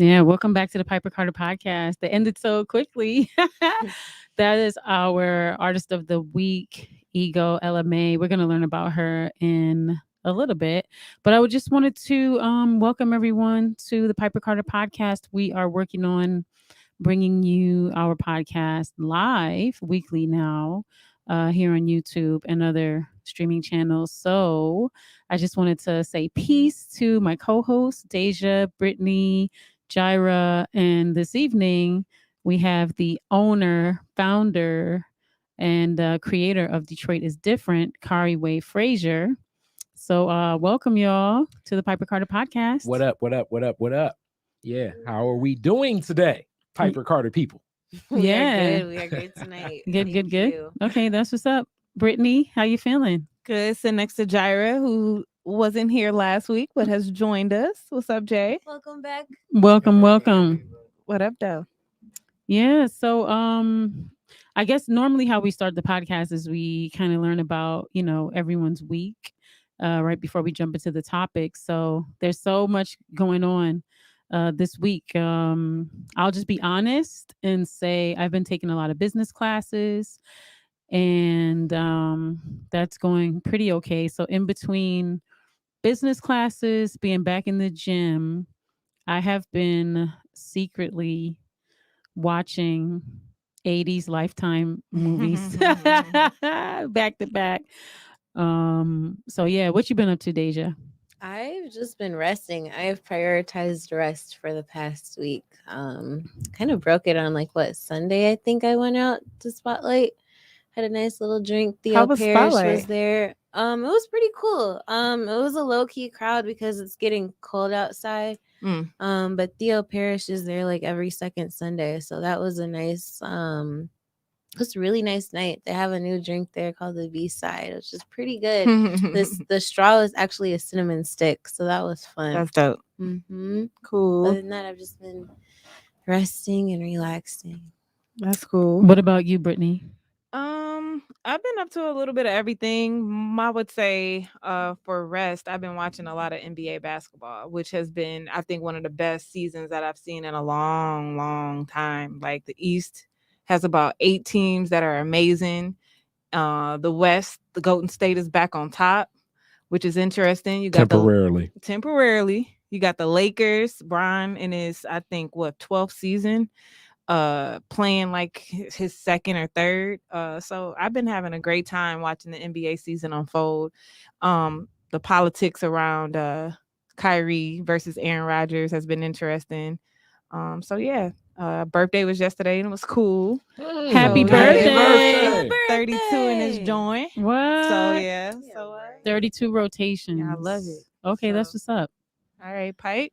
Yeah, welcome back to the Piper Carter podcast. That ended so quickly. That is our artist of the week, Ego LMA. We're going to learn about her in a little bit, but I would just wanted to welcome everyone to the Piper Carter podcast. We are working on bringing you our podcast live weekly now here on YouTube and other streaming channels. So I just wanted to say peace to my co-hosts, Deja, Brittany, Jireh, and this evening we have the owner, founder, and creator of Detroit is Different, Khary Fraizer. So welcome y'all to the Piper Carter podcast. What up? What up? What up? What up? Yeah, how are we doing today, Piper Carter people? We are Yeah. good. We are good tonight. Good, Thank good. you. Okay, that's what's up. Brittany, how you feeling? Good. Sit next to Jireh, who wasn't here last week but has joined us. What's up, Jay? Welcome back. Welcome, welcome. What up, though? Yeah, so I guess normally how we start the podcast is we kind of learn about, everyone's week right before we jump into the topic. So there's so much going on this week. I'll just be honest and say I've been taking a lot of business classes and that's going pretty okay. So in between business classes, being back in the gym, I have been secretly watching 80s Lifetime movies back to back. So yeah, what you been up to, Deja? I've just been resting. I've prioritized rest for the past week. Kind of broke it on Sunday. I think I went out to Spotlight. Had a nice little drink. How Theo was Parrish Spotlight? was there. It was pretty cool. It was a low key crowd because it's getting cold outside. But Theo Parrish is there like every second Sunday, so that was a nice. It was a really nice night. They have a new drink there called the B-side, which is pretty good. The straw is actually a cinnamon stick, so that was fun. That's dope. Cool. Other than that, I've just been resting and relaxing. That's cool. What about you, Brittany? I've been up to a little bit of everything. I would say for rest, I've been watching a lot of NBA basketball, which has been, I think, one of the best seasons that I've seen in a long, long time. Like the East has about 8 teams that are amazing. The West, the Golden State is back on top, which is interesting. You got temporarily. You got the Lakers, Bron in his, I think, 12th season. Playing like his second or third. So I've been having a great time watching the NBA season unfold. The politics around Kyrie versus Aaron Rodgers has been interesting. So yeah, birthday was yesterday and it was cool. Happy birthday. 32 in his joint. What? So yeah. 32 rotations. Yeah, I love it. Okay, So- that's what's up. All right, Pipe.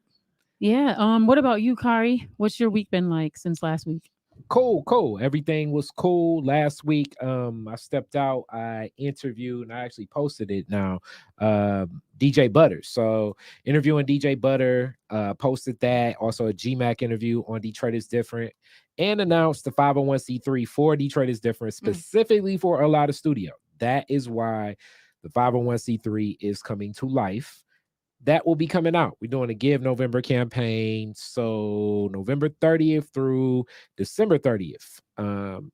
Yeah. What about you, Khary? What's your week been like since last week? Cool. Everything was cool last week. I stepped out. I interviewed, and I actually posted it now. DJ Butter. So interviewing DJ Butter. Posted that. Also a GMAC interview on Detroit is Different, and announced the 501c3 for Detroit is Different, specifically for a lot of studio. That is why the 501c3 is coming to life. That will be coming out. We're doing a Give November campaign. So November 30th through December 30th. It's going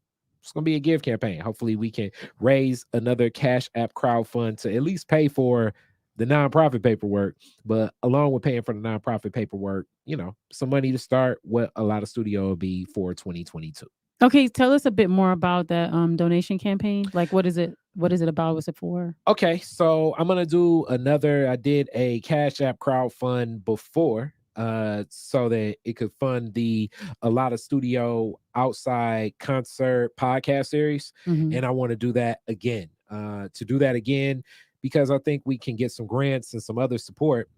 to be a give campaign. Hopefully we can raise another Cash App crowdfund to at least pay for the nonprofit paperwork. But along with paying for the nonprofit paperwork, some money to start what a lot of studio will be for 2022. Okay, tell us a bit more about that donation campaign. Like, what is it? What is it about? What's it for? Okay, so I'm gonna do another. I did a Cash App crowdfund before, so that it could fund a lot of studio outside concert podcast series, and I want to do that again. Because I think we can get some grants and some other support.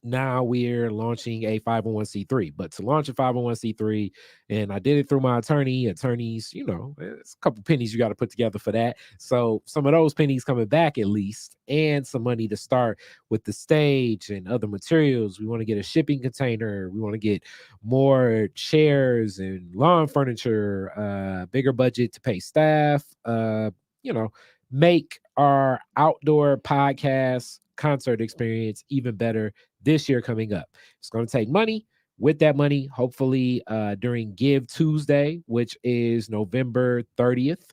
Now we're launching a 501c3, but to launch a 501c3, and I did it through my attorneys, it's a couple pennies you got to put together for that. So some of those pennies coming back at least, and some money to start with the stage and other materials. We want to get a shipping container. We want to get more chairs and lawn furniture, bigger budget to pay staff, make our outdoor podcast concert experience even better this year coming up. It's going to take money, with that money, hopefully during Give Tuesday, which is November 30th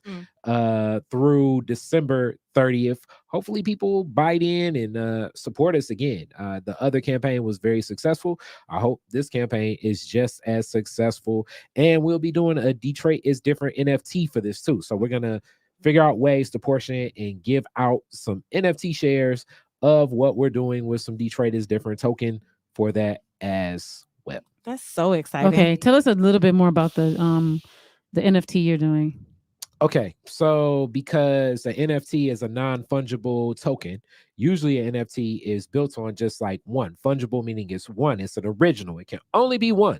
through December 30th, hopefully people bite in and support us again. The other campaign was very successful. I hope this campaign is just as successful. And we'll be doing a Detroit is Different NFT for this too. So we're going to figure out ways to portion it and give out some NFT shares of what we're doing with some Detroit is Different token for that as well. That's so exciting. Okay, tell us a little bit more about the NFT you're doing. Okay, so because an NFT is a non-fungible token, usually an NFT is built on just like one. Fungible meaning it's one, it's an original, it can only be one.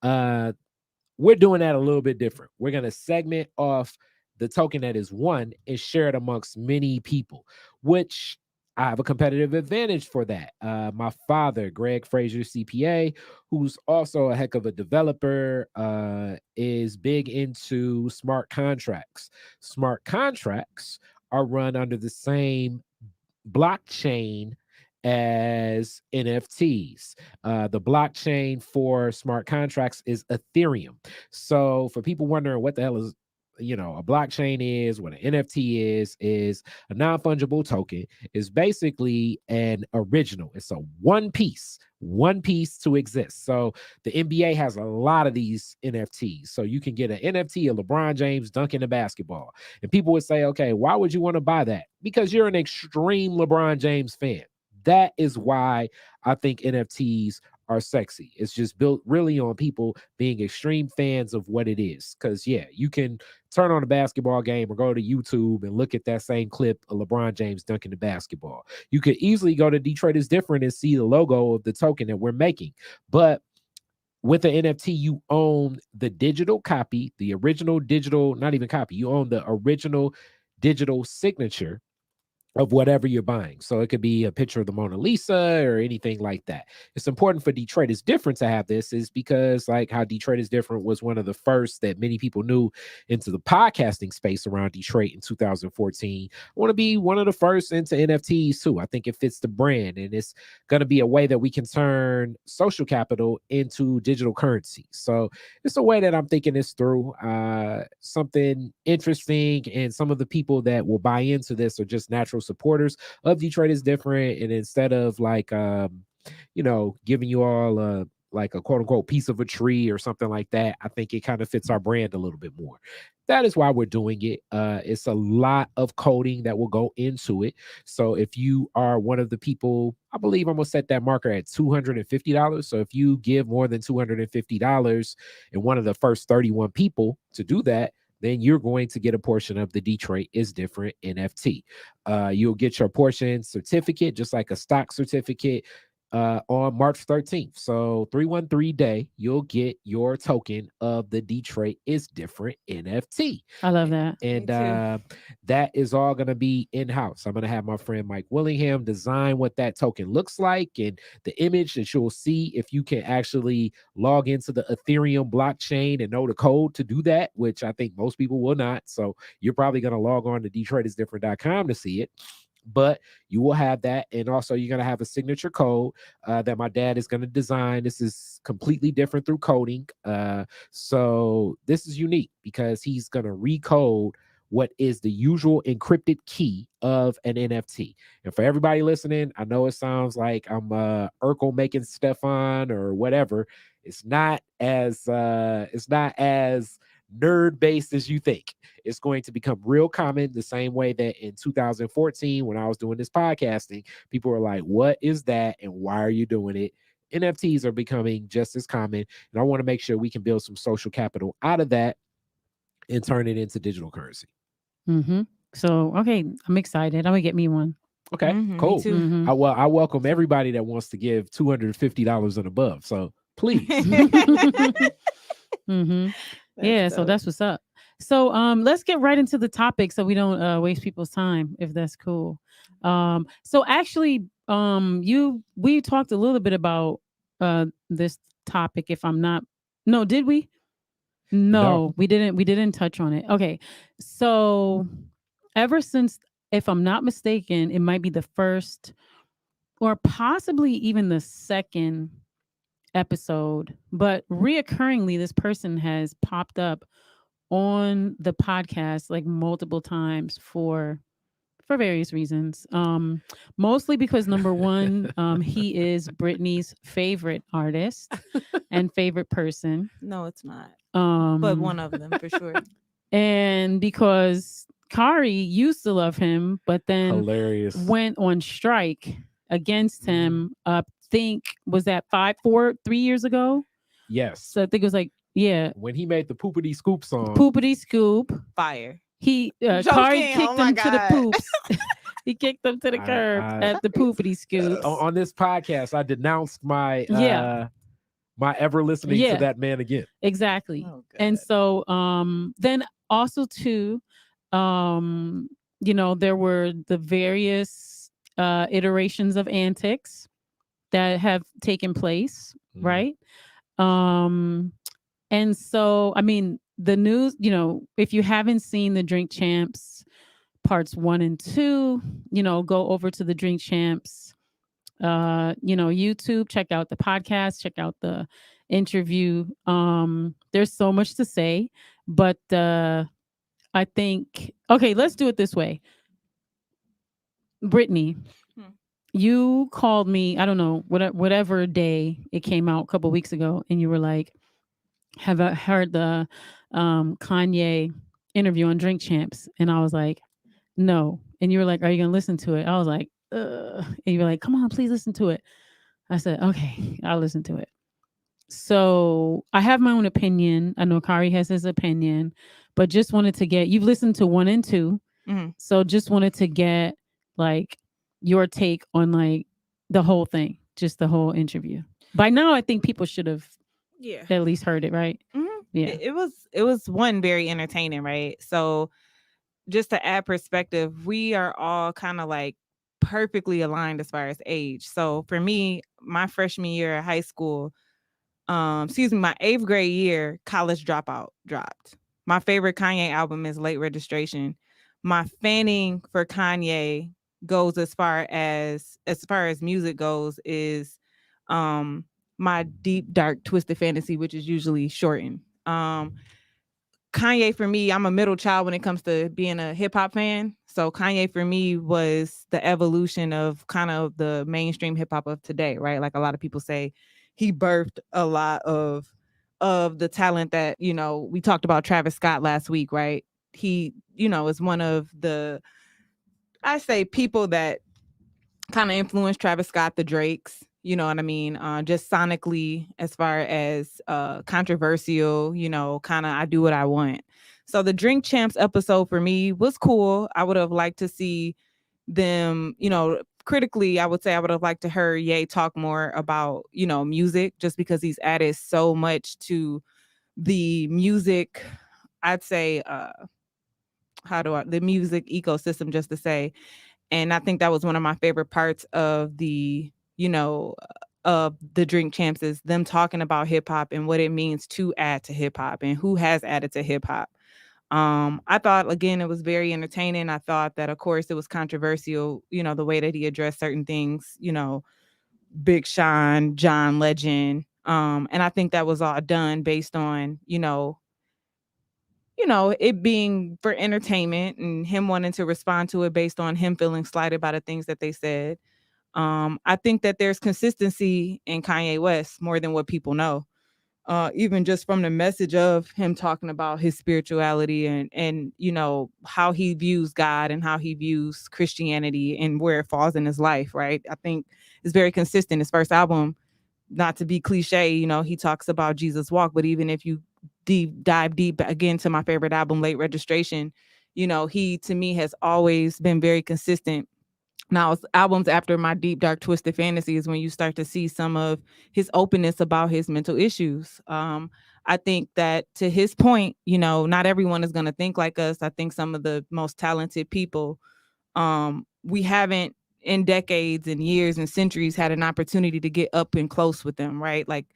We're doing that a little bit different. We're going to segment off the token that is one and share it amongst many people, which I have a competitive advantage for that. My father, Greg Fraizer, CPA, who's also a heck of a developer, is big into smart contracts. Smart contracts are run under the same blockchain as NFTs. The blockchain for smart contracts is Ethereum. So for people wondering what the hell is a blockchain is, what an NFT is a non-fungible token, is basically an original. It's a one piece to exist. So the NBA has a lot of these NFTs. So you can get an NFT of LeBron James dunking a basketball. And people would say, okay, why would you want to buy that? Because you're an extreme LeBron James fan. That is why I think NFTs are sexy. It's just built really on people being extreme fans of what it is. Because, yeah, you can turn on a basketball game or go to YouTube and look at that same clip of LeBron James dunking the basketball. You could easily go to Detroit is Different and see the logo of the token that we're making. But with the NFT, you own the digital copy, the original digital, not even copy, you own the original digital signature of whatever you're buying. So it could be a picture of the Mona Lisa or anything like that. It's important for Detroit is Different to have this, is because like how Detroit is Different was one of the first that many people knew into the podcasting space around Detroit in 2014. I want to be one of the first into NFTs too. I think it fits the brand, and it's going to be a way that we can turn social capital into digital currency. So it's a way that I'm thinking this through. Something interesting, and some of the people that will buy into this are just natural supporters of Detroit is Different. And instead of like giving you all like a quote unquote piece of a tree or something like that, I think it kind of fits our brand a little bit more. That is why we're doing it. It's a lot of coding that will go into it. So if you are one of the people, I believe I'm gonna set that marker at $250. So if you give more than $250 and one of the first 31 people to do that, then you're going to get a portion of the Detroit is Different NFT. You'll get your portion certificate, just like a stock certificate, on March 13th. So 313 day, you'll get your token of the Detroit is Different NFT. I love that. And that is all going to be in-house. I'm going to have my friend Mike Willingham design what that token looks like, and the image that you'll see if you can actually log into the Ethereum blockchain and know the code to do that, which I think most people will not. So you're probably going to log on to DetroitisDifferent.com to see it. But you will have that. And also you're going to have a signature code that my dad is going to design. This is completely different through coding. So this is unique because he's going to recode what is the usual encrypted key of an NFT. And for everybody listening, I know it sounds like I'm Urkel making Stefan or whatever. It's not as nerd based as you think. It's going to become real common the same way that in 2014, when I was doing this podcasting, people were like, what is that? And why are you doing it? NFTs are becoming just as common. And I want to make sure we can build some social capital out of that and turn it into digital currency. Mm-hmm. So, okay, I'm excited. I'm going to get me one. Okay, cool. Mm-hmm. I welcome everybody that wants to give $250 and above. So please. Mm-hmm. Yeah, so that's what's up. So let's get right into the topic so we don't waste people's time, if that's cool. So actually we talked a little bit about this topic, if I'm not did we? No, we didn't touch on it. Okay. So ever since, if I'm not mistaken, it might be the first or possibly even the second episode, but reoccurringly, this person has popped up on the podcast like multiple times for various reasons. Mostly because number one, he is Brittany's favorite artist and favorite person. No, it's not. But one of them for sure. And because Khary used to love him, but then Hilarious. went on strike against him. Think was that 3 years ago? Yes. So I think it was like, yeah, when he made the Poopity Scoop song. Poopity Scoop. Fire. He Khary kicked him to the poops. He kicked him to the curb at the Poopity Scoops. On this podcast, I denounced my my ever listening to that man again. Exactly. Oh, and so then also too, you know, there were the various iterations of antics that have taken place, right? And so, I mean, the news, you know, if you haven't seen the Drink Champs parts 1 and 2, you know, go over to the Drink Champs, you know, YouTube, check out the podcast, check out the interview. There's so much to say, but I think, okay, let's do it this way. Brittany, you called me, I don't know, whatever day it came out a couple weeks ago, and you were like, have I heard the Kanye interview on Drink Champs? And I was like, no. And you were like, are you going to listen to it? I was like, and you were like, come on, please listen to it. I said, okay, I'll listen to it. So I have my own opinion. I know Khary has his opinion, but just wanted to get, you've listened to 1 and 2. So just wanted to get like your take on like the whole thing, just the whole interview. By now, I think people should have at least heard it, right? Yeah. It was one very entertaining, right? So just to add perspective, we are all kind of like perfectly aligned as far as age. So for me, my freshman year of high school, my 8th grade year, College Dropout dropped. My favorite Kanye album is Late Registration. My fanning for Kanye goes as far as music goes is my Deep Dark Twisted Fantasy, which is usually shortened. Kanye for me, I'm a middle child when it comes to being a hip hop fan. So Kanye for me was the evolution of kind of the mainstream hip hop of today, right? Like a lot of people say, he birthed a lot of the talent that, you know, we talked about Travis Scott last week, right? He, you know, is one of the, I say, people that kind of influenced Travis Scott, the Drakes, you know what I mean? Just sonically, as far as controversial, you know, kind of I do what I want. So the Drink Champs episode for me was cool. I would have liked to see them, you know, critically, I would say I would have liked to hear Ye talk more about, you know, music, just because he's added so much to the music, I'd say, the music ecosystem, just to say. And I think that was one of my favorite parts of the, you know, of the Drink Champs, is them talking about hip hop and what it means to add to hip hop and who has added to hip hop. I thought, again, it was very entertaining. I thought that, of course, it was controversial, you know, the way that he addressed certain things, you know, Big Sean, John Legend. And I think that was all done based on, you know, it being for entertainment and him wanting to respond to it based on him feeling slighted by the things that they said. I think that there's consistency in Kanye West more than what people know. Even just from the message of him talking about his spirituality and, you know, how he views God and how he views Christianity and where it falls in his life, right? I think it's very consistent. His first album, not to be cliche, you know, he talks about Jesus walk, but even if you dive deep again to my favorite album, Late Registration, you know, he to me has always been very consistent. Now, albums after my Deep Dark Twisted Fantasy is when you start to see some of his openness about his mental issues. I think that, to his point, you know, not everyone is going to think like us. I think some of the most talented people, we haven't in decades and years and centuries had an opportunity to get up and close with them, right? Like,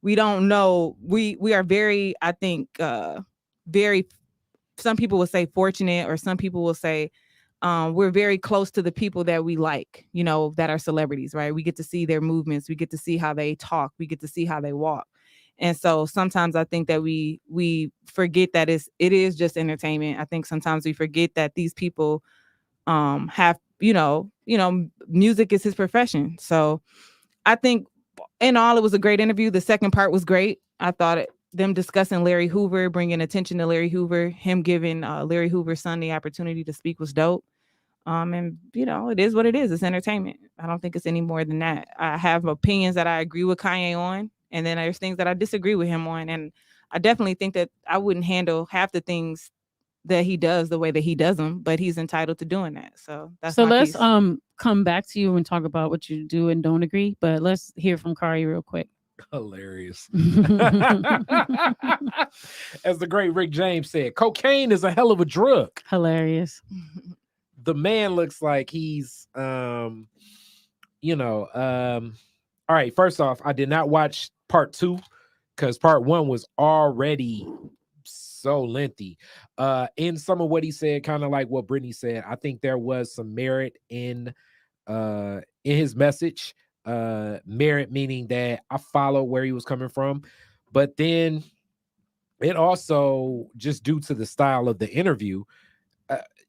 we don't know. We are very, I think, very, some people will say fortunate, or some people will say we're very close to the people that we like, that are celebrities, right? We get to see their movements. We get to see how they talk. We get to see how they walk. And so sometimes I think that we forget that it is just entertainment. I think sometimes we forget that these people have, music is his profession. So I think in all, it was a great interview. The second part was great. I thought them discussing Larry Hoover, bringing attention to Larry Hoover, him giving Larry Hoover's son the opportunity to speak was dope. And it is what it is. It's entertainment. I don't think it's any more than that. I have opinions that I agree with Kanye on, and then there's things that I disagree with him on. And I definitely think that I wouldn't handle half the things that he does the way that he does them, but he's entitled to doing that. So that's so my let's piece. come back to you and talk about what you do and don't agree. But let's hear from Khary real quick. Hilarious. As the great Rick James said, cocaine is a hell of a drug. Hilarious. The man looks like he's all right, first off, I did not watch part 2 because part 1 was already so lengthy. In some of what he said, kind of like what Brittany said, I think there was some merit in his message. Merit meaning that I follow where he was coming from, but then it also, just due to the style of the interview,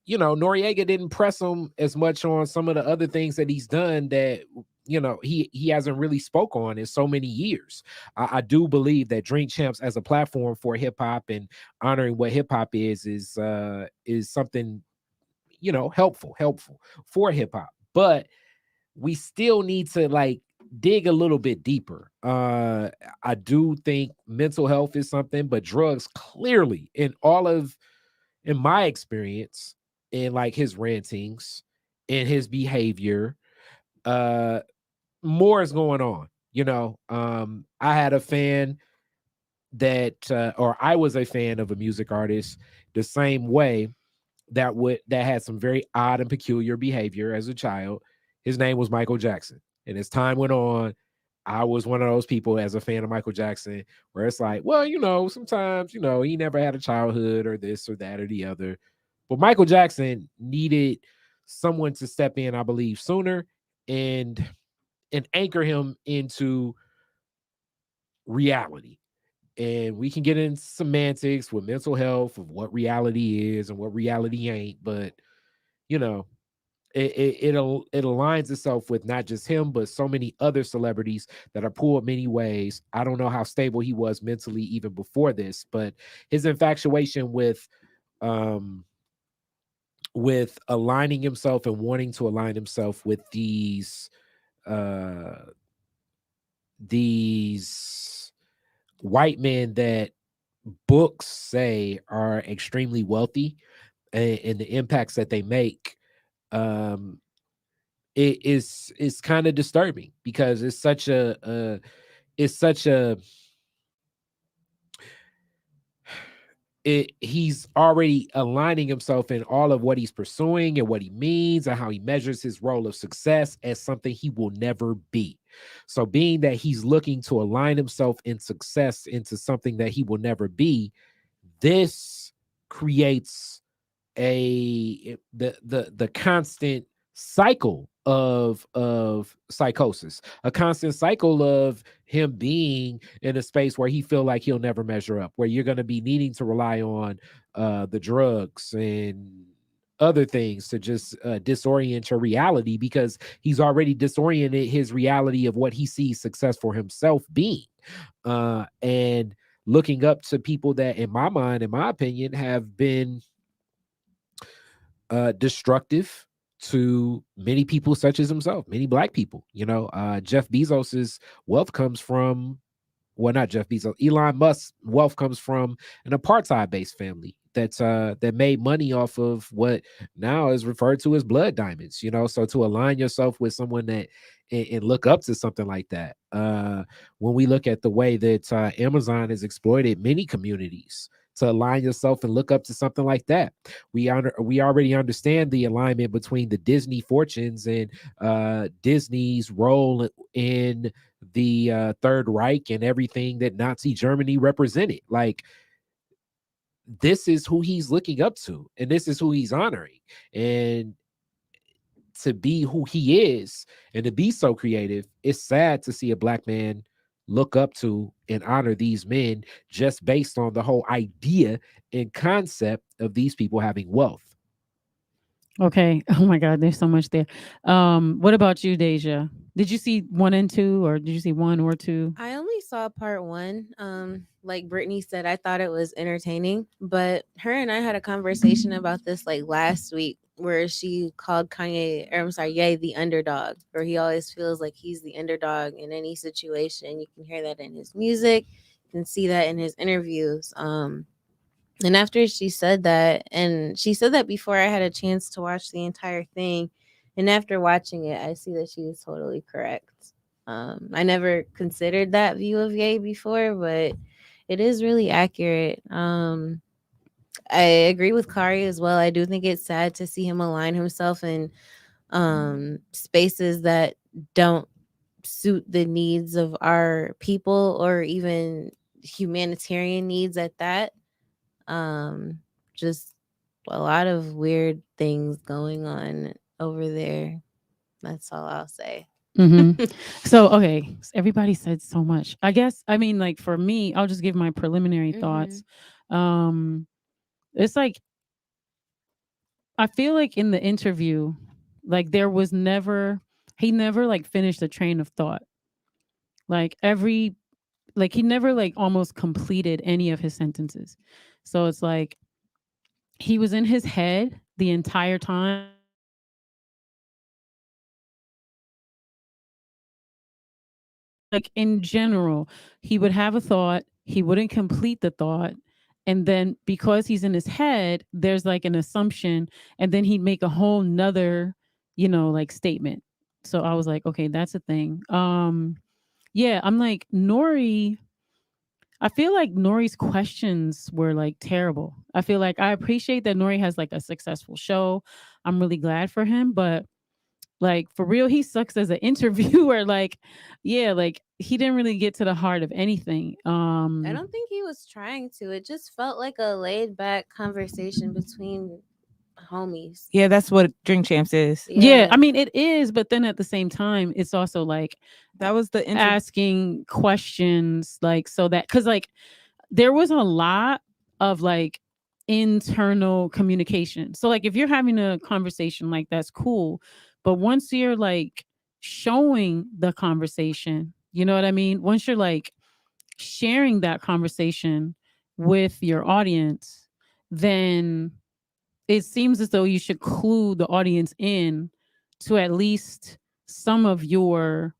Noriega didn't press him as much on some of the other things that he's done that he hasn't really spoke on in so many years. I do believe that Drink Champs as a platform for hip hop and honoring what hip hop is something helpful for hip hop, but we still need to dig a little bit deeper. I do think mental health is something, but drugs clearly in my experience, in his rantings, in his behavior, more is going on. I had a fan or I was a fan of a music artist the same way that had some very odd and peculiar behavior as a child. His name was Michael Jackson. And as time went on, I was one of those people as a fan of Michael Jackson where it's like, well, sometimes, he never had a childhood or this or that or the other. But Michael Jackson needed someone to step in, I believe, sooner and anchor him into reality. And we can get into semantics with mental health of what reality is and what reality ain't, but it aligns itself with not just him, but so many other celebrities that are pulled many ways. I don't know how stable he was mentally even before this, but his infatuation with aligning himself and wanting to align himself with these white men that books say are extremely wealthy, and the impacts that they make, it is kind of disturbing because he's already aligning himself in all of what he's pursuing and what he means and how he measures his role of success as something he will never be. So being that he's looking to align himself in success into something that he will never be, this creates the constant cycle of psychosis, a constant cycle of him being in a space where he feel like he'll never measure up, where you're going to be needing to rely on the drugs and other things to just disorient your reality, because he's already disoriented his reality of what he sees success for himself being, and looking up to people that, in my mind, in my opinion, have been destructive to many people such as himself, many Black people. Jeff Bezos's wealth comes from, well, not Jeff Bezos, Elon Musk's wealth comes from an apartheid-based family that made money off of what now is referred to as blood diamonds. So to align yourself with someone that and look up to something like that, when we look at the way that Amazon has exploited many communities, to align yourself and look up to something like that. We already understand the alignment between the Disney fortunes and Disney's role in the Third Reich and everything that Nazi Germany represented. This is who he's looking up to, and this is who he's honoring. And to be who he is and to be so creative, it's sad to see a black man look up to and honor these men just based on the whole idea and concept of these people having wealth. Okay. Oh my God, there's so much there. What about you, Deja? Did you see one and two, or did you see one or two? I only saw part one. Like Brittany said, I thought it was entertaining, but her and I had a conversation about this like last week, where she called Kanye, or I'm sorry, Ye, the underdog, where he always feels like he's the underdog in any situation. You can hear that in his music, you can see that in his interviews. And after she said that, and she said that before I had a chance to watch the entire thing, and after watching it, I see that she was totally correct. I never considered that view of Ye before, but it is really accurate. I agree with Khary as well. I do think it's sad to see him align himself in spaces that don't suit the needs of our people, or even humanitarian needs at that. Just a lot of weird things going on over there. That's all I'll say. So, okay, everybody said so much. I guess, I mean, like for me, I'll just give my preliminary thoughts. Um, it's like, I feel like in the interview, like there was never, he never like finished a train of thought. Like like he never like almost completed any of his sentences. So it's like he was in his head the entire time. Like in general, he would have a thought, he wouldn't complete the thought. And then because he's in his head, there's like an assumption, and then he'd make a whole nother, like statement. So I was like, okay, that's a thing. Yeah, I'm like, Nori, I feel like Nori's questions were like terrible. I feel like I appreciate that Nori has like a successful show. I'm really glad for him, but like for real, he sucks as an interviewer. Like, yeah, like he didn't really get to the heart of anything. I don't think he was trying to. It just felt like a laid back conversation between homies. Yeah, that's what Drink Champs is. Yeah, I mean it is, but then at the same time, it's also like That was the asking questions, like so that because like there was a lot of like internal communication. So like if you're having a conversation, like that's cool, but once you're like showing the conversation, you know what I mean? Once you're like sharing that conversation with your audience, then it seems as though you should clue the audience in to at least some of your,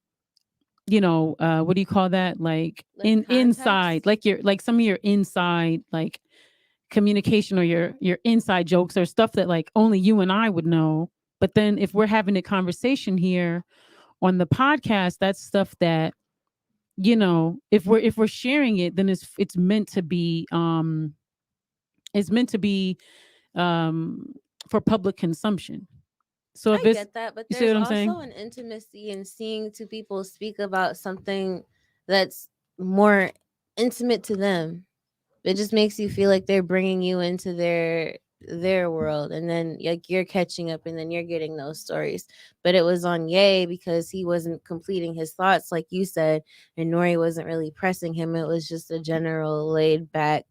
what do you call that, like inside, like your, like some of your inside like communication, or your inside jokes, or stuff that like only you and I would know. But then if we're having a conversation here on the podcast, that's stuff that, if we're sharing it, then it's meant to be it's meant to be um for public consumption. So if I it's, get that, but you see there's what I'm also saying? an intimacy in seeing two people speak about something that's more intimate to them. It just makes you feel like they're bringing you into their world, and then like you're catching up, and then you're getting those stories. But it was on Ye because he wasn't completing his thoughts, like you said, and Nori wasn't really pressing him. It was just a general laid back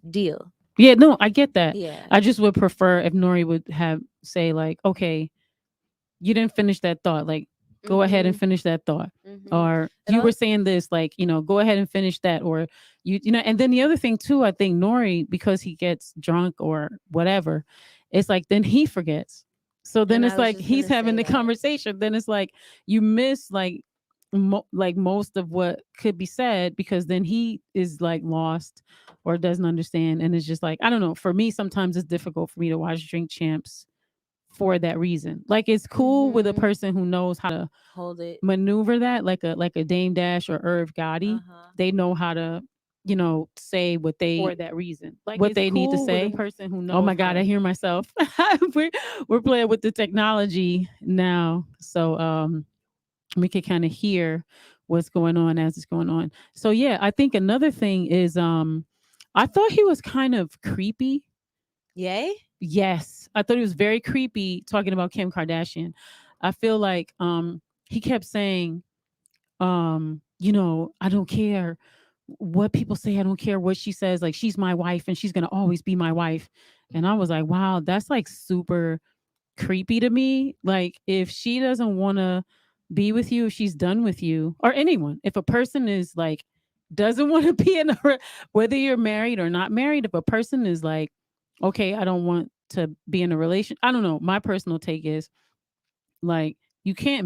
deal. Yeah, no, I get that. Yeah. I just would prefer if Nori would have say like, okay, you didn't finish that thought. Like, go ahead and finish that thought. Or you were saying this, like, go ahead and finish that. Or and then the other thing too, I think Nori, because he gets drunk or whatever, it's like then he forgets. So then it's like he's having the conversation. Then it's like you miss like like most of what could be said, because then he is like lost or doesn't understand. And it's just like, I don't know. For me, sometimes it's difficult for me to watch Drink Champs for that reason. Like it's cool with a person who knows how to hold it, maneuver that, like a Dame Dash or Irv Gotti. They know how to, say what they for that reason, like what they need to say. With a person who knows. Oh my God, I hear myself. we're playing with the technology now, so we can kind of hear what's going on as it's going on. So yeah, I think another thing is I thought he was kind of creepy. Yay? Yes, I thought he was very creepy talking about Kim Kardashian. I feel like he kept saying, I don't care what people say, I don't care what she says, like she's my wife and she's gonna always be my wife. And I was like, wow, that's like super creepy to me. Like if she doesn't want to be with you, if she's done with you, or anyone, if a person is like doesn't want to be in whether you're married or not married, if a person is like, okay, I don't want to be in a relation, I don't know, my personal take is like you can't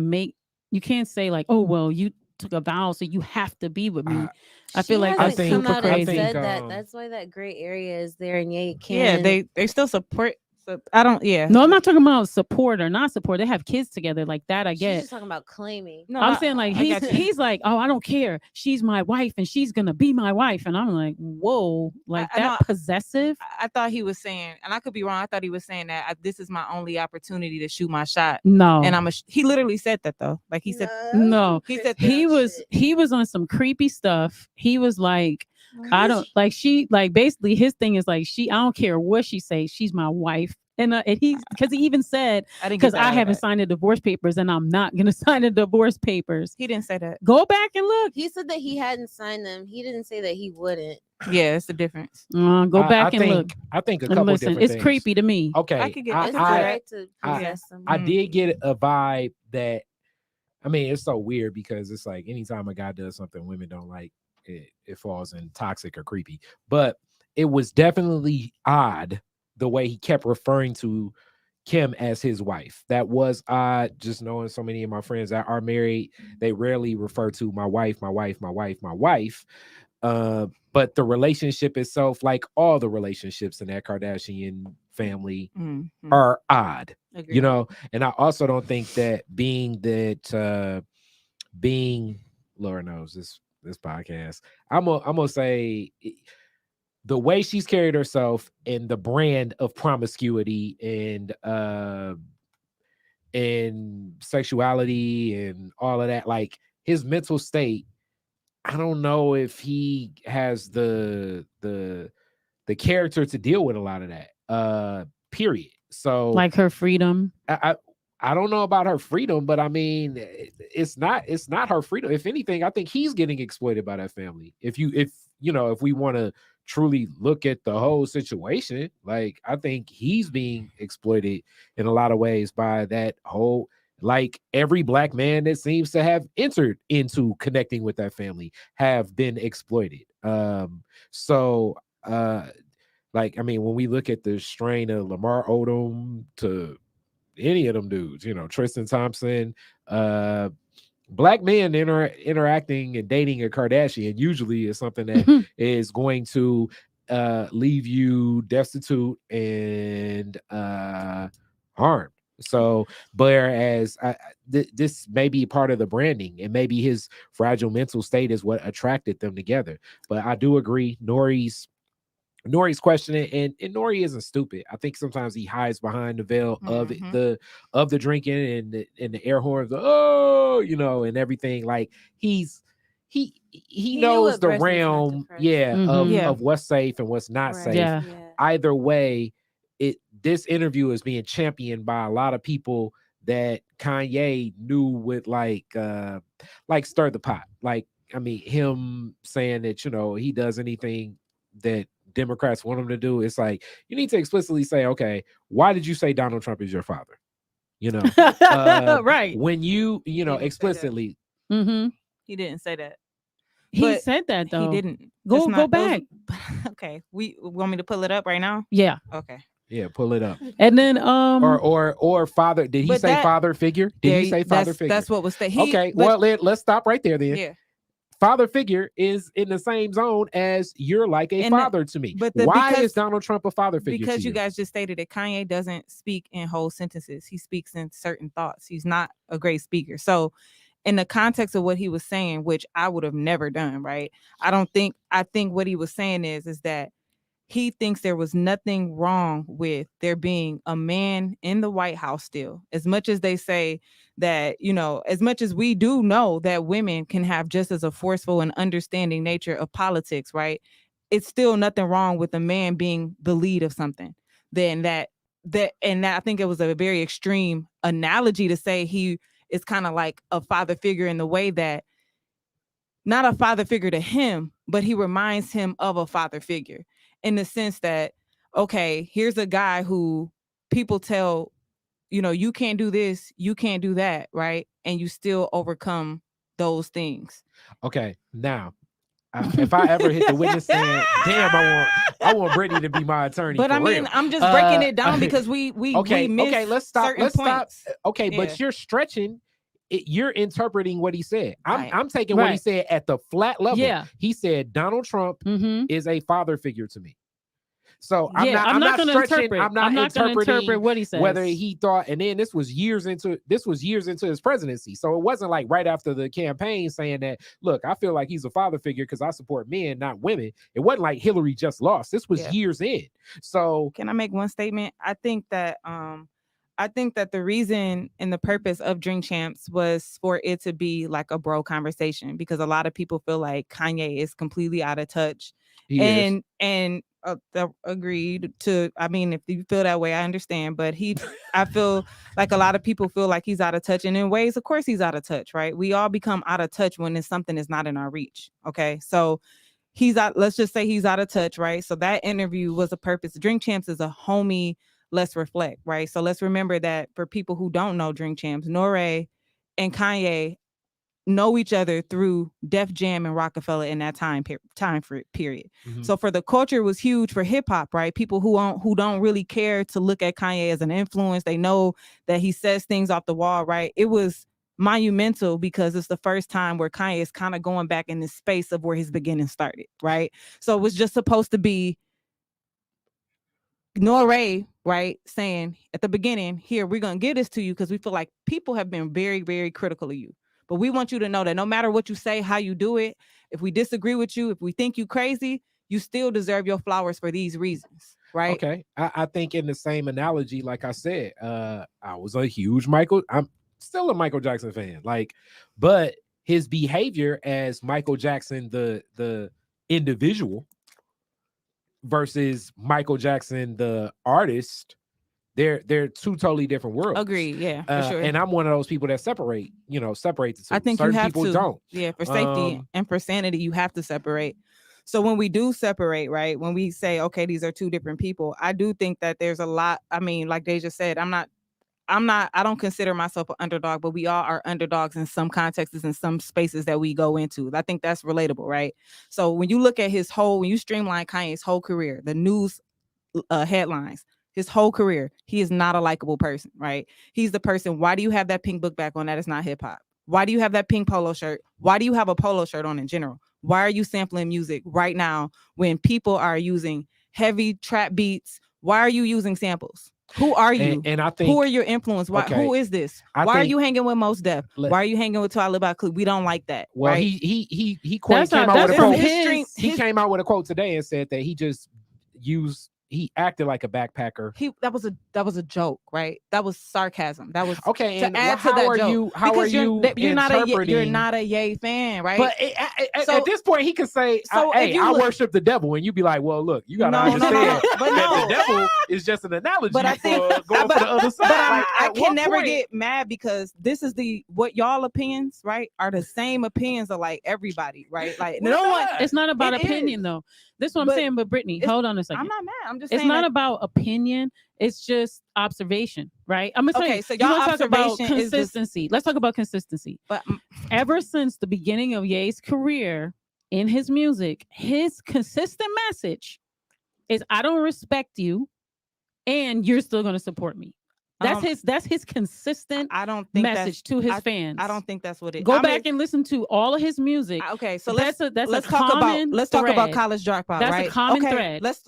say like, oh well, you took a vow so you have to be with me. I feel like that's hasn't come super out and crazy. said that. That's why that gray area is there, and you Yeah, can. they still support. So I don't. Yeah. No, I'm not talking about support or not support. They have kids together like that. I She's get. just talking about claiming. No, I'm saying like I got you. he's like, oh, I don't care. She's my wife and she's gonna be my wife. And I'm like, whoa, like I that know- possessive. I thought he was saying, and I could be wrong. I thought he was saying that this is my only opportunity to shoot my shot. No, And he literally said that though. Like he said, no. he said He was on some creepy stuff. He was like, I don't like she like basically his thing is like I don't care what she says, she's my wife. And he because he even said because I haven't signed the divorce papers and I'm not gonna sign the divorce papers. He didn't say that. Go back and look. He said that he hadn't signed them. He didn't say that he wouldn't. Yeah, it's the difference. Go back and look. I think a And couple listen, different it's things. creepy to me. Okay, I could get It's the right to possess them. I did get a vibe that, I mean, it's so weird because it's like anytime a guy does something women don't like, it falls in toxic or creepy. But it was definitely odd the way he kept referring to Kim as his wife. That was odd. Just knowing so many of my friends that are married, they rarely refer to my wife, my wife, my wife, my wife. But the relationship itself, like all the relationships in that Kardashian family, are odd. Agreed. You know, and I also don't think that being Lord knows this podcast, I'm gonna say the way she's carried herself and the brand of promiscuity and sexuality and all of that, like his mental state, I don't know if he has the character to deal with a lot of that. Period. So Like her freedom. I don't know about her freedom, but I mean, it's not her freedom. If anything, I think he's getting exploited by that family. If we want to truly look at the whole situation, like I think he's being exploited in a lot of ways by that whole, like every black man that seems to have entered into connecting with that family have been exploited. Like, I mean, when we look at the strain of Lamar Odom to any of them dudes, Tristan Thompson, black men interacting and dating a Kardashian usually is something that is going to leave you destitute and harmed. So, whereas this may be part of the branding, and maybe his fragile mental state is what attracted them together. But I do agree, Nori's questioning, and Nori isn't stupid. I think sometimes he hides behind the veil of the drinking and the air horns, and everything. Like he knows the realm, of what's safe and what's not safe. Yeah. Either way, this interview is being championed by a lot of people that Kanye knew would like stir the pot. Like, I mean, him saying that he does anything that Democrats want him to do. It's like you need to explicitly say, okay, why did you say Donald Trump is your father? Right. When you explicitly. Mm-hmm. He didn't say that. He said that though. He didn't. Go back. Okay. We want me to pull it up right now? Yeah. Okay. Yeah, pull it up. And then or father. Did he say father figure? Did he say father figure? That's what was stated. Okay. Well, let's stop right there then. Yeah. Father figure is in the same zone as you're like a father to me. But why is Donald Trump a father figure? Because you guys just stated that Kanye doesn't speak in whole sentences. He speaks in certain thoughts. He's not a great speaker. So in the context of what he was saying, which I would have never done, right? I think what he was saying is that he thinks there was nothing wrong with there being a man in the White House still. As much as they say that, as much as we do know that women can have just as a forceful and understanding nature of politics, right? It's still nothing wrong with a man being the lead of something. Then that I think it was a very extreme analogy to say he is kind of like a father figure in the way that not a father figure to him, but he reminds him of a father figure in the sense that, okay, here's a guy who people tell, you can't do this, you can't do that, right? And you still overcome those things. Okay, now, if I ever hit the witness stand, damn, I want Brittany to be my attorney. But for I mean, real. let's breaking it down because we missed let's stop. certain Let's points. stop. Okay, Yeah. but you're stretching. You're interpreting what he said. Right. I'm taking what he said at the flat level. Yeah. He said Donald Trump is a father figure to me. So Yeah, I'm not gonna stretching. interpret. I'm not gonna interpreting interpret what he says. whether he thought. And then this was years into his presidency. So it wasn't like right after the campaign saying that, look, I feel like he's a father figure because I support men, not women. It wasn't like Hillary just lost. This was years in. So can I make one statement? I think that the reason and the purpose of Drink Champs was for it to be like a bro conversation, because a lot of people feel like Kanye is completely out of touch. Agreed to. I mean, if you feel that way, I understand. But I feel like a lot of people feel like he's out of touch, and in ways, of course, he's out of touch, right? We all become out of touch when it's something is not in our reach. Okay, so he's out. Let's just say he's out of touch, right? So that interview was a purpose. Drink Champs is a homie. Let's reflect, right? So let's remember that for people who don't know Drink Champs, Nore and Kanye know each other through Def Jam and Rockefeller in that time period. Mm-hmm. So for the culture, it was huge for hip hop, right? People who don't really care to look at Kanye as an influence. They know that he says things off the wall, right? It was monumental because it's the first time where Kanye is kind of going back in this space of where his beginning started, right? So it was just supposed to be Nore, right, saying at the beginning, here, we're going to give this to you because we feel like people have been very, very critical of you. But we want you to know that no matter what you say, how you do it, if we disagree with you, if we think you crazy, you still deserve your flowers for these reasons, right? Okay. I think in the same analogy, like I said, I was a huge I'm still a Michael Jackson fan. But his behavior as Michael Jackson, the individual, versus Michael Jackson, the artist, they're two totally different worlds. Agree, yeah, for sure. And I'm one of those people that separate the two. I think certain you have people to. don't. Yeah, for safety and for sanity, you have to separate. So when we do separate, right, when we say, okay, these are two different people, I do think that there's a lot. I mean, like Deja said, I don't consider myself an underdog, but we all are underdogs in some contexts and some spaces that we go into. I think that's relatable, right? So when you look at when you streamline Kanye's whole career, the news headlines, his whole career, he is not a likable person, right? He's the person, why do you have that pink book bag on? That is not hip hop. Why do you have that pink polo shirt? Why do you have a polo shirt on in general? Why are you sampling music right now when people are using heavy trap beats? Why are you using samples? Who are you? And I think, who are your influence? Who is this? Why are you hanging with Mos Def? Why are you hanging with Talib Kweli? We don't like that. Well, right? he came out with a quote. He came out with a quote today and said that he acted like a backpacker. That was a joke, right? That was sarcasm. That was okay. To and add to that joke. How are you? You're not a Ye fan, right? But at this point, he could say, "Hey, I worship the devil," and you'd be like, "Well, look, you gotta understand that the devil is just an analogy for going for the other side." But I can never get mad because this is what y'all opinions, right, are the same opinions of like everybody, right? Like no one. It's not about opinion though. This is what I'm saying. But Brittany, hold on a second. I'm not mad. I'm just saying it's not about opinion. It's just observation, right? I'm gonna say, so you want to talk about observation is consistency. Let's talk about consistency. But ever since the beginning of Ye's career in his music, his consistent message is, I don't respect you and you're still going to support me. That's his consistent message to his fans. I don't think that's what it. Go back and listen to all of his music. Okay, so let's talk about College Dropout. That's right? a common thread. Let's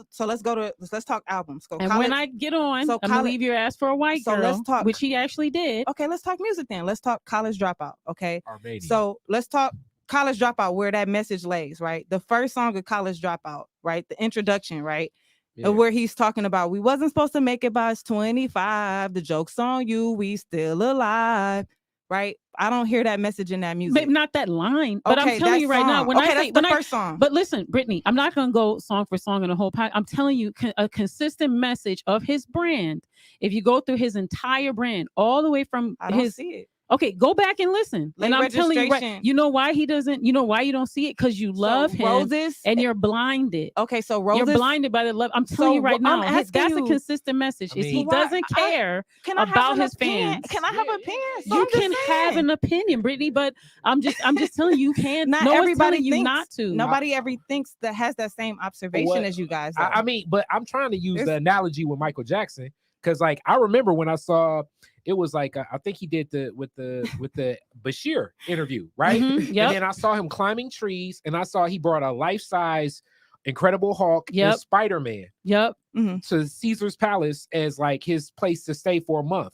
talk albums. When I get on, I'm gonna leave your ass for a white girl, which he actually did. Okay, let's talk music then. Let's talk College Dropout. Okay, Armenian. So let's talk College Dropout, where that message lays. Right, the first song of College Dropout. Right, the introduction. Right. Yeah. Where he's talking about, we wasn't supposed to make it by 25. The joke's on you. We still alive. right? I don't hear that message in that music. But not that line. But I'm telling you right now, when I say, that's the first song. But listen, Brittany, I'm not going to go song for song in the whole pack. I'm telling you, a consistent message of his brand. If you go through his entire brand, all the way from I don't see it. Okay, go back and listen. Late and I'm telling you, right, you know why he doesn't, you know why you don't see it? Because you love him Roses, and you're blinded. Okay, so Roses. You're blinded by the love. I'm telling you right now, that's a consistent message. Is he doesn't care about his fans. Can I have an opinion? So you can have an opinion, Brittany, but I'm just telling you, can't. Not no everybody one's telling you not to. Nobody ever thinks that has that same observation as you guys. I mean, but I'm trying to use the analogy with Michael Jackson. Because like I remember when I saw it was like I think he did with the Bashir interview, right? Mm-hmm, yep. And then I saw him climbing trees, and I saw he brought a life-size Incredible Hulk and Spider-Man to Caesar's Palace as like his place to stay for a month.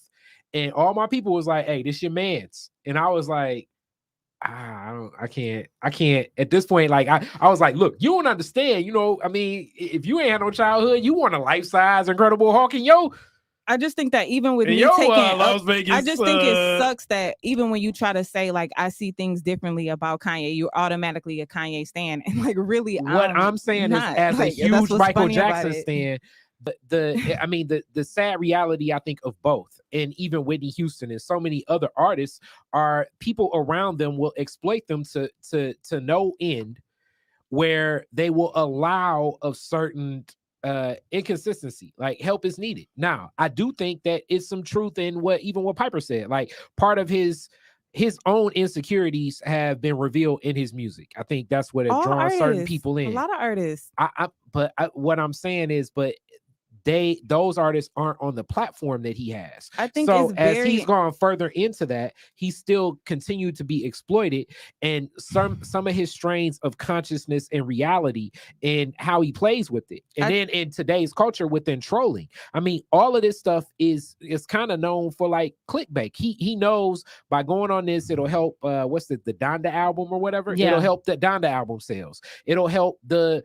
And all my people was like, "Hey, this your man's," and I was like, I can't at this point. Like I was like, look, you don't understand, you know. I mean, if you ain't had no childhood, you want a life-size Incredible Hulk, and I just think that even with me taking Las Vegas, I just think it sucks that even when you try to say like I see things differently about Kanye, you're automatically a Kanye stan. And like really, what I'm saying is, as a huge Michael Jackson stan, but the sad reality I think of both, and even Whitney Houston and so many other artists, are people around them will exploit them to no end, where they will allow of certain inconsistency, like help is needed. Now, I do think that it's some truth in what Piper said. Like part of his own insecurities have been revealed in his music. I think that's what has drawn certain people in. A lot of artists. What I'm saying is, but those artists aren't on the platform that he has. I think so as he's gone further into that, he still continued to be exploited, and some of his strains of consciousness and reality and how he plays with it. And then in today's culture within trolling, I mean, all of this stuff is kind of known for like clickbait. He knows by going on this, it'll help what's the Donda album or whatever. Yeah. It'll help the Donda album sales. It'll help the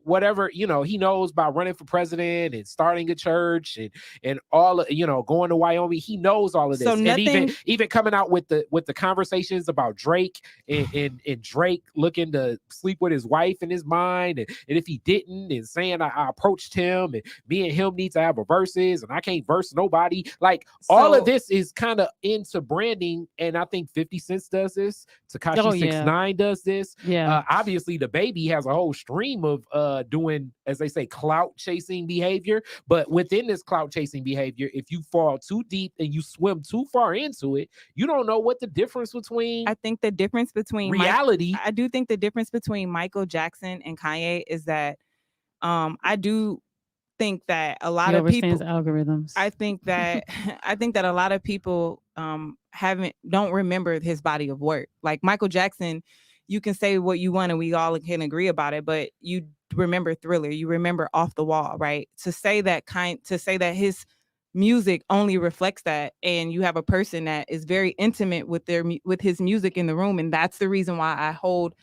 whatever, you know, he knows by running for president and starting a church and all, you know, going to Wyoming. He knows all of this. So and even coming out with the conversations about Drake and Drake looking to sleep with his wife in his mind, and if he didn't, and saying I approached him and me and him need to have a verses and I can't verse nobody. Like all of this is kind of into branding, and I think 50 Cent does this. Tekashi 6ix9ine does this. Yeah. Obviously the Baby has a whole stream of doing, as they say, clout chasing behavior. But within this clout chasing behavior, if you fall too deep and you swim too far into it, you don't know what the difference between. I think the difference between reality. I do think the difference between Michael Jackson and Kanye is that I do think that a lot of people algorithms. I think that a lot of people don't remember his body of work. Like Michael Jackson, you can say what you want and we all can agree about it, but you remember Thriller, you remember Off the Wall, right? To say that his music only reflects that, and you have a person that is very intimate with his music in the room, and that's the reason why I hold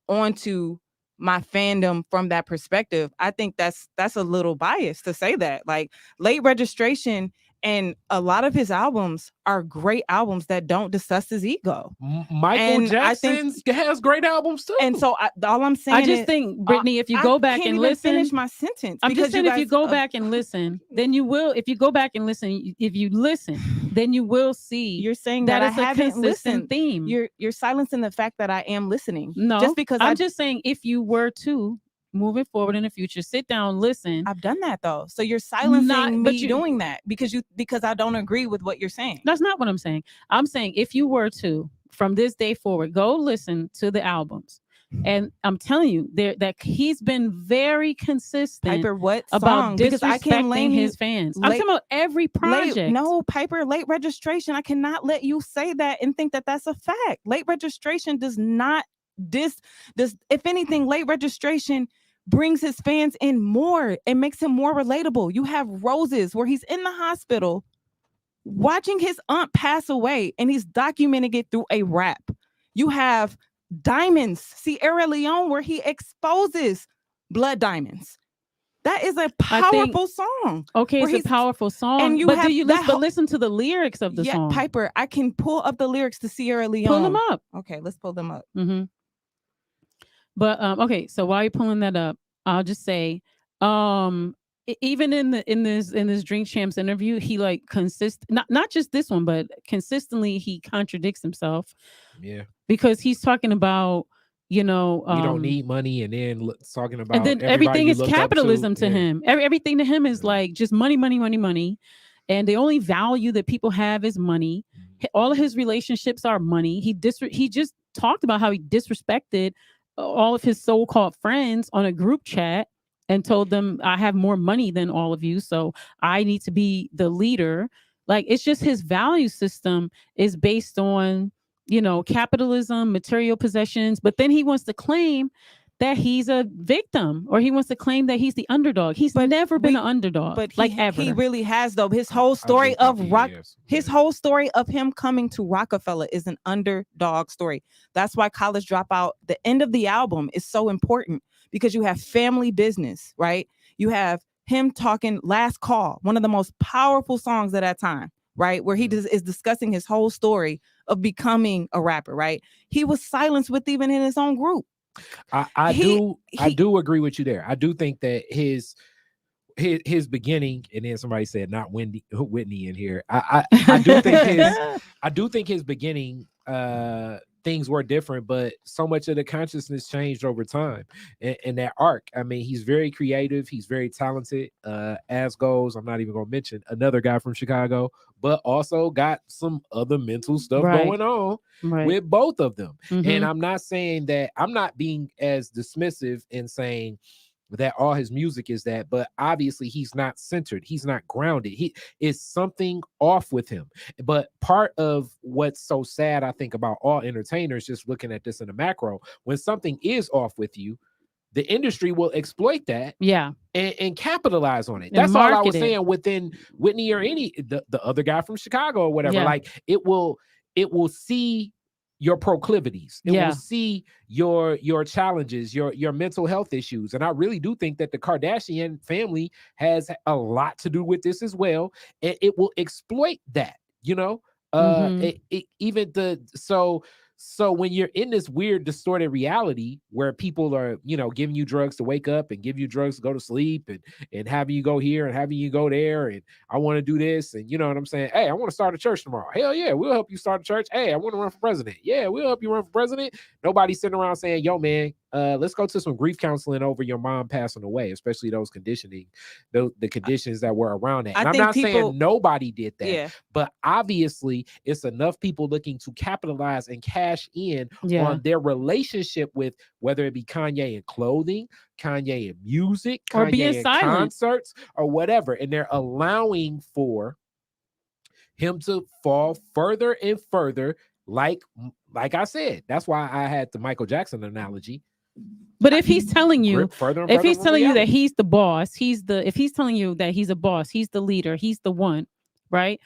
on to my fandom from that perspective. I think that's a little biased to say that. Like Late Registration and a lot of his albums are great albums that don't discuss his ego. Michael Jackson has great albums too. And so all I'm saying, I just think, Brittany, if you go back and listen, finish my sentence. I'm just saying, if you go back and listen, then you will. If you go back and listen, if you listen, then you will see. You're saying that I haven't listened. Theme. You're silencing the fact that I am listening. No, just because I'm just saying, if you were to. Moving forward in the future, sit down, listen. I've done that though. So you're silencing me doing that because I don't agree with what you're saying. That's not what I'm saying. I'm saying if you were to, from this day forward, go listen to the albums. And I'm telling you that he's been very consistent. Piper, what about song? disrespecting his fans. I'm talking about every project. Piper, Late Registration. I cannot let you say that and think that that's a fact. Late Registration does not if anything, Late Registration brings his fans in more and makes him more relatable. You have Roses, where he's in the hospital watching his aunt pass away, and he's documenting it through a rap. You have Diamonds, Sierra Leone, where he exposes blood diamonds. That is a I think- powerful song. Okay, where it's a he's- powerful song. and you But have do you that listen, but whole- listen to the lyrics of the Yeah, song? Piper, I can pull up the lyrics to Sierra Leone. Pull them up. Okay, let's pull them up. Mm-hmm. But okay, so while you're pulling that up, I'll just say, even in this Drink Champs interview, he like not just this one, but consistently he contradicts himself. Yeah, because he's talking about we don't need money, and then talking about and then everybody everything you is look up capitalism to Yeah. him. Everything to him is Yeah. like just money, money, money, money, and the only value that people have is money. All of his relationships are money. He just talked about how he disrespected all of his so-called friends on a group chat and told them, I have more money than all of you, so I need to be the leader. Like, it's just his value system is based on, capitalism, material possessions. But then he wants to claim that he's a victim, or he wants to claim that he's the underdog. He's never been an underdog, But like ever. he really has, though. His whole story of his whole story of him coming to Rockefeller is an underdog story. That's why College Dropout, the end of the album, is so important, because you have family business, right? You have him talking Last Call, one of the most powerful songs at that time, right? Where he is discussing his whole story of becoming a rapper, right? He was silenced with even in his own group. I do agree with you there. I do think that his beginning, and then somebody said not Whitney in here. I do think his beginning things were different, but so much of the consciousness changed over time in that arc. I mean, he's very creative, he's very talented, as goes, I'm not even gonna mention another guy from Chicago, but also got some other mental stuff going on with both of them. And I'm not saying that, I'm not being as dismissive in saying that all his music is that, but obviously he's not centered, he's not grounded, he is something off with him. But part of what's so sad, I think, about all entertainers, just looking at this in a macro, when something is off with you, the industry will exploit that and capitalize on it. That's all I was saying within Whitney or any the other guy from Chicago or whatever. Like, it will see your proclivities. It will see your challenges, your mental health issues. And I really do think that the Kardashian family has a lot to do with this as well. And it will exploit that, So when you're in this weird distorted reality where people are, giving you drugs to wake up and give you drugs to go to sleep and having you go here and having you go there, and I want to do this, and you know what I'm saying? Hey, I want to start a church tomorrow. Hell yeah, we'll help you start a church. Hey, I want to run for president. Yeah, we'll help you run for president. Nobody's sitting around saying, yo, man, let's go to some grief counseling over your mom passing away, especially those conditions that were around that. And I'm not saying nobody did that, but obviously it's enough people looking to capitalize and cash in on their relationship with, whether it be Kanye in clothing, Kanye in music, or Kanye being in silent, concerts, or whatever, and they're allowing for him to fall further and further. Like I said, that's why I had the Michael Jackson analogy. But if he's telling you, that he's the boss, if he's telling you that he's a boss, he's the leader, he's the one, right?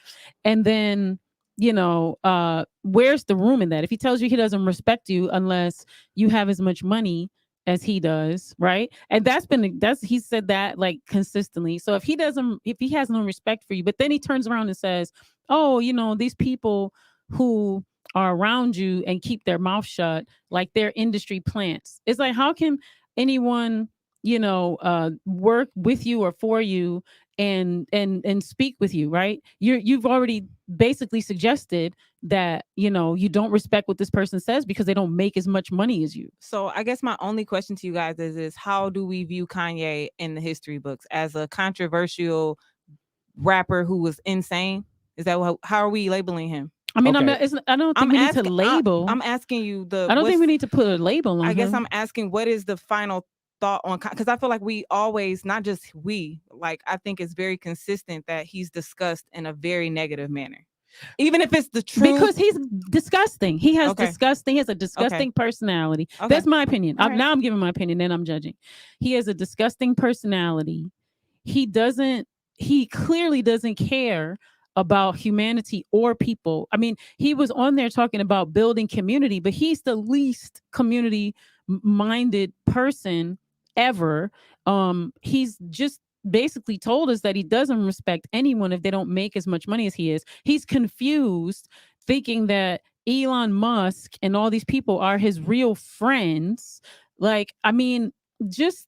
And then, where's the room in that? If he tells you he doesn't respect you unless you have as much money as he does, right? And he said that like consistently. So if he has no respect for you, but then he turns around and says, oh, these people who are around you and keep their mouth shut, like they're industry plants. It's like, how can anyone, work with you or for you and speak with you, right? You've already basically suggested that, you don't respect what this person says because they don't make as much money as you. So I guess my only question to you guys is how do we view Kanye in the history books? As a controversial rapper who was insane? Is that how are we labeling him? I mean, I don't think we need to label. I'm asking you I don't think we need to put a label on I guess him. I'm asking, what is the final thought on, because I feel like we always, not just we, like I think it's very consistent that he's discussed in a very negative manner. Even if it's the truth. Because he's disgusting. He has a disgusting personality. Okay. That's my opinion. Now I'm giving my opinion, then I'm judging. He has a disgusting personality. He clearly doesn't care about humanity or people. I mean, he was on there talking about building community, but he's the least community minded person ever. he's just basically told us that he doesn't respect anyone if they don't make as much money as he is. He's confused, thinking that Elon Musk and all these people are his real friends. Like, I mean, just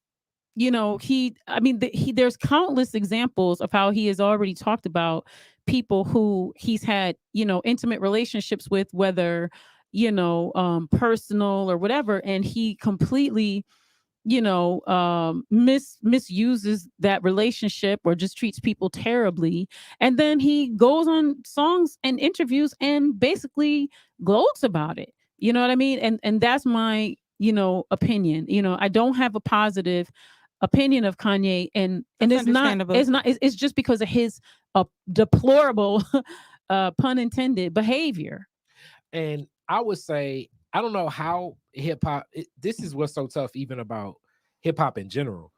there's countless examples of how he has already talked about people who he's had, intimate relationships with, whether, personal or whatever. And he completely, misuses that relationship or just treats people terribly. And then he goes on songs and interviews and basically gloats about it. You know what I mean? And that's my, opinion. I don't have a positive opinion of Kanye, and That's it's just because of his deplorable pun intended behavior. And I would say, I don't know how hip hop, this is what's so tough even about hip hop in general.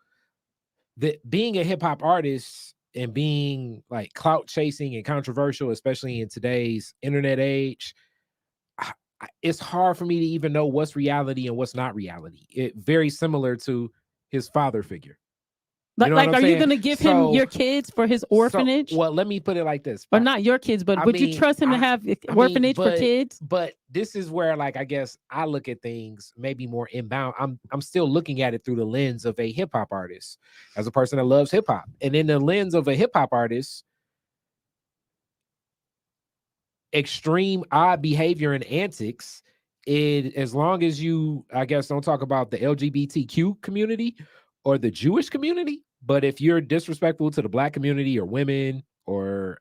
That being a hip hop artist and being like clout chasing and controversial, especially in today's internet age, it's hard for me to even know what's reality and what's not reality. It very similar to his father figure. Like, are you going to give him your kids for his orphanage? Well, let me put it like this. Or not your kids, but would you trust him to have orphanage for kids? But this is where, like, I guess I look at things maybe more inbound. I'm still looking at it through the lens of a hip hop artist, as a person that loves hip hop. And in the lens of a hip hop artist, extreme odd behavior and antics, as long as you, I guess, don't talk about the LGBTQ community or the Jewish community, but if you're disrespectful to the Black community or women or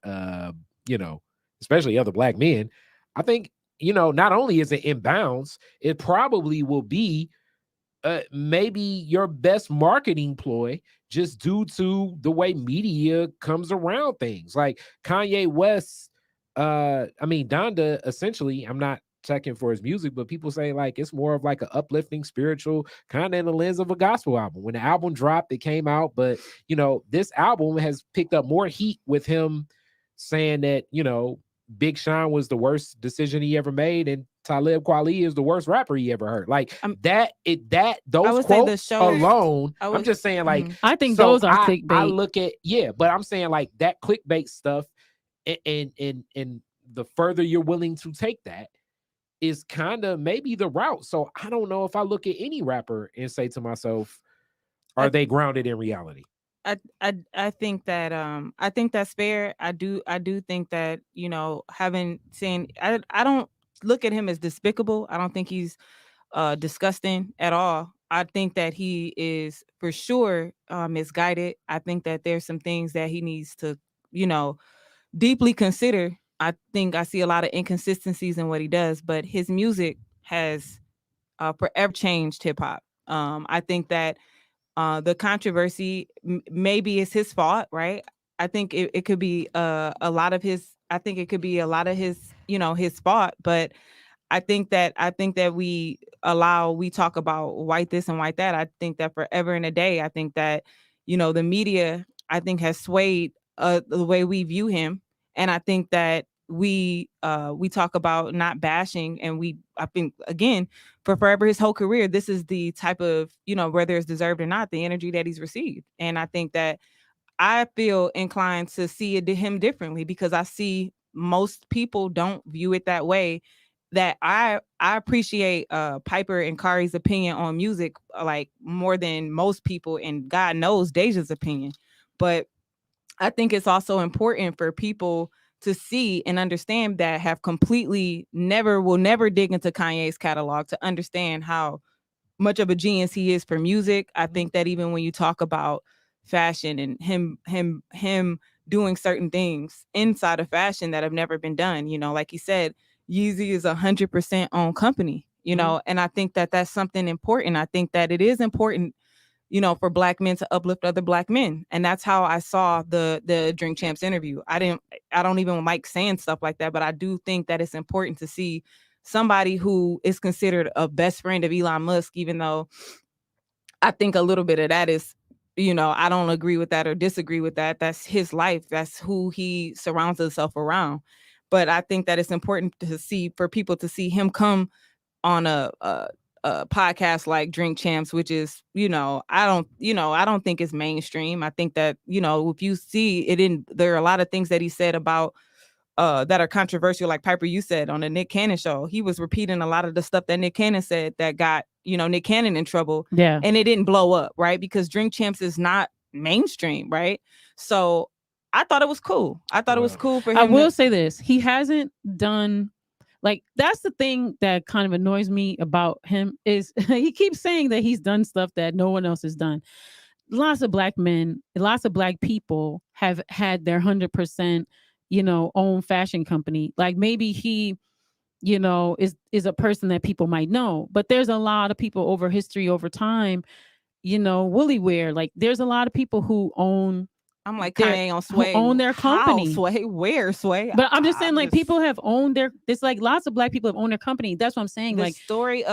especially other Black men, I think, not only is it in bounds, it probably will be maybe your best marketing ploy, just due to the way media comes around things. Like Kanye West, Donda, essentially, I'm not checking for his music, but people say like it's more of like an uplifting, spiritual, kind of in the lens of a gospel album. When the album dropped, it came out, but this album has picked up more heat with him saying that Big Sean was the worst decision he ever made, and Talib Kweli is the worst rapper he ever heard. Like those quotes alone, I'm just saying, like, I think those are clickbait. I look at, but I'm saying like that clickbait stuff, and the further you're willing to take that is kind of maybe the route. So I don't know if I look at any rapper and say to myself, are they grounded in reality? I think that I think that's fair. I do think that, having seen, I don't look at him as despicable. I don't think he's disgusting at all. I think that he is for sure misguided. I think that there's some things that he needs to, deeply consider. I think I see a lot of inconsistencies in what he does, but his music has forever changed hip hop. I think that the controversy maybe is his fault, right? I think it could be a lot of his. I think it could be a lot of his, his fault. But I think that we talk about white this and white that. I think that forever and a day. I think that the media, I think, has swayed the way we view him, and I think that we talk about not bashing, and I think, again, for forever his whole career, this is the type of, whether it's deserved or not, the energy that he's received. And I think that I feel inclined to see him differently, because I see most people don't view it that way. That I appreciate Piper and Khary's opinion on music like more than most people, and God knows Deja's opinion. But I think it's also important for people to see and understand that have completely will never dig into Kanye's catalog to understand how much of a genius he is for music. I think that even when you talk about fashion and him doing certain things inside of fashion that have never been done, like he said, Yeezy is 100% owned company, and I think that that's something important. I think that it is important, for Black men to uplift other Black men. And that's how I saw the Drink Champs interview. I don't even like saying stuff like that, but I do think that it's important to see somebody who is considered a best friend of Elon Musk, even though I think a little bit of that is, I don't agree with that or disagree with that. That's his life. That's who he surrounds himself around. But I think that it's important to see, for people to see him come on a podcasts like Drink Champs, which is, I don't think it's mainstream. I think that, if you see it there are a lot of things that he said about that are controversial, like Piper, you said on the Nick Cannon show. He was repeating a lot of the stuff that Nick Cannon said that got, Nick Cannon in trouble. Yeah. And it didn't blow up, right? Because Drink Champs is not mainstream, right? So I thought it was cool. I thought it was cool for him. I will say this. He hasn't done, like, that's the thing that kind of annoys me about him is he keeps saying that he's done stuff that no one else has done. Lots of black men, lots of black people have had their 100%, own fashion company. Like maybe he, is a person that people might know, but there's a lot of people over history, over time, Woolly Wear. Like there's a lot of people who own. I'm like Kanye on Sway. Own their company. How, Sway? Where, Sway? But I'm just saying, like, people have owned it's like lots of black people have owned their company. That's what I'm saying. The like story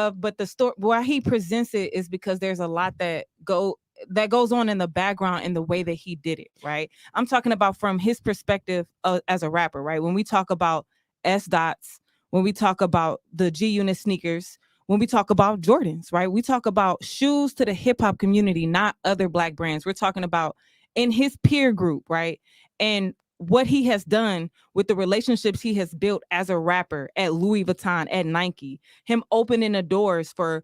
why he presents it is because there's a lot that goes on in the background in the way that he did it, right? I'm talking about from his perspective as a rapper, right? When we talk about S Dots, when we talk about the G Unit sneakers, when we talk about Jordans, right? We talk about shoes to the hip hop community, not other black brands. We're talking about in his peer group, right? And what he has done with the relationships he has built as a rapper at Louis Vuitton, at Nike, him opening the doors for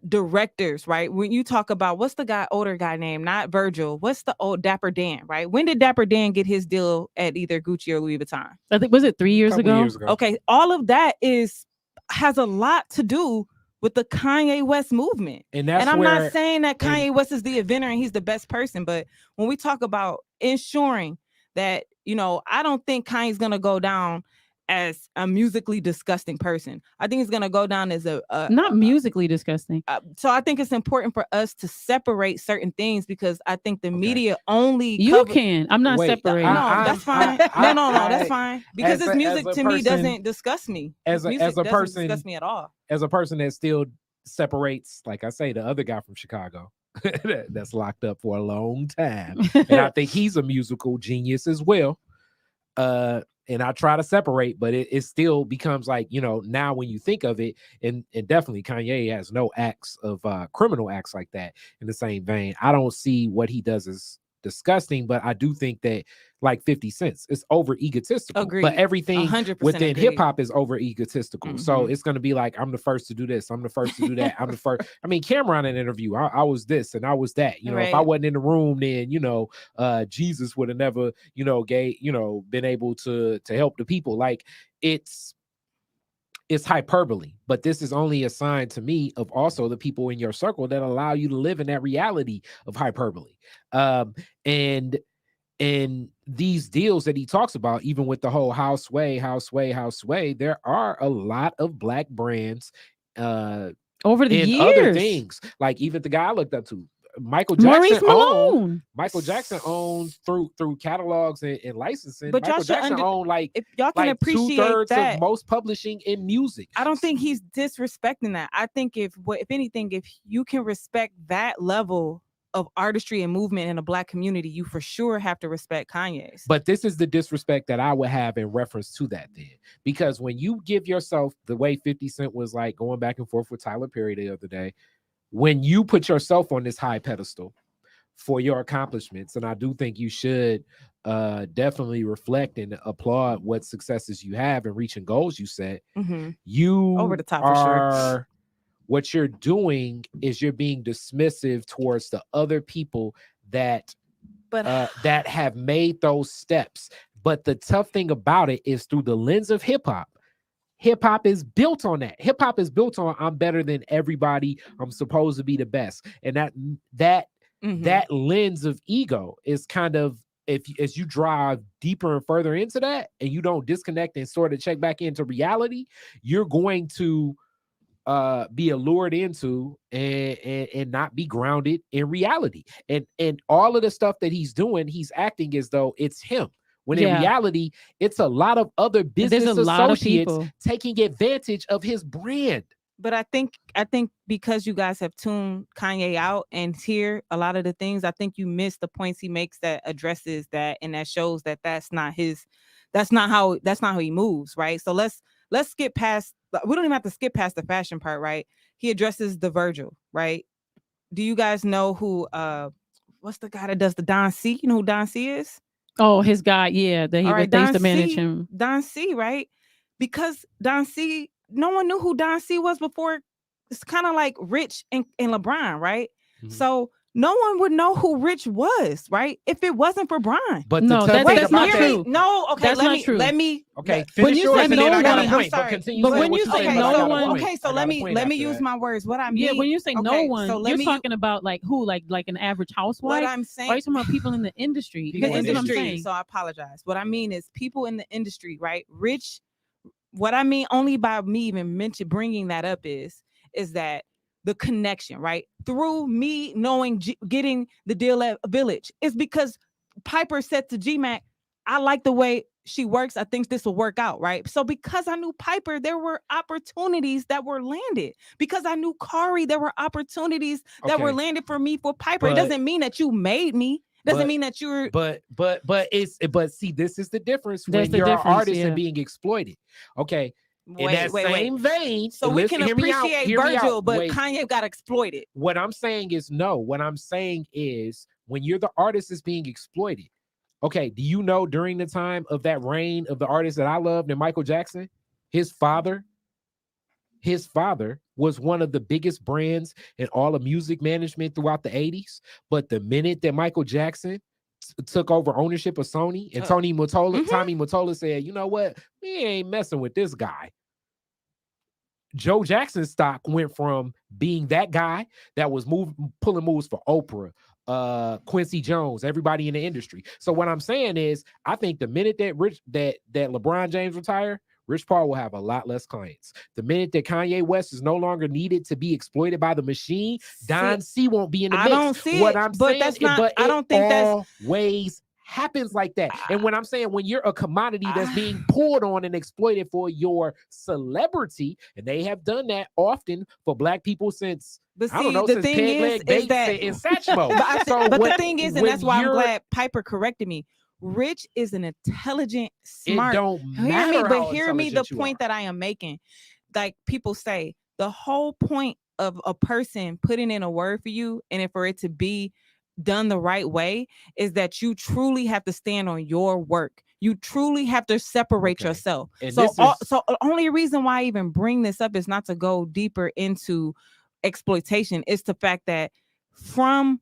directors, right? When you talk about what's the older guy name, not Virgil, what's the old Dapper Dan, right? When did Dapper Dan get his deal at either Gucci or Louis Vuitton? I think, was it 3 years ago? Okay, all of that has a lot to do with the Kanye West movement. And I'm not saying that Kanye West is the inventor and he's the best person, but when we talk about ensuring that, I don't think Kanye's going to go down as a musically disgusting person. I think he's going to go down as not musically disgusting. So I think it's important for us to separate certain things because I think the media only can. I'm not separating. No, that's fine. No, that's fine. Because his music to me doesn't disgust me. As a person, disgust me at all. As a person that still separates, like I say, the other guy from Chicago that's locked up for a long time, and I think he's a musical genius as well. And I try to separate, but it still becomes like, now when you think of it, and definitely Kanye has no acts of criminal acts like that in the same vein. I don't see what he does as disgusting, but I do think that like 50 Cent, it's over egotistical. Agreed. But everything 100% within hip hop is over egotistical. Mm-hmm. So it's going to be like, I'm the first to do this. I'm the first to do that. I'm the first. I mean, Cameron in an interview, I was this and I was that. Right. If I wasn't in the room, then, Jesus would have never, been able to help the people. Like it's hyperbole, but this is only a sign to me of also the people in your circle that allow you to live in that reality of hyperbole. And these deals that he talks about, even with the whole how sway, there are a lot of black brands over the years. Other things, like even the guy I looked up to, Michael Jackson owned through catalogs and licensing. But Michael Jackson owned like if y'all can appreciate 2/3 that, of most publishing in music. I don't think he's disrespecting that. I think if anything, if you can respect that level of artistry and movement in a black community, you for sure have to respect Kanye's. But this is the disrespect that I would have in reference to that then. Because when you give yourself the way 50 Cent was like going back and forth with Tyler Perry the other day, when you put yourself on this high pedestal for your accomplishments, and I do think you should definitely reflect and applaud what successes you have and reaching goals you set, you over the top are, for sure. What you're doing is you're being dismissive towards the other people that that have made those steps. But the tough thing about it is through the lens of hip hop. Hip hop is built on that. Hip hop is built on I'm better than everybody. I'm supposed to be the best. And that lens of ego is kind of, as you drive deeper and further into that and you don't disconnect and sort of check back into reality, you're going to be allured into and not be grounded in reality. And all of the stuff that he's doing, he's acting as though it's him. When in reality, it's a lot of other business associates taking advantage of his brand. But I think because you guys have tuned Kanye out and hear a lot of the things, I think you miss the points he makes that addresses that and that shows that that's not how he moves, right? So let's skip past. We don't even have to skip past the fashion part, right? he addresses the Virgil, right? Do you guys know who what's the guy that does the Don C? You know who Don C is? Oh, his guy, yeah, that All right, they used Don to manage C, him. Don C, right? Because Don C, no one knew who Don C was before. It's kind of like Rich and LeBron, right? Mhm. So no one would know who Rich was, right? If it wasn't for Brian. But No, the tough that's thing not about true. that, No, okay, That's not true. let me okay, When finish you yours say and no then I got one- a I'm point. sorry. But continue But saying when what you you're say saying, okay, but I no got a one- point. okay, so I got let a me point after use that. my words. What I mean. Yeah, when you say no okay, one, so let you're me talking about like who, like an average what housewife. I'm Or are saying. you talking about people in the industry? People Because in that's the what I'm industry. saying. So I apologize. What I mean is people in the industry, right? Rich. What I mean, only by me even bringing that up is that the connection, right? Through me knowing, getting the deal at Village is because Piper said to G-Mac, I like the way she works. I think this will work out, right? So because I knew Piper, there were opportunities that were landed. Because I knew Khary, there were opportunities that were Okay. landed for me for Piper. It But- doesn't mean that you made me. Doesn't but- mean that you're. But see, this is the difference That's when the you're an difference, artist yeah. and being exploited. Okay. In Wait, that wait, same wait. vein, So we listen, can hear me out, appreciate hear me out. Virgil, but Wait. Kanye got exploited. What I'm saying is no. What I'm saying is when you're the artist is being exploited. Okay, do you know during the time of that reign of the artist that I loved and Michael Jackson, his father was one of the biggest brands in all of music management throughout the 80s. But the minute that Michael Jackson took over ownership of Sony and Tommy Mottola said, you know what? We ain't messing with this guy. Joe Jackson's stock went from being that guy that was pulling moves for Oprah, Quincy Jones, everybody in the industry. So what I'm saying is, I think the minute that LeBron James retire, Rich Paul will have a lot less clients. The minute that Kanye West is no longer needed to be exploited by the machine, Don C won't be in the mix. I don't see what it, I'm but saying, that's not. but I don't think that's always happens like that. And when I'm saying when you're a commodity that's being pulled on and exploited for your celebrity, and they have done that often for Black people since. But I don't know, the since thing Peg is Leg Bates that and Satchmo. but the thing is, and that's why I'm you're- glad Piper corrected me. Rich is an intelligent, smart. It don't Hear matter me, but how hear me. The intelligent you point are. that I am making, like people say, the whole point of a person putting in a word for you, and for it to be done the right way, is that you truly have to stand on your work. You truly have to separate Okay. yourself. And So, this is- so the only reason why I even bring this up is not to go deeper into exploitation. It's the fact that from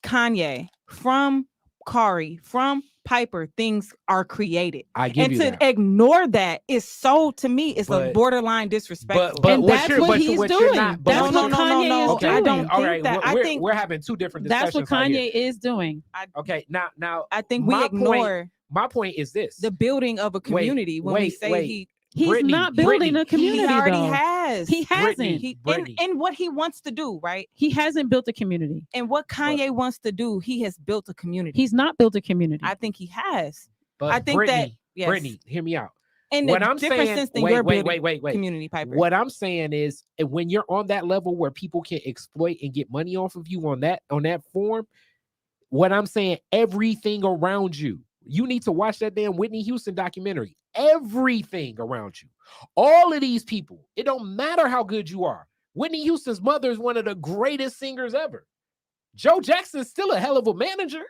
Kanye, from Khary, from Piper, things are created. I give And you to that. ignore that is so, to me, it's a But- borderline disrespectful. But And what that's you're- what but he's what you're doing. not- but That's what what you're- Kanye is Okay, I doing. don't all think right. that. I think we're having two different That's discussions. what right Kanye here. is doing. Okay, now I think we my ignore my point is this: the building of a community when we say He's Brittany, not building a community. he already though. has. He hasn't. Brittany, Brittany. In what he wants to do, right? He hasn't built a community. And what Kanye wants to do, he has built a community. He's not built a community. I think he has. But I think Brittany, that yes. Brittany, hear me out. And What the I'm different saying, sense than wait, your wait, building wait. community, Piper. What I'm saying is, when you're on that level where people can exploit and get money off of you on that form, what I'm saying, everything around you. You need to watch that damn Whitney Houston documentary. Everything around you, all of these people. It don't matter how good you are. Whitney Houston's mother is one of the greatest singers ever. Joe Jackson's still a hell of a manager.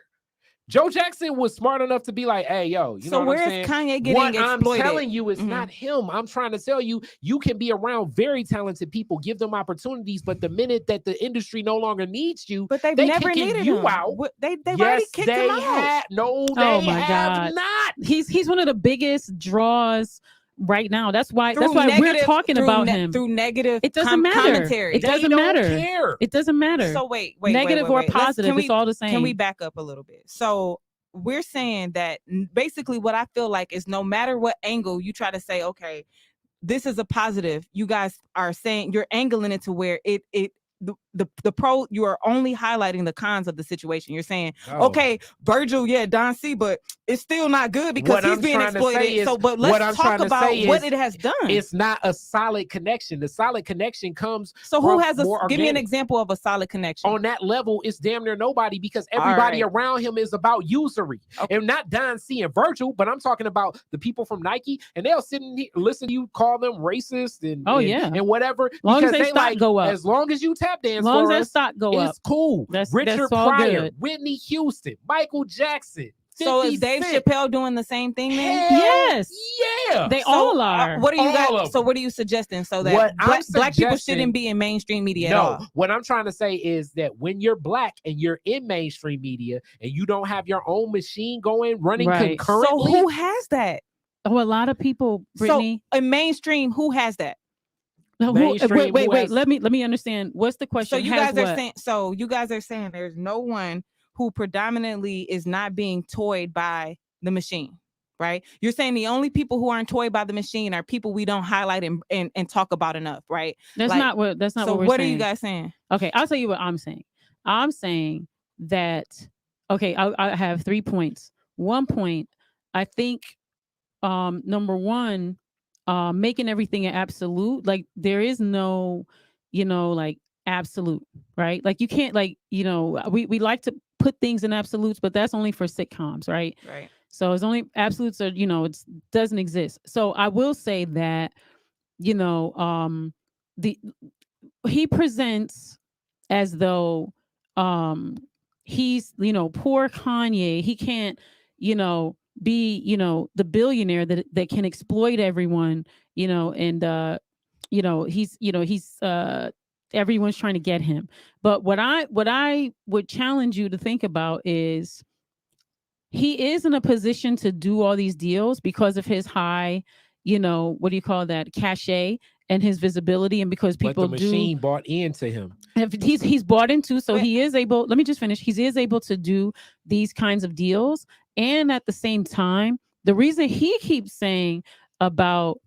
Joe Jackson was smart enough to be like, hey, yo, you know what I'm saying? Kanye getting What exploited? I'm telling you is not him. I'm trying to tell you, you can be around very talented people, give them opportunities, but the minute that the industry no longer needs you, But they've they never kicking needed you him. out. They've Yes, already kicked they him out. have. No, they Oh my have God. not. He's one of the biggest draws right now. That's why Through we're negative- talking through about ne- him. through negative It doesn't matter. commentary. It doesn't They don't matter. care. It doesn't matter. So wait, Negative or Let's- positive, can it's all the same. Can we back up a little bit? So we're saying that basically what I feel like is no matter what angle you try to say, okay, this is a positive. You guys are saying you're angling it to where the pro, you are only highlighting the cons of the situation. You're saying, No. okay, Virgil, yeah, Don C, but it's still not good because What he's I'm being trying to say exploited. is- So, but what I'm let's trying talk to about say what is it has done. It's not a solid connection. The solid connection comes So who from has a, more give me an organic. example of a solid connection. On that level, it's damn near nobody because everybody right. around him is about usury. Okay. And not Don C and Virgil, but I'm talking about the people from Nike, and they'll sit and listen to you call them racist and and whatever. Long because as they stock like, go up. as long as you tap dance Long for as us, stock go up. it's cool. Richard all Pryor, good. Whitney Houston, Michael Jackson. So 50 is Dave Cent. Chappelle doing the same thing then? Hell Yes. Yeah. They So, all are. What are you All guys? of So them. what are you suggesting? So that What I'm black people suggesting- shouldn't be in mainstream media at No, all. what I'm trying to say is that when you're black and you're in mainstream media and you don't have your own machine running Right. concurrently. So who has that? Oh, a lot of people, Brittany. So in mainstream, who has that? No, mainstream, wait. who has- Let me understand. What's the question? So you Has guys are what? saying. So you guys are saying there's no one who predominantly is not being toyed by the machine, right? You're saying the only people who aren't toyed by the machine are people we don't highlight and talk about enough, right? That's Like, not what. That's not so what we're what saying. are you guys saying? Okay, I'll tell you what I'm saying. I'm saying that. Okay, I have 3 points. 1 point, I think, number one, making everything an absolute. Like there is no, like absolute, right? Like you can't, like, we like to put things in absolutes, but that's only for sitcoms, right? Right. So it's only absolutes are, it doesn't exist. So I will say that, the he presents as though he's, poor Kanye. He can't, be, the billionaire that can exploit everyone, and he's everyone's trying to get him. But what I would challenge you to think about is he is in a position to do all these deals because of his high, what do you call that, cachet and his visibility, and because people but the machine bought into him. he's bought into, so he is able, let me just finish, he is able to do these kinds of deals. And at the same time, the reason he keeps saying about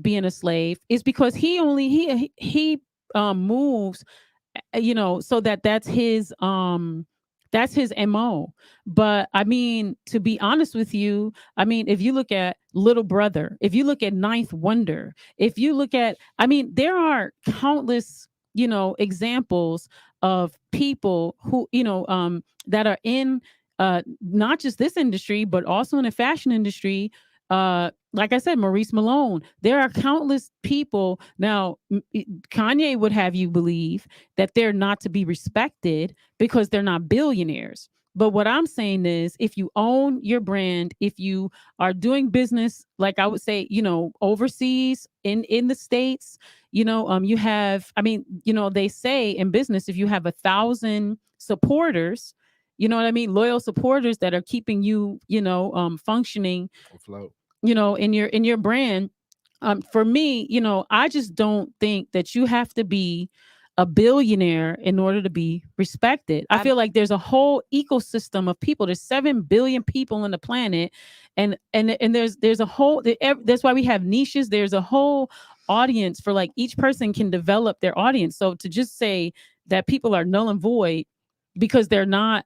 being a slave is because he moves, so that's his MO. But I mean, to be honest with you, I mean, if you look at Little Brother, if you look at Ninth Wonder, if you look at, I mean, there are countless, examples of people who, that are in not just this industry, but also in the fashion industry. Like I said, Maurice Malone, there are countless people. Now, Kanye would have you believe that they're not to be respected because they're not billionaires. But what I'm saying is, if you own your brand, if you are doing business, like I would say, overseas, in the States, you have, I mean, they say in business, if you have 1,000 supporters, you know what I mean, loyal supporters that are keeping you, functioning Afloat. in your brand. For me, I just don't think that you have to be a billionaire in order to be respected. I feel like there's a whole ecosystem of people. There's 7 billion people on the planet, and there's a whole, that's why we have niches. There's a whole audience for, like, each person can develop their audience. So to just say that people are null and void because they're not,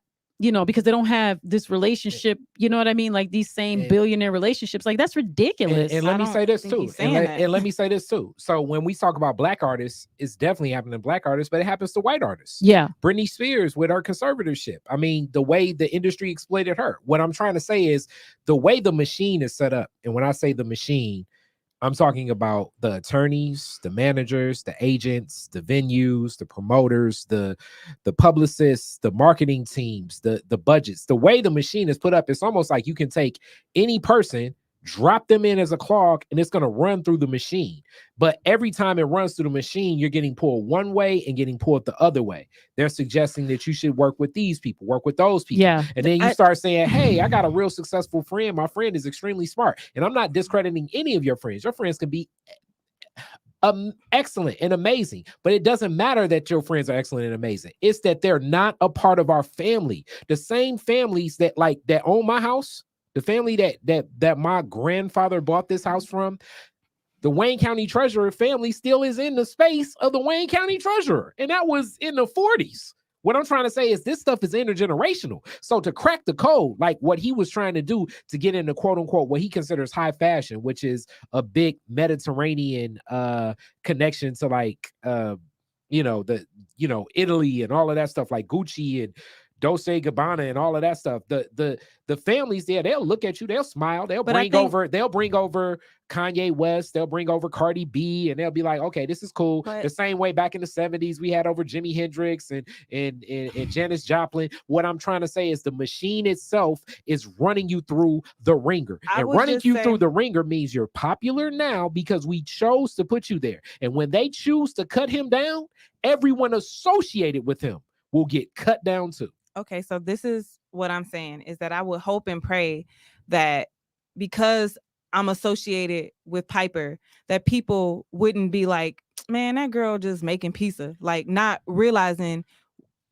because they don't have this relationship, you know what I mean? Like these same billionaire relationships, like that's ridiculous. And let me say this too. And let me say this too. So when we talk about black artists, it's definitely happening to black artists, but it happens to white artists. Yeah. Britney Spears with her conservatorship. I mean, the way the industry exploited her. What I'm trying to say is the way the machine is set up. And when I say the machine, I'm talking about the attorneys, the managers, the agents, the venues, the promoters, the publicists, the marketing teams, the budgets. The way the machine is put up, it's almost like you can take any person, drop them in as a clog, and it's going to run through the machine. But every time it runs through the machine, you're getting pulled one way and getting pulled the other way. They're suggesting that you should work with these people, work with those people. Yeah. And then you start saying, hey, I got a real successful friend. My friend is extremely smart. And I'm not discrediting any of your friends. Your friends can be excellent and amazing, but it doesn't matter that your friends are excellent and amazing. It's that they're not a part of our family. The same families that own my house, the family that my grandfather bought this house from, the Wayne County Treasurer family still is in the space of the Wayne County Treasurer. And that was in the 40s. What I'm trying to say is this stuff is intergenerational. So to crack the code, like what he was trying to do to get into quote unquote what he considers high fashion, which is a big Mediterranean connection to like Italy and all of that stuff, like Gucci and Dolce & Gabbana and all of that stuff. The families there, they'll look at you, they'll smile, they'll bring over Kanye West, they'll bring over Cardi B, and they'll be like, okay, this is cool. The same way back in the 70s we had over Jimi Hendrix and Janis Joplin. What I'm trying to say is the machine itself is running you through the ringer. And running you through the ringer means you're popular now because we chose to put you there. And when they choose to cut him down, everyone associated with him will get cut down too. Okay, so this is what I'm saying is that I would hope and pray that because I'm associated with Piper, that people wouldn't be like, man, that girl just making pizza, like not realizing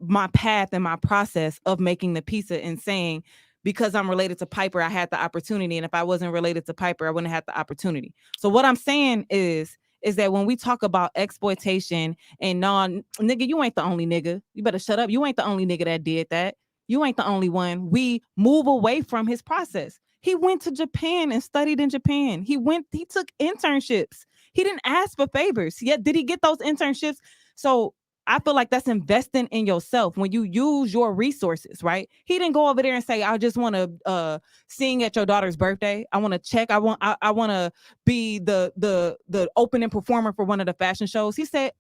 my path and my process of making the pizza and saying, because I'm related to Piper, I had the opportunity. And if I wasn't related to Piper, I wouldn't have the opportunity. So what I'm saying is that when we talk about exploitation and nigga, you ain't the only nigga. You better shut up. You ain't the only nigga that did that. You ain't the only one. We move away from his process. He went to Japan and studied in Japan. He took internships. He didn't ask for favors. Yet did he get those internships? So I feel like that's investing in yourself when you use your resources, right? He didn't go over there and say, I just want to sing at your daughter's birthday. I want to check. I want to be the opening performer for one of the fashion shows. He said,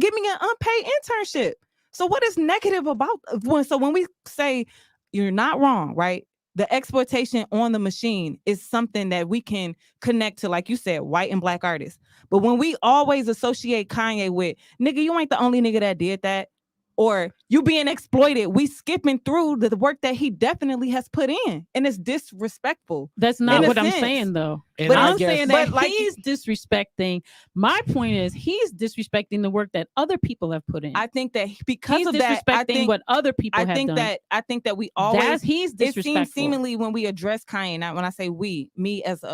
give me an unpaid internship. So what is negative about when we say you're not wrong, right? The exploitation on the machine is something that we can connect to, like you said, white and black artists. But when we always associate Kanye with, nigga, you ain't the only nigga that did that, or you being exploited, we skipping through the work that he definitely has put in. And it's disrespectful. That's not what I'm saying, though. And but I'm saying that he's disrespecting. My point is he's disrespecting the work that other people have put in. I think that because he's of that, disrespecting what other people have done. I think that we always he's disrespectful. It seems seemingly when we address Kanye, not when I say we, me as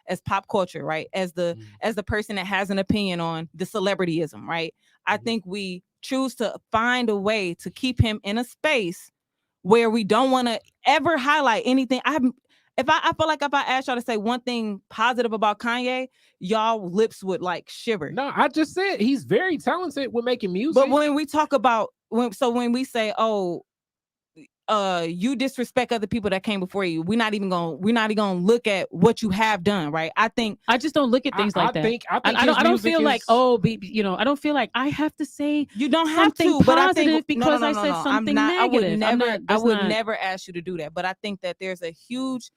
as pop culture, right? As the person that has an opinion on the celebrityism, right? I think we choose to find a way to keep him in a space where we don't want to ever highlight anything. I feel like if I asked y'all to say one thing positive about Kanye, y'all lips would like shiver. No, I just said he's very talented with making music. But when we talk about when we say, oh, you disrespect other people that came before you, we're not even gonna look at what you have done, right? I just don't look at things like that. I don't feel like I don't feel like I have to say you don't have something to, but positive I think because I said something negative. I would never ask you to do that, but I think that there's a huge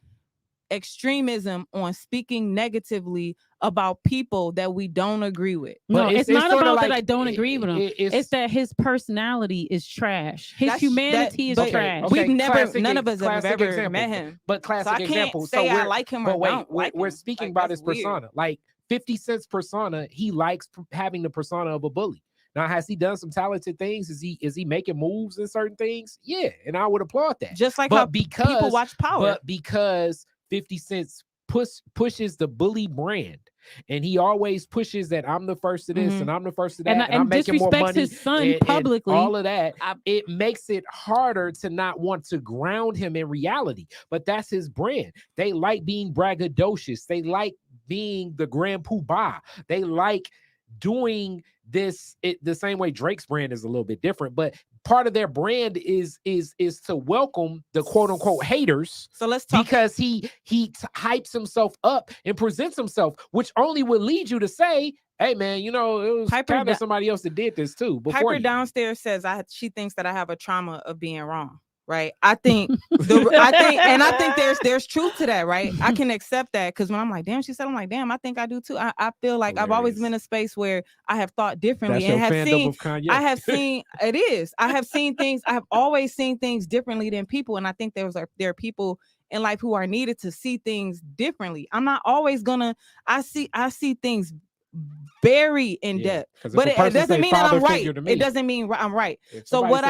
extremism on speaking negatively about people that we don't agree with. No, it's not about that I don't agree with him. It's that his personality is trash. His humanity is trash. We've never, none of us have ever met him. But classic example. So I like him or don't like him. We're speaking about his persona. Like 50 Cent's persona, he likes having the persona of a bully. Now, has he done some talented things? Is he making moves in certain things? Yeah, and I would applaud that. Just like how people watch Power. But because 50 Cent pushes the bully brand, and he always pushes that I'm the first to this and I'm the first to that, and I'm making more money. His son publicly, all of that. It makes it harder to not want to ground him in reality. But that's his brand. They like being braggadocious. They like being the grand poobah. They like doing this the same way Drake's brand is a little bit different, but part of their brand is to welcome the quote unquote haters. So let's talk, because he hypes himself up and presents himself, which only would lead you to say, hey man, it was kind of somebody else that did this too. Piper downstairs says she thinks that I have a trauma of being wrong. Right. I think there's truth to that. Right. I can accept that because when I'm like, damn, she said, I'm like, damn, I think I do too. I feel like I've always been in a space where I have thought differently and have seen things. I have always seen things differently than people. And I think there are people in life who are needed to see things differently. I'm not always I see things very in depth, but it doesn't mean that I'm right. It doesn't mean I'm right. So what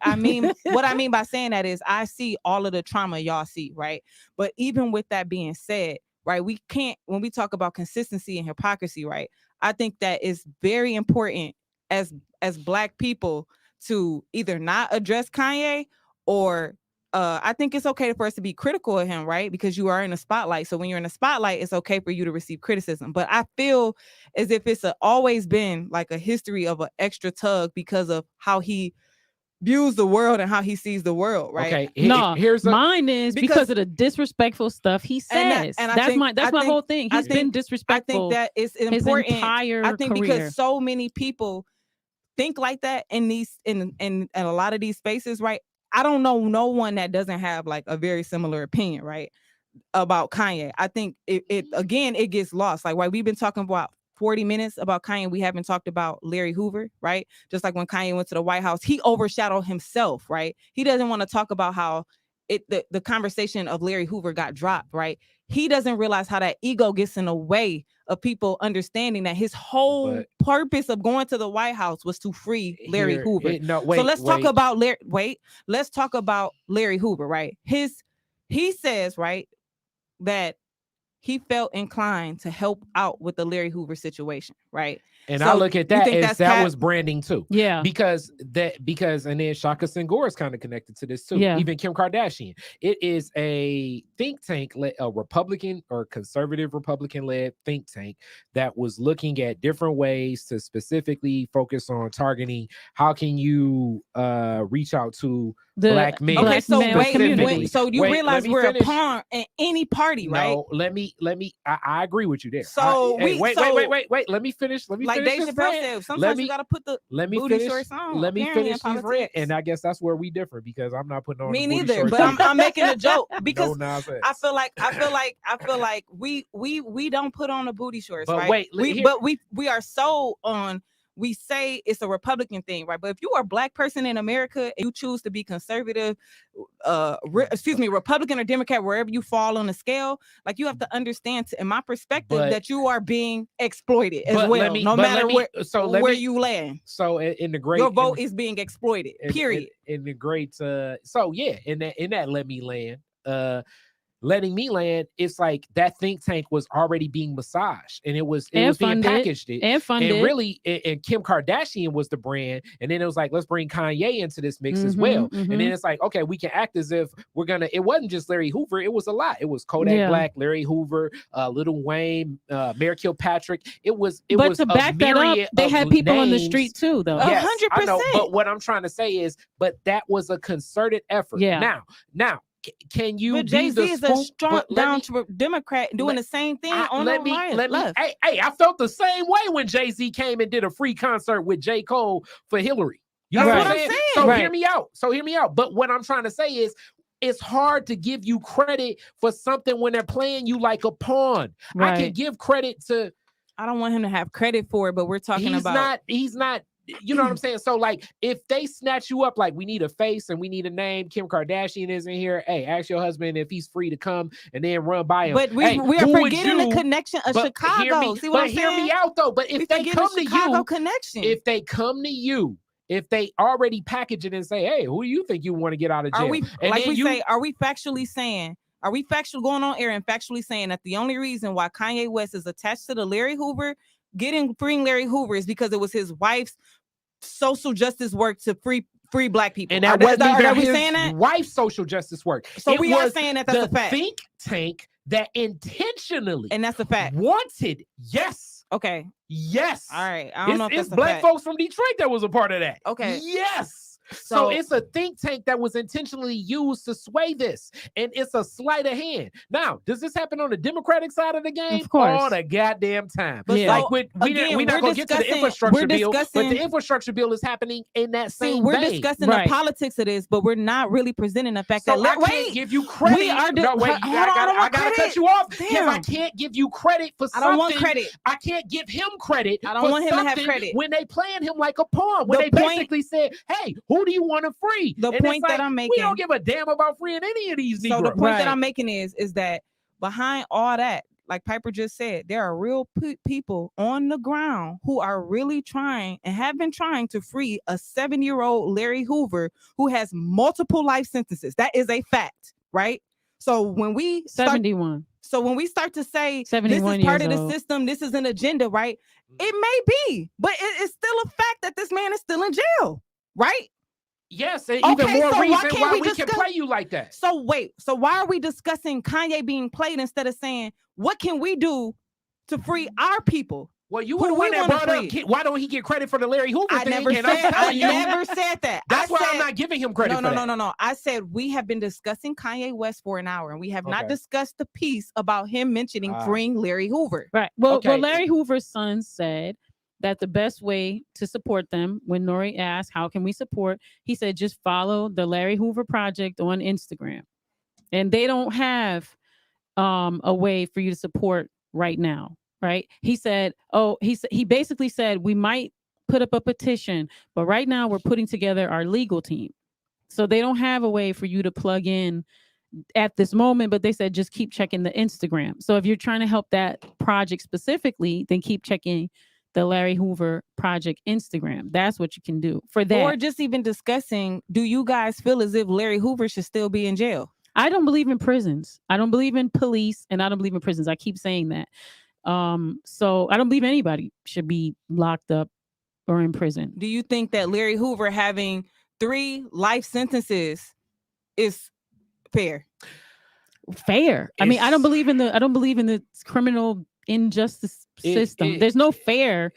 I mean by saying that is I see all of the trauma y'all see, right? But even with that being said, right? We can't, when we talk about consistency and hypocrisy, right? I think that is very important as Black people to either not address Kanye or I think it's okay for us to be critical of him, right? Because you are in the spotlight. So when you're in the spotlight, it's okay for you to receive criticism. But I feel as if it's always been like a history of an extra tug because of how he views the world and how he sees the world, right? Okay, No, here's mine is because of the disrespectful stuff he says. And that's my whole thing. He's been disrespectful. I think that it's important. His entire I think career. because so many people think like that in a lot of these spaces, right? I don't know no one that doesn't have like a very similar opinion, right, about Kanye. I think it gets lost. Like, why we've been talking about 40 minutes about Kanye, we haven't talked about Larry Hoover, right? Just like when Kanye went to the White House, he overshadowed himself, right? He doesn't want to talk about how the conversation of Larry Hoover got dropped, right? He doesn't realize how that ego gets in the way of people understanding that his whole purpose of going to the White House was to free Larry Hoover. So let's talk about let's talk about Larry Hoover, right? He says, right, that he felt inclined to help out with the Larry Hoover situation, right? And So I look at you that think as that was branding too. Yeah. Because and then Shaka Senghor is kind of connected to this too. Yeah. Even Kim Kardashian. It is a think tank, a Republican or conservative Republican led think tank that was looking at different ways to specifically focus on targeting how can you reach out to Black men. Okay, so you Wait, realize let me we're finish. a pawn in any party, right? No, let me I agree with you there. So wait, let me finish. Let me like finish Deja this rant. said, sometimes you gotta put the booty shorts on. Let me apparently, finish this rant, and I guess that's where we differ because I'm not putting on me the booty neither. shorts But either. I'm making a joke because No nonsense. I feel like we don't put on the booty shorts, But right? wait, we are so on. We say it's a Republican thing, right? But if you are a Black person in America and you choose to be conservative, Republican or Democrat, wherever you fall on the scale, like you have to understand, in my perspective, that you are being exploited as well, no matter where you land. So in the great, your vote is being exploited. Period. In the great, so yeah, in that let me land. Letting me land, it's like that think tank was already being massaged and it was being packaged and funded. And really, and Kim Kardashian was the brand. And then it was like, let's bring Kanye into this mix as well. And then it's like, okay, we can act as if we're gonna, it wasn't just Larry Hoover, it was a lot. It was Kodak Black, Larry Hoover, Lil Wayne, Mayor Kilpatrick. But to back that up, they had people on the street too, though. Yes, 100%. I know, but what I'm trying to say is, but that was a concerted effort. Yeah. Now, can you but be Jay-Z the is spook, a strong down to Democrat doing the same thing on the left. Hey, I felt the same way when Jay-Z came and did a free concert with J. Cole for Hillary. You know what I'm saying? So hear me out. But what I'm trying to say is, it's hard to give you credit for something when they're playing you like a pawn. I can give credit to. I don't want him to have credit for it, but we're talking about. He's not. You know what I'm saying? So, like, if they snatch you up, like, we need a face and we need a name. Kim Kardashian isn't here. Hey, ask your husband if he's free to come and then run by him. But we are forgetting the connection of Chicago. See what I'm saying? Hear me out, though. But if they come to you, connection. If they come to you, if they already package it and say, hey, who do you think you want to get out of jail? Are we factually saying, are we going on air and factually saying that the only reason why Kanye West is attached to the Larry Hoover, freeing Larry Hoover is because it was his wife's social justice work to free Black people? And that wasn't even his saying that? wife's social justice work. So we are saying that that's a fact. Think tank that intentionally, and that's a fact, wanted, yes. Okay. Yes. All right. I don't know if that's it's Black folks from Detroit that was a part of that. Okay. Yes. So it's a think tank that was intentionally used to sway this, and it's a sleight of hand. Now, does this happen on the Democratic side of the game? Of course. All the goddamn time. But like we're not going to get to the infrastructure bill, but the infrastructure bill is happening in that same we're vein. discussing the politics of this, but we're not really presenting the fact that I can't give you credit. I gotta cut you off because I can't give you credit for something. I don't want credit. I can't give him credit. I don't want him to have credit when they playing him like a pawn. When they basically said, "Hey, who do you want to free?" The point that I'm making, we don't give a damn about freeing any of these Negroes. So the point that I'm making is that behind all that, like Piper just said, there are real people on the ground who are really trying and have been trying to free a 7-year-old Larry Hoover who has multiple life sentences. That is a fact, right? So when we 71. So when we start to say this 71 is part years of the old. system, this is an agenda, right? It may be, but it's still a fact that this man is still in jail, right? Yes, and even Okay, more so reason can't why we discuss- can play you like that. So wait, so why are we discussing Kanye being played instead of saying what can we do to free our people? Well, you Who were the one we that wanna brought up, free? why don't he get credit for the Larry Hoover I thing? never And I'm said telling you, that. That's I why said, I'm not giving him credit for that. No. I said we have been discussing Kanye West for an hour, and we have not Okay. discussed the piece about him mentioning freeing Larry Hoover. Right. Well, Okay. Larry Hoover's son said that the best way to support them, when Nori asked, how can we support? He said, just follow the Larry Hoover Project on Instagram. And they don't have a way for you to support right now. Right. He said, he basically said, we might put up a petition, but right now we're putting together our legal team. So they don't have a way for you to plug in at this moment, but they said just keep checking the Instagram. So if you're trying to help that project specifically, then keep checking the Larry Hoover Project Instagram. That's what you can do for that. Or just even discussing, do you guys feel as if Larry Hoover should still be in jail? I don't believe in prisons. I don't believe in police, and I don't believe in prisons. I keep saying that. So I don't believe anybody should be locked up or in prison. Do you think that Larry Hoover having 3 life sentences is fair? Fair. I mean, I don't believe in the criminal injustice system. There's no fair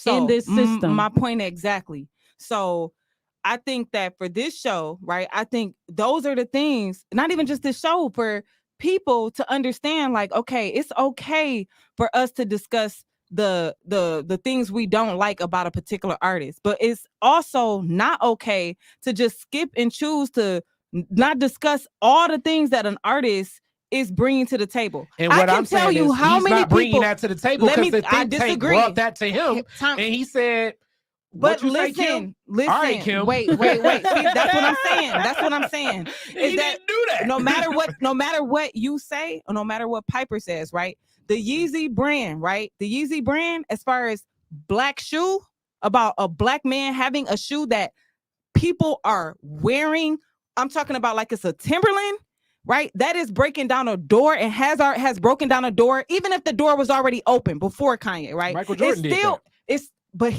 in this system. My point exactly. So I think that for this show, right, I think those are the things, not even just this show, for people to understand, like, okay, it's okay for us to discuss the things we don't like about a particular artist, but it's also not okay to just skip and choose to not discuss all the things that an artist is bringing to the table. And what I'm tell saying you is how he's many not bringing people that to the table because the think tank brought that to him, and he said, but listen, listen. All right, Kim. Wait. See, that's what I'm saying. That's what I'm saying. Is He that didn't do that. no matter what you say, or no matter what Piper says, right? The Yeezy brand, right? The Yeezy brand, as far as black shoe, about a black man having a shoe that people are wearing. I'm talking about like it's a Timberland, right? That is breaking down a door and has broken down a door, even if the door was already open before Kanye, right? Michael Jordan did that. But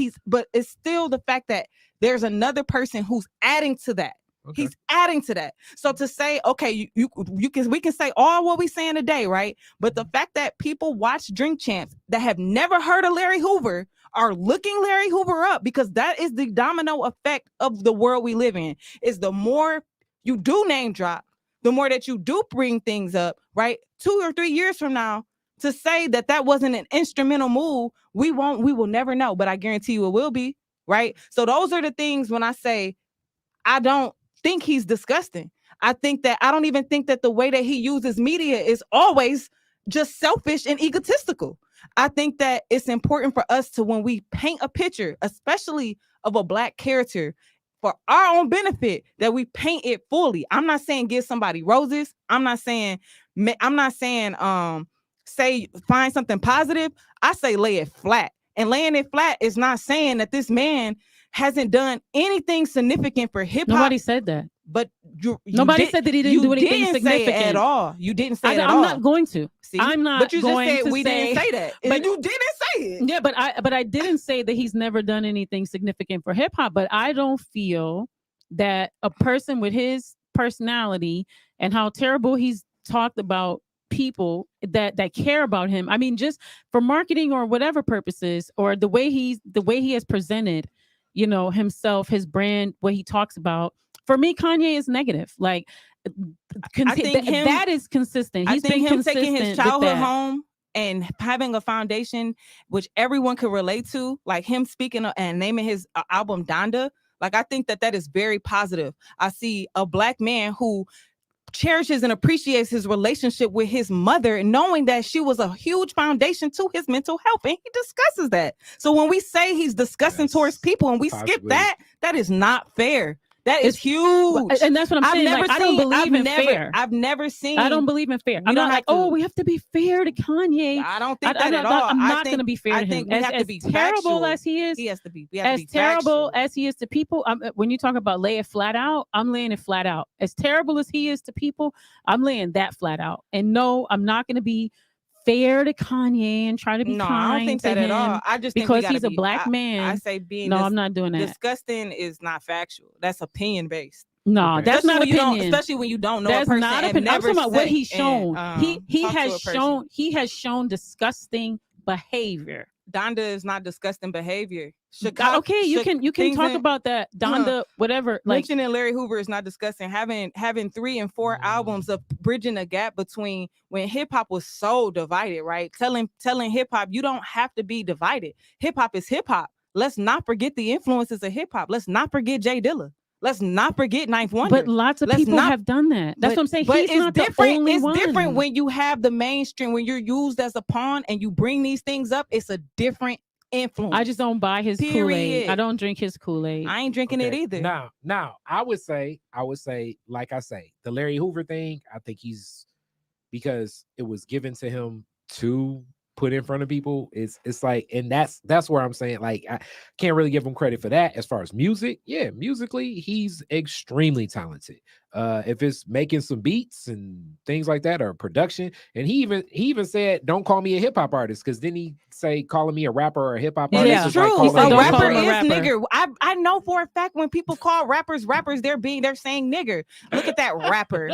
it's still the fact that there's another person who's adding to that. Okay. He's adding to that. So to say, okay, we can say all what we're saying today, right? But the fact that people watch Drink Champs that have never heard of Larry Hoover are looking Larry Hoover up, because that is the domino effect of the world we live in. Is the more you do name drop, the more that you do bring things up, right? 2 or 3 years from now, to say that wasn't an instrumental move, we will never know, but I guarantee you it will be, right? So those are the things when I say I don't think he's disgusting. I don't even think that the way that he uses media is always just selfish and egotistical. I think that it's important for us to, when we paint a picture, especially of a black character, for our own benefit, that we paint it fully. I'm not saying give somebody roses. I'm not saying say find something positive. I say lay it flat. And laying it flat is not saying that this man hasn't done anything significant for hip hop. Nobody said that. But nobody said that he didn't do anything significant say it at all. You didn't say it at I'm all. not going to. See? I'm not. But you just going said to we say, didn't say that. But you didn't say it. Yeah, but I didn't say that he's never done anything significant for hip hop. But I don't feel that a person with his personality and how terrible he's talked about people that care about him. I mean, just for marketing or whatever purposes, or the way he has presented, himself, his brand, what he talks about. For me, Kanye is negative. Like, I think that is consistent. He's been him consistent taking his childhood home and having a foundation which everyone could relate to, like him speaking and naming his album Donda. Like, I think that is very positive. I see a black man who cherishes and appreciates his relationship with his mother, knowing that she was a huge foundation to his mental health, and he discusses that. So when we say he's discussing towards people and we skip that is not fair. That is huge. And that's what I'm saying. I don't believe in fair. I've never seen. I don't believe in fair. I'm not like, oh, we have to be fair to Kanye. I don't think that at all. I'm not going to be fair to him. As terrible as he is, he has to be. As terrible as he is to people, when you talk about lay it flat out, I'm laying it flat out. As terrible as he is to people, I'm laying that flat out. And no, I'm not going to be fair to Kanye and try to be kind. I don't think that at all. I just because think he's a black man. I say being I'm not doing that. Disgusting is not factual. That's opinion based. No, that's not opinion. Especially when you don't know that's a person. Not opinion. I'm talking about what he's shown. He has shown disgusting behavior. Donda is not disgusting behavior. Okay, you can talk about that. Donda, whatever. Like mentioning Larry Hoover is not disgusting. Having 3 and 4 albums of bridging a gap between when hip hop was so divided, right? Telling hip hop you don't have to be divided. Hip hop is hip hop. Let's not forget the influences of hip hop. Let's not forget Jay Dilla. Let's not forget Ninth Wonder. But lots of people have done that. That's what I'm saying. He's not the only one. It's different when you have the mainstream, when you're used as a pawn and you bring these things up. It's a different influence. I just don't buy his Kool-Aid. I don't drink his Kool-Aid. I ain't drinking it either. Now, I would say, like I say, the Larry Hoover thing, I think he's, because it was given to him to put in front of people. It's like, and that's where I'm saying, like, I can't really give him credit for that. As far as music, yeah, musically, he's extremely talented. If it's making some beats and things like that, or production, and he even said, "Don't call me a hip hop artist," because then he say calling me a rapper or a hip hop artist. Yeah, true. Like a rapper is nigger. I know for a fact when people call rappers, they're saying nigger. Look at that rapper.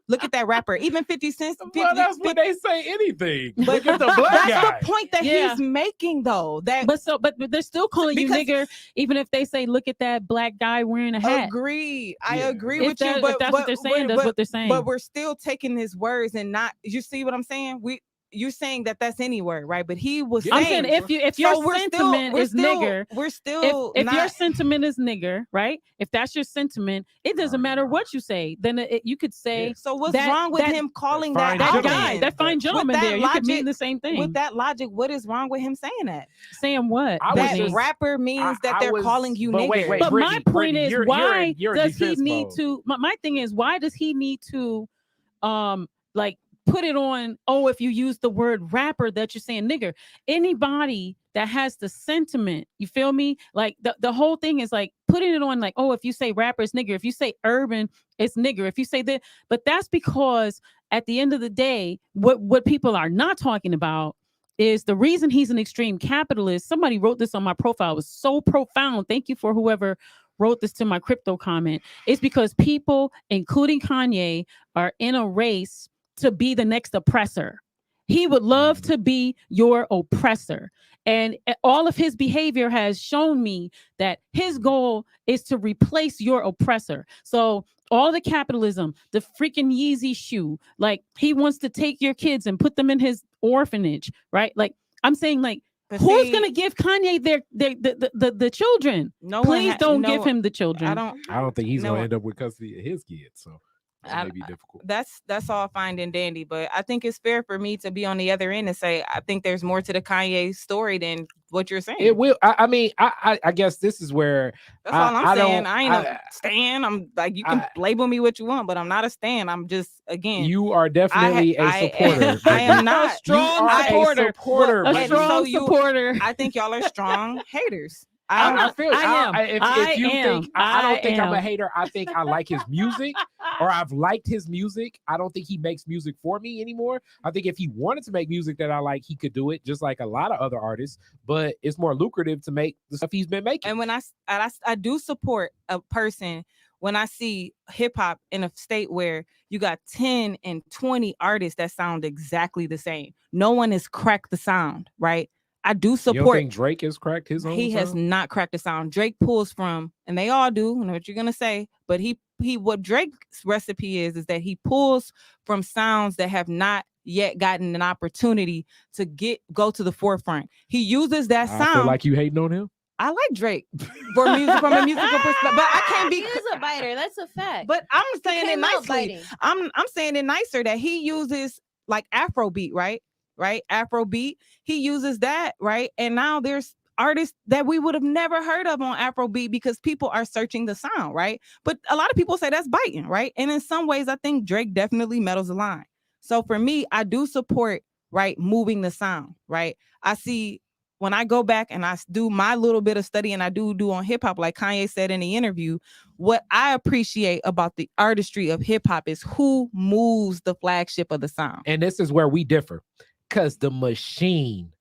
Look at that rapper. Even 50 Cent. Well, that's when they say anything. Look at the black guy. That's the point that he's making, though. But they're still calling you nigger, even if they say, "Look at that black guy wearing a hat." Agree. I agree with you. But that's what they're saying. That's what they're saying. But we're still taking his words and not. You see what I'm saying? You're saying that's any word, right? But he was saying, I'm saying if your sentiment is nigger, we're still if your sentiment is nigger, right? If that's your sentiment, it doesn't matter what you say. Then you could say. So what's wrong with him calling that guy, that fine gentleman there? You could mean the same thing. With that logic, what is wrong with him saying that? Saying what? That rapper means that they're calling you nigger. But my point is, why does he need to? My thing is, why does he need to, like, put it on, if you use the word rapper that you're saying nigger. Anybody that has the sentiment, you feel me? Like the whole thing is like putting it on like, if you say rapper, it's nigger. If you say urban, it's nigger. If you say that, but that's because at the end of the day, what people are not talking about is the reason he's an extreme capitalist. Somebody wrote this on my profile. It was so profound. Thank you for whoever wrote this to my crypto comment. It's because people, including Kanye, are in a race to be the next oppressor. He would love to be your oppressor. And all of his behavior has shown me that his goal is to replace your oppressor. So all the capitalism, the freaking Yeezy shoe, like he wants to take your kids and put them in his orphanage, right? Like I'm saying, like, who's gonna give Kanye the children? Please don't give him the children. I don't think he's gonna end up with custody of his kids. So that may be difficult. That's all fine and dandy, but I think it's fair for me to be on the other end and say I think there's more to the Kanye story than what you're saying. It will. I mean, I guess this is where that's all I'm saying. I ain't a stan. I'm like, you can label me what you want, but I'm not a stan. I'm just, again, you are definitely a supporter. I am not a strong supporter. A strong supporter. I think y'all are strong haters. I don't think I'm a hater. I think I like his music, or I've liked his music. I don't think he makes music for me anymore. I think if he wanted to make music that I like, he could do it, just like a lot of other artists. But it's more lucrative to make the stuff he's been making. And when I do support a person, when I see hip hop in a state where you got 10 and 20 artists that sound exactly the same, no one has cracked the sound, right? I do support. You don't think Drake has cracked his own? He has not cracked the sound. Drake pulls from, and they all do. I know what you're gonna say, but what Drake's recipe is that he pulls from sounds that have not yet gotten an opportunity to go to the forefront. He uses that sound. I feel like you hating on him. I like Drake from a musical perspective, but I can't be. He's a biter. That's a fact. But I'm saying it nicely. I'm saying it nicer that he uses like Afrobeat, right? Afrobeat. He uses that, right? And now there's artists that we would have never heard of on Afrobeat because people are searching the sound, right? But a lot of people say that's biting, right? And in some ways, I think Drake definitely meddles the line. So for me, I do support, right, moving the sound, right? I see when I go back and I do my little bit of study, and I do on hip hop, like Kanye said in the interview, what I appreciate about the artistry of hip hop is who moves the flagship of the sound. And this is where we differ, because the machine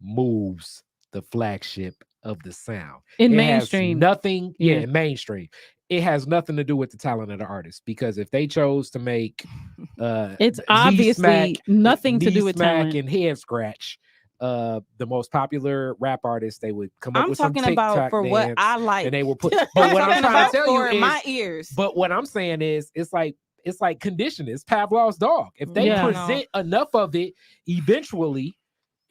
moves the flagship of the sound. In It mainstream. has nothing, Yeah. in mainstream. It has nothing to do with the talent of the artist, because if they chose to make It's knee obviously smack, nothing to knee do with smack talent. and head scratch, the most popular rap artists, they would come up I'm with some talking about TikTok for dance, what I like. and they will put. But what I'm trying to tell you for is, my ears. but what I'm saying is, it's like conditioning. It's Pavlov's dog. If they Yeah. present enough of it, eventually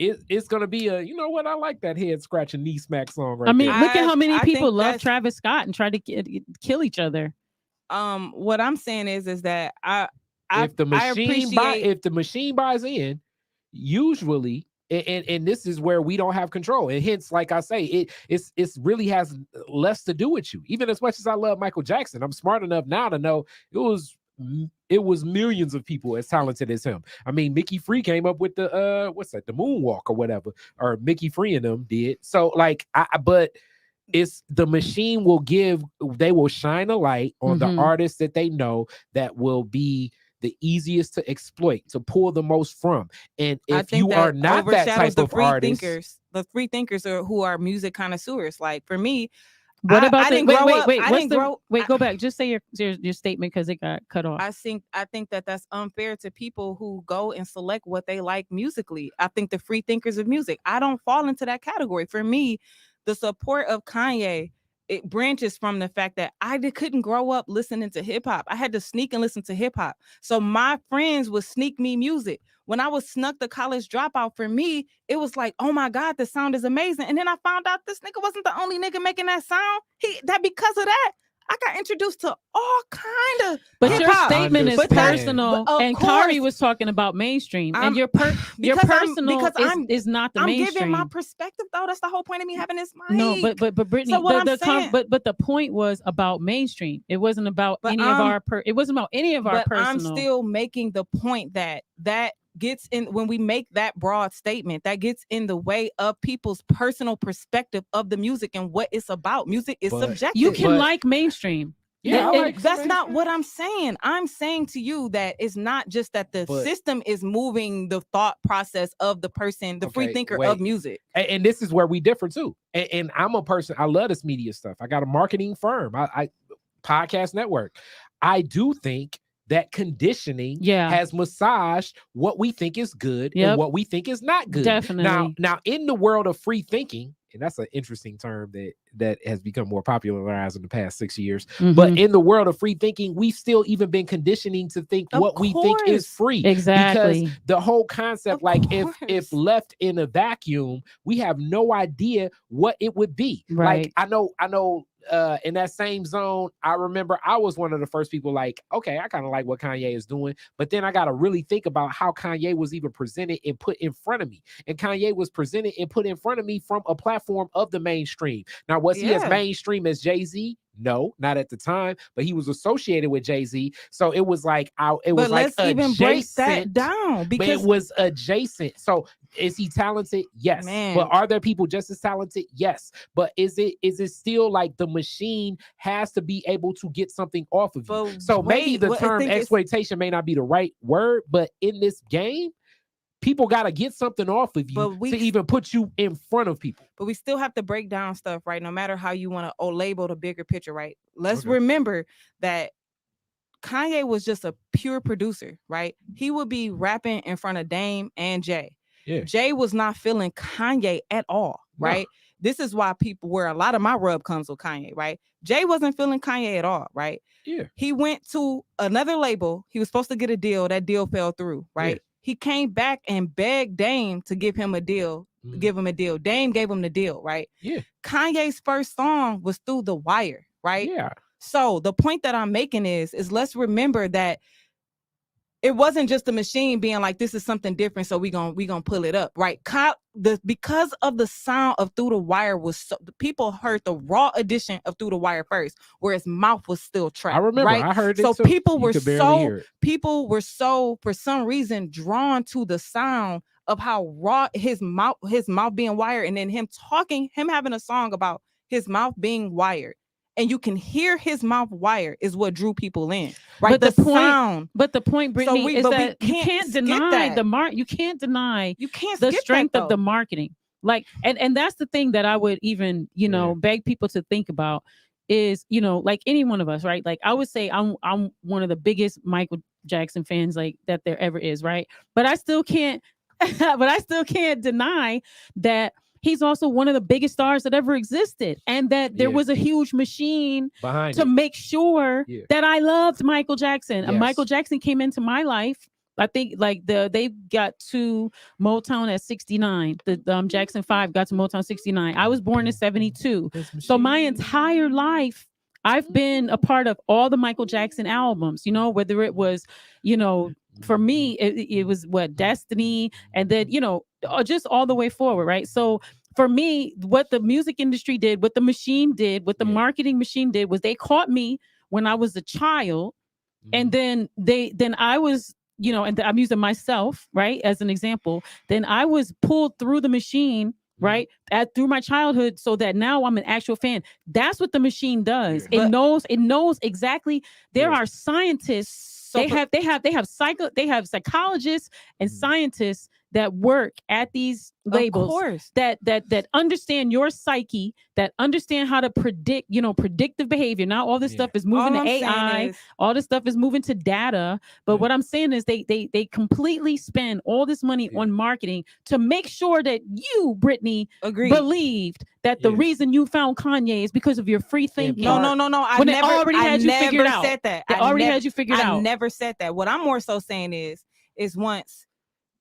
it's gonna be a, you know what, I like that head scratch and knee smack song right I mean, there. look at how many I people think love that's- Travis Scott and try to kill each other. What I'm saying is that If the appreciate machine buys in, usually, and this is where we don't have control, and hence, like I say, it really has less to do with you. Even as much as I love Michael Jackson, I'm smart enough now to know it was millions of people as talented as him. I mean, Mickey Free came up with the the moonwalk or whatever, or Mickey Free and them did. So like, but it's the machine they will shine a light on the artists that they know that will be the easiest to exploit, to pull the most from. And if you are not that type of artist, the free thinkers are who are music connoisseurs. Like for me, what about I didn't grow up. I didn't grow. Wait, go back. Just say your statement because it got cut off. I think that's unfair to people who go and select what they like musically. I think the free thinkers of music, I don't fall into that category. For me, the support of Kanye, it branches from the fact that I couldn't grow up listening to hip hop. I had to sneak and listen to hip hop. So my friends would sneak me music. When I was snuck the College Dropout, for me, it was like, oh my God, the sound is amazing. And then I found out this nigga wasn't the only nigga making that sound. Because of that, I got introduced to all kind of. But hip-hop. your statement is personal, and Khary was talking about mainstream, and your personal is not the mainstream. I'm giving my perspective, though. That's the whole point of me having this mic. No, but Brittany, so but the point was about mainstream. It wasn't about any of our. It wasn't about any of our personal. I'm still making the point that gets in when we make that broad statement, that gets in the way of people's personal perspective of the music and what it's about. Music is subjective. You can like mainstream. Yeah, that's not what I'm saying. I'm saying to you that it's not just that the system is moving the thought process of the person, the free thinker of music. And this is where we differ too. And I'm a person, I love this media stuff. I got a marketing firm, I podcast network. I do think that conditioning has massaged what we think is good and what we think is not good. Definitely. Now in the world of free thinking, and that's an interesting term that has become more popularized in the past 6 years. But in the world of free thinking, we've still even been conditioning to think what we think is free. Exactly. Because the whole concept, if left in a vacuum, we have no idea what it would be. Right. Like I know in that same zone, I remember I was one of the first people like, okay, I kind of like what Kanye is doing, but then I got to really think about how Kanye was even presented and put in front of me. And Kanye was presented and put in front of me from a platform of the mainstream. Now, was he as mainstream as Jay-Z? No, not at the time, but he was associated with Jay-Z. So it was like, let's even break that down, because it was adjacent. So is he talented? Yes. Man. But are there people just as talented? Yes. But is it still like the machine has to be able to get something off of you? So maybe the term exploitation may not be the right word, but in this game, people got to get something off of you to even put you in front of people. But we still have to break down stuff, right? No matter how you want to label the bigger picture, right? Let's remember that Kanye was just a pure producer, right? He would be rapping in front of Dame and Jay. Yeah. Jay was not feeling Kanye at all, right? No. This is why where a lot of my rub comes with Kanye, right? Jay wasn't feeling Kanye at all, right? Yeah. He went to another label. He was supposed to get a deal. That deal fell through, right? Yeah. He came back and begged Dame to give him a deal. Give him a deal. Dame gave him the deal, right? Yeah. Kanye's first song was Through the Wire, right? Yeah. So the point that I'm making is let's remember that it wasn't just the machine being like, this is something different, so we gonna pull it up, right? Because of the sound of Through the Wire people heard the raw edition of Through the Wire first, whereas mouth was still trapped. I remember, right? I heard it. So too. people were so for some reason drawn to the sound of how raw his mouth being wired, and then him having a song about his mouth being wired. And you can hear his mouth wired is what drew people in, right? But the sound. But the point, Brittany, is that you can't deny that. you can't deny the strength that, of the marketing. Like, and that's the thing that I would even, beg people to think about is, like any one of us, right? Like I would say I'm one of the biggest Michael Jackson fans like that there ever is, right? But I still can't deny that he's also one of the biggest stars that ever existed, and that there was a huge machine behind to make sure that I loved Michael Jackson. Yes. And Michael Jackson came into my life. I think like they got to Motown at 69. The Jackson 5 got to Motown 69. I was born in 72. So my entire life, I've been a part of all the Michael Jackson albums, whether it was, for me, it was Destiny, and then, just all the way forward, right? So for me, what the music industry did, what the machine did, what the marketing machine did was they caught me when I was a child, and then I was, and I'm using myself, right, as an example. Then I was pulled through the machine, right, through my childhood, so that now I'm an actual fan. That's what the machine does. It knows exactly. There are scientists. They have psychologists and scientists that work at these labels that understand your psyche, that understand how to predict, predictive behavior. Now all this stuff is moving to AI, all this stuff is moving to data. But what I'm saying is they completely spend all this money on marketing to make sure that you, Brittany, believed that the reason you found Kanye is because of your free thinking. No. I never had you figured out. Said that. They already had you figured out. I never said that. What I'm more so saying is once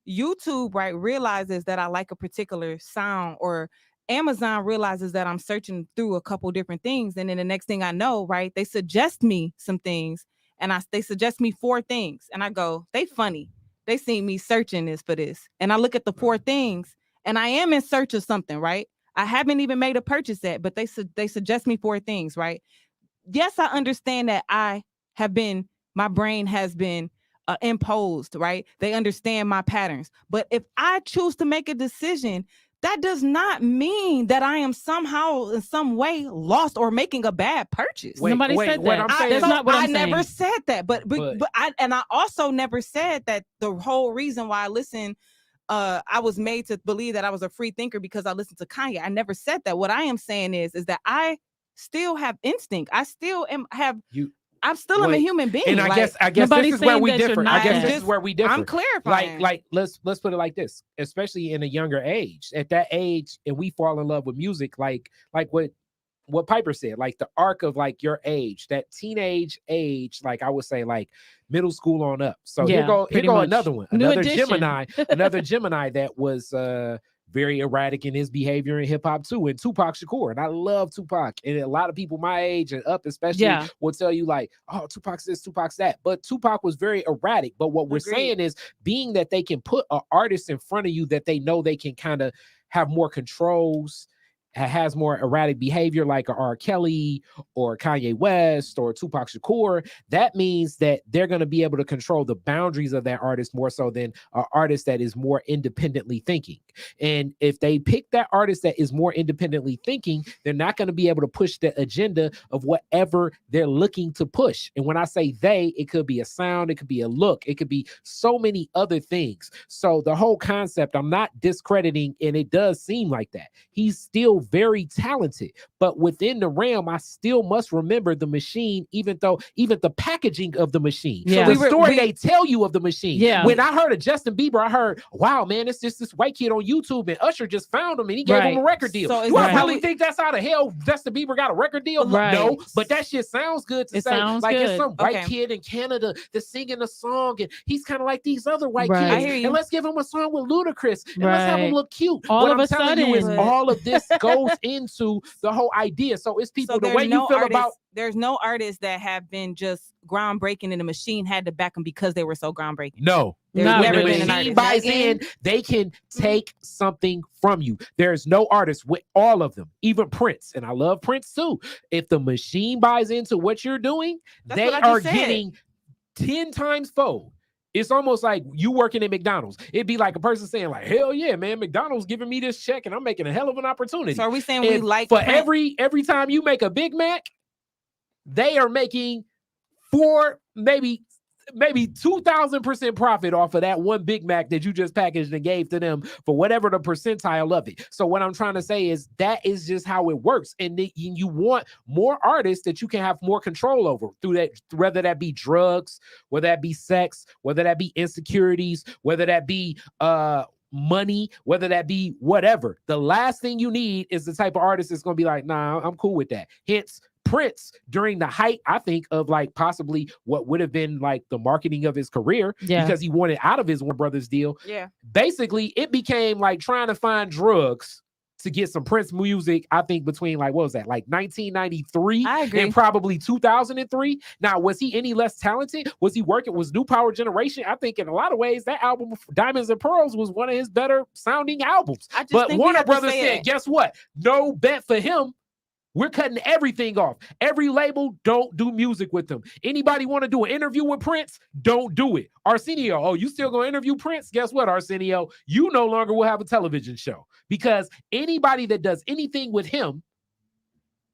YouTube, right, realizes that I like a particular sound, or Amazon realizes that I'm searching through a couple different things, and then the next thing I know, right, they suggest me some things, and they suggest me 4 things, and I go, they funny. They see me searching this for this, and I look at the 4 things, and I am in search of something, right? I haven't even made a purchase yet, but they suggest me 4 things, right? Yes, I understand that my brain has been imposed, right? They understand my patterns. But if I choose to make a decision, that does not mean that I am somehow in some way lost or making a bad purchase. Nobody said that. That's not what I'm saying. I never said that. But I also never said that the whole reason why I listen, I was made to believe that I was a free thinker because I listened to Kanye. I never said that. What I am saying is that I still have instinct. I still am a human being. And I guess this is where we differ. This is where we differ. I'm clarifying. Like let's put it like this, especially in a younger age. At that age, and we fall in love with music, like what Piper said, like the arc of like your age, that teenage age, like I would say like middle school on up. So here go another one, another Gemini that was very erratic in his behavior in hip hop too, and Tupac Shakur. And I love Tupac. And a lot of people my age and up especially will tell you like, oh, Tupac's this, Tupac's that. But Tupac was very erratic. But what we're saying is, being that they can put an artist in front of you that they know they can kind of have more controls, has more erratic behavior, like a R. Kelly or Kanye West or Tupac Shakur, that means that they're going to be able to control the boundaries of that artist more so than an artist that is more independently thinking. And if they pick that artist that is more independently thinking, they're not going to be able to push the agenda of whatever they're looking to push. And when I say they, it could be a sound, it could be a look, it could be so many other things. So the whole concept, I'm not discrediting, and it does seem like that. He's still very talented, but within the realm, I still must remember the machine, even the packaging of the machine. Yeah. So the story they tell you of the machine. Yeah. When I heard of Justin Bieber, I heard, wow, man, it's just this white kid on YouTube, and Usher just found him and he gave him a record deal. So I really think that's how the hell Justin Bieber got a record deal? Right. No, but that shit sounds good to say. Like good. It's some white kid in Canada that's singing a song, and he's kind of like these other white kids. I hear you. And let's give him a song with Ludacris, and let's have him look cute. All what of I'm a telling sudden, you is all of this goes goes into the whole idea. So it's people, the way you feel about. There's no artists that have been just groundbreaking and the machine had to back them because they were so groundbreaking. No. There's never been an artist. Buys in, they can take something from you. There's no artist with all of them, even Prince, and I love Prince too. If the machine buys into what you're doing, they are getting 10 times fold. It's almost like you working at McDonald's. It'd be like a person saying, like, hell yeah, man, McDonald's giving me this check and I'm making a hell of an opportunity. So are we saying we like for every time you make a Big Mac, they are making maybe 2,000% profit off of that one Big Mac that you just packaged and gave to them for whatever the percentile of it. So what I'm trying to say is that is just how it works. And you want more artists that you can have more control over through that, whether that be drugs, whether that be sex, whether that be insecurities, whether that be money, whether that be whatever. The last thing you need is the type of artist that's going to be like, nah, I'm cool with that. Hence, Prince, during the height, I think, of like possibly what would have been like the marketing of his career, because he wanted out of his Warner Brothers deal. Yeah. Basically, it became like trying to find drugs to get some Prince music, I think, between like, what was that, like 1993 and probably 2003. Now, was he any less talented? Was he working? Was New Power Generation? I think in a lot of ways, that album, Diamonds and Pearls, was one of his better sounding albums. But Warner Brothers said, guess what? No bet for him. We're cutting everything off. Every label, don't do music with them. Anybody want to do an interview with Prince? Don't do it. Arsenio, oh, you still going to interview Prince? Guess what, Arsenio? You no longer will have a television show, because anybody that does anything with him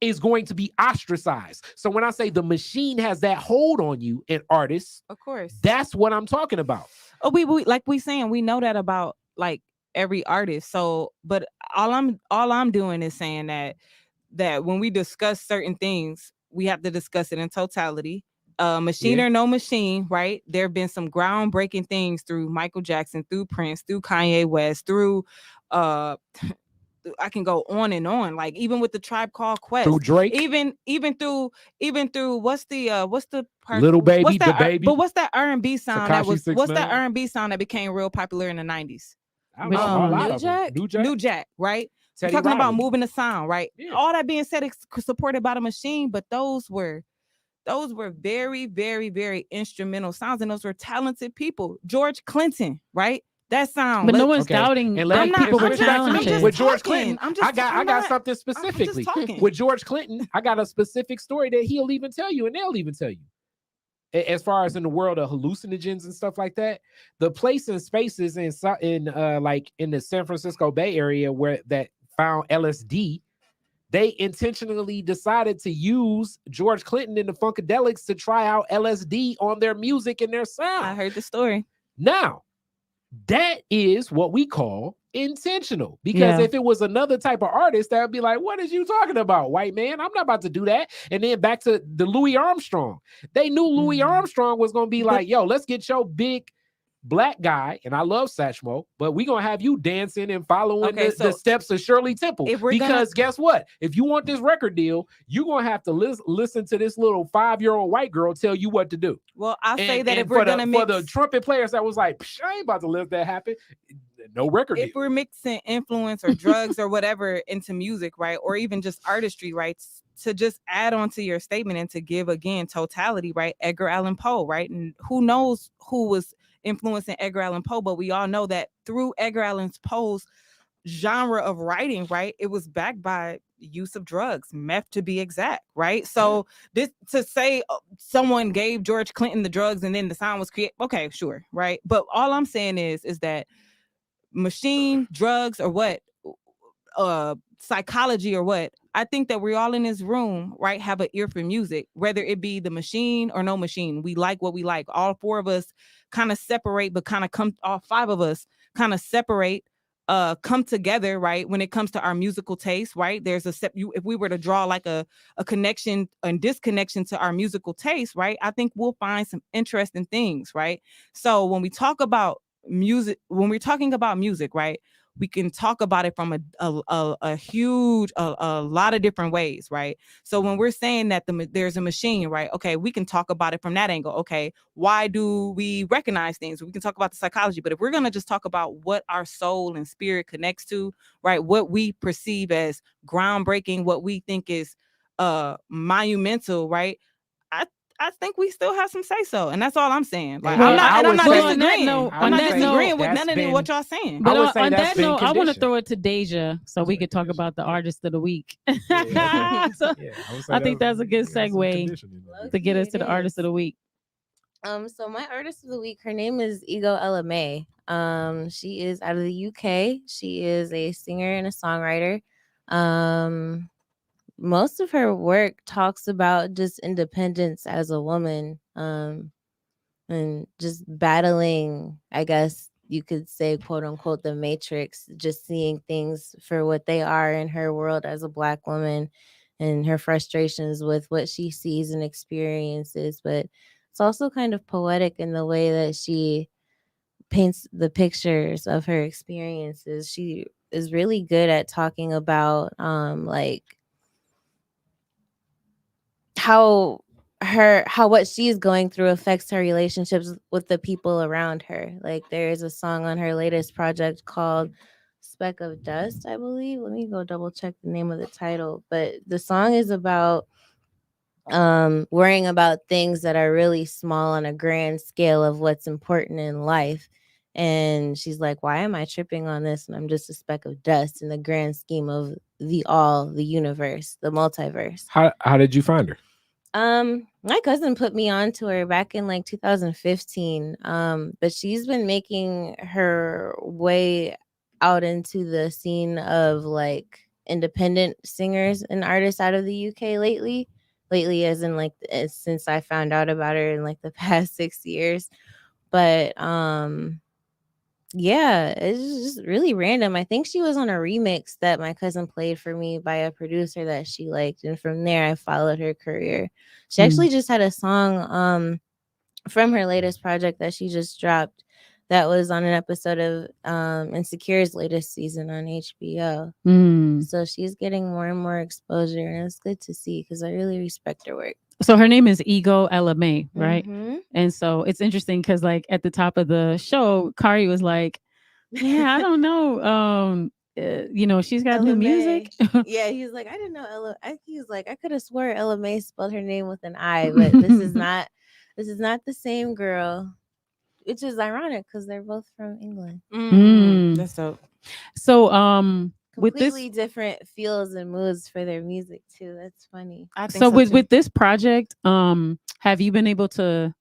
is going to be ostracized. So when I say the machine has that hold on you and artists, of course, that's what I'm talking about. Oh, we like we saying, we know that about like every artist. So, but all I'm doing is saying that when we discuss certain things, we have to discuss it in totality. Machine or no machine, right? There have been some groundbreaking things through Michael Jackson, through Prince, through Kanye West, through I can go on and on. Like even with the Tribe Called Quest, through Drake, even through what's the part, Little Baby, what's that, the Baby. But what's that R&B sound Tekashi that R&B sound that became real popular in the 90s? I don't know, New Jack, right? We're talking about moving the sound, right? Yeah. All that being said, it's supported by the machine, but those were very, very, very instrumental sounds, and those were talented people. George Clinton, right? That sound, but no one's doubting that people were talented. With George Clinton, I got something specifically with George Clinton. I got a specific story that he'll even tell you, and they'll even tell you. As far as in the world of hallucinogens and stuff like that, the place and spaces in like in the San Francisco Bay Area where that found LSD, they intentionally decided to use George Clinton and the Funkadelics to try out LSD on their music and their sound. I heard the story. Now, that is what we call intentional, because if it was another type of artist, that would be like, what is you talking about, white man? I'm not about to do that. And then back to the Louis Armstrong. They knew Louis Armstrong was going to be like, yo, let's get your big black guy, and I love Satchmo, but we're gonna have you dancing and following the steps of Shirley Temple, because guess what, if you want this record deal, you're gonna have to listen to this little 5-year-old white girl tell you what to do. Well, I'll say that if we're gonna for the trumpet players that was like, I ain't about to let that happen, no record deal. If we're mixing influence or drugs or whatever into music, right, or even just artistry, right, to just add on to your statement and to give again totality, right, Edgar Allan Poe, right, and who knows who was influencing Edgar Allan Poe, but we all know that through Edgar Allan Poe's genre of writing, right, it was backed by use of drugs, meth to be exact, right? So this to say someone gave George Clinton the drugs and then the sound was created, okay, sure, right? But all I'm saying is that machine, drugs, or what, psychology or what, I think that we're all in this room, right, have an ear for music, whether it be the machine or no machine. We like what we like. All four of us kind of separate, but kind of all five of us kind of separate, come together, right, when it comes to our musical taste, right? There's if we were to draw like a connection and disconnection to our musical taste, right, I think we'll find some interesting things, right? So when we talk about music, when we're talking about music, right, we can talk about it from a huge a lot of different ways, right? So when we're saying that there's a machine, right? Okay, we can talk about it from that angle. Okay, why do we recognize things? We can talk about the psychology, but if we're gonna just talk about what our soul and spirit connects to, right? What we perceive as groundbreaking, what we think is monumental, right? I think we still have some say so, and that's all I'm saying. Like Well, I'm not well, disagreeing. on that note, with none of what y'all saying. But I would say on that's that been note, I want to conditioned. throw it to Deja so we could talk about the artist of the week. So I think that's a good segue to get us to the artist of the week. So my artist of the week, her name is Ego May. She is out of the UK. She is a singer and a songwriter. Most of her work talks about just independence as a woman, and just battling, I guess you could say, quote unquote, the matrix, just seeing things for what they are in her world as a Black woman, and her frustrations with what she sees and experiences. But it's also kind of poetic in the way that she paints the pictures of her experiences. She is really good at talking about like how what she's going through affects her relationships with the people around her. Like, there is a song on her latest project called Speck of Dust, I believe. Let me go double check the name of the title. But the song is about worrying about things that are really small on a grand scale of what's important in life. And she's like, why am I tripping on this? And I'm just a speck of dust in the grand scheme of the universe, the multiverse. How did you find her? My cousin put me on to her back in like 2015. But she's been making her way out into the scene of like independent singers and artists out of the UK lately, as in like since I found out about her in like the past 6 years. But yeah, it's just really random. I think she was on a remix that my cousin played for me by a producer that she liked, and from there I followed her career. She actually just had a song from her latest project that she just dropped that was on an episode of Insecure's latest season on HBO. So she's getting more and more exposure, and it's good to see because I really respect her work. So her name is Ego May, right? And so it's interesting because like at the top of the show, Khary was like, yeah, I don't know. She's got new music. Yeah, he's like, I didn't know he's like, I could have swore Ella May spelled her name with an I, but this is not the same girl, which is ironic because they're both from England. That's dope. So completely different feels and moods for their music too. That's funny. I think so so with this project, have you been able to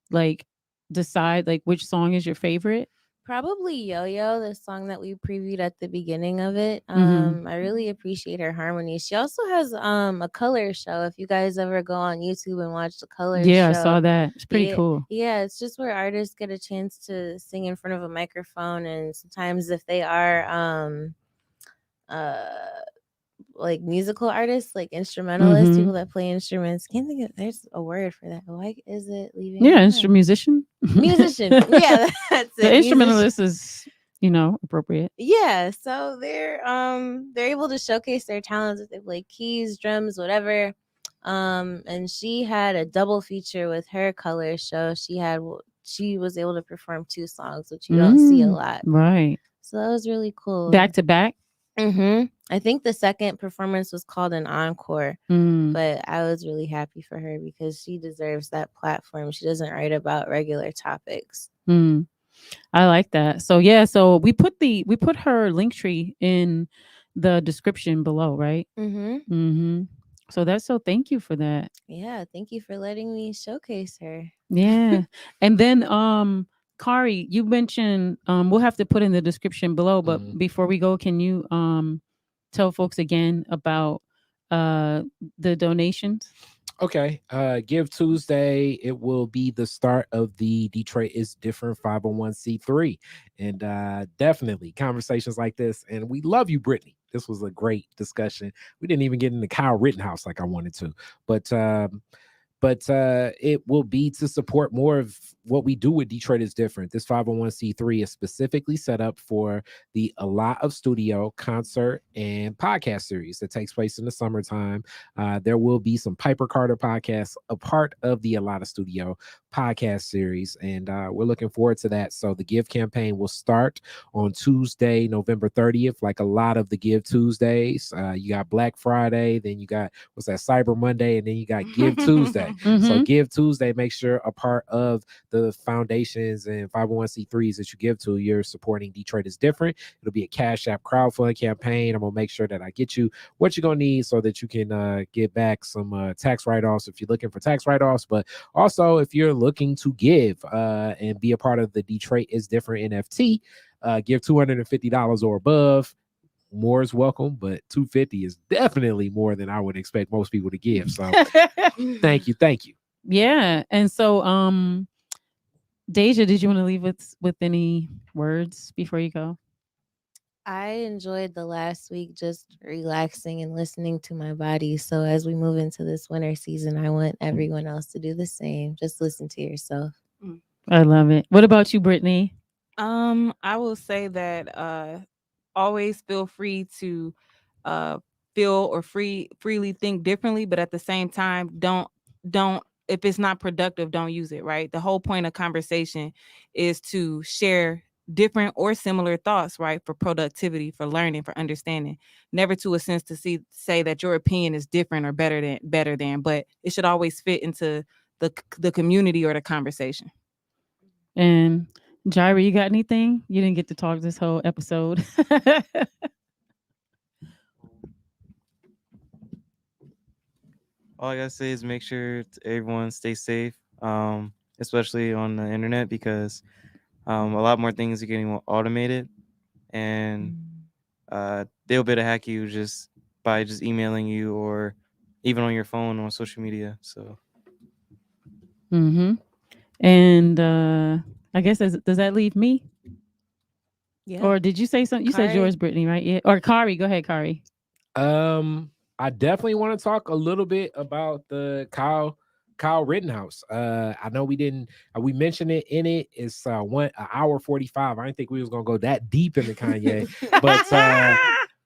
like decide like which song is your favorite? Probably Yo-Yo, the song that we previewed at the beginning of it. I really appreciate her harmony. She also has a color show. If you guys ever go on YouTube and watch the color show. Yeah, I saw that. It's pretty cool. Yeah, it's just where artists get a chance to sing in front of a microphone, and sometimes if they are like musical artists, like instrumentalists, people that play instruments. Can't think of, there's a word for that. Why is it leaving? Yeah, musician. Yeah, that's it. The instrumentalist is, appropriate. Yeah, so they're able to showcase their talents if they play keys, drums, whatever. And she had a double feature with her color show. She was able to perform 2 songs, which you don't see a lot. Right. So that was really cool. Back to back. I think the second performance was called an encore, but I was really happy for her because she deserves that platform. She doesn't write about regular topics. I like that. So yeah, so we put her link tree in the description below, right? So thank you for that. Yeah, thank you for letting me showcase her. Yeah. And then Khary, you mentioned we'll have to put in the description below, but before we go, can you tell folks again about the donations? Okay. Give Tuesday. It will be the start of the Detroit is Different 501c3. And definitely conversations like this. And we love you, Brittany. This was a great discussion. We didn't even get into Kyle Rittenhouse like I wanted to. But it will be to support more of what we do with Detroit is different. This 501c3 is specifically set up for the A Lot of Studio concert and podcast series that takes place in the summertime. There will be some Piper Carter podcasts, a part of the A Lot of Studio podcast series, and we're looking forward to that. So the Give campaign will start on Tuesday, November 30th, like a lot of the Give Tuesdays. You got Black Friday, then you got, what's that, Cyber Monday, and then you got Give Tuesday. So Give Tuesday, make sure a part of the foundations and 501c3s that you give to, you're supporting Detroit is Different. It'll be a Cash App crowdfund campaign. I'm gonna make sure that I get you what you're gonna need so that you can get back some tax write-offs if you're looking for tax write-offs, but also if you're looking to give and be a part of the Detroit is Different NFT, give $250 or above. More is welcome, but $250 is definitely more than I would expect most people to give. So thank you. Yeah. And so Deja, did you want to leave with any words before you go? I enjoyed the last week just relaxing and listening to my body. So as we move into this winter season, I want everyone else to do the same. Just listen to yourself. I love it. What about you, Brittany? I will say that always feel free to feel or freely think differently, but at the same time, don't if it's not productive, don't use it, right? The whole point of conversation is to share different or similar thoughts, right? For productivity, for learning, for understanding. Never to a sense to say that your opinion is different or better than, but it should always fit into the community or the conversation. And Jireh, you got anything? You didn't get to talk this whole episode. All I gotta say is make sure everyone stay safe, especially on the internet, because a lot more things are getting automated, and they'll be able to hack you just by emailing you or even on your phone on social media. So. And I guess does that leave me? Yeah. Or did you say something? You said yours, Brittany, right? Yeah. Or Khary. Go ahead, Khary. I definitely want to talk a little bit about the Kyle Rittenhouse. I know we mentioned it in it. It's 1 hour 45. I didn't think we was gonna go that deep into Kanye,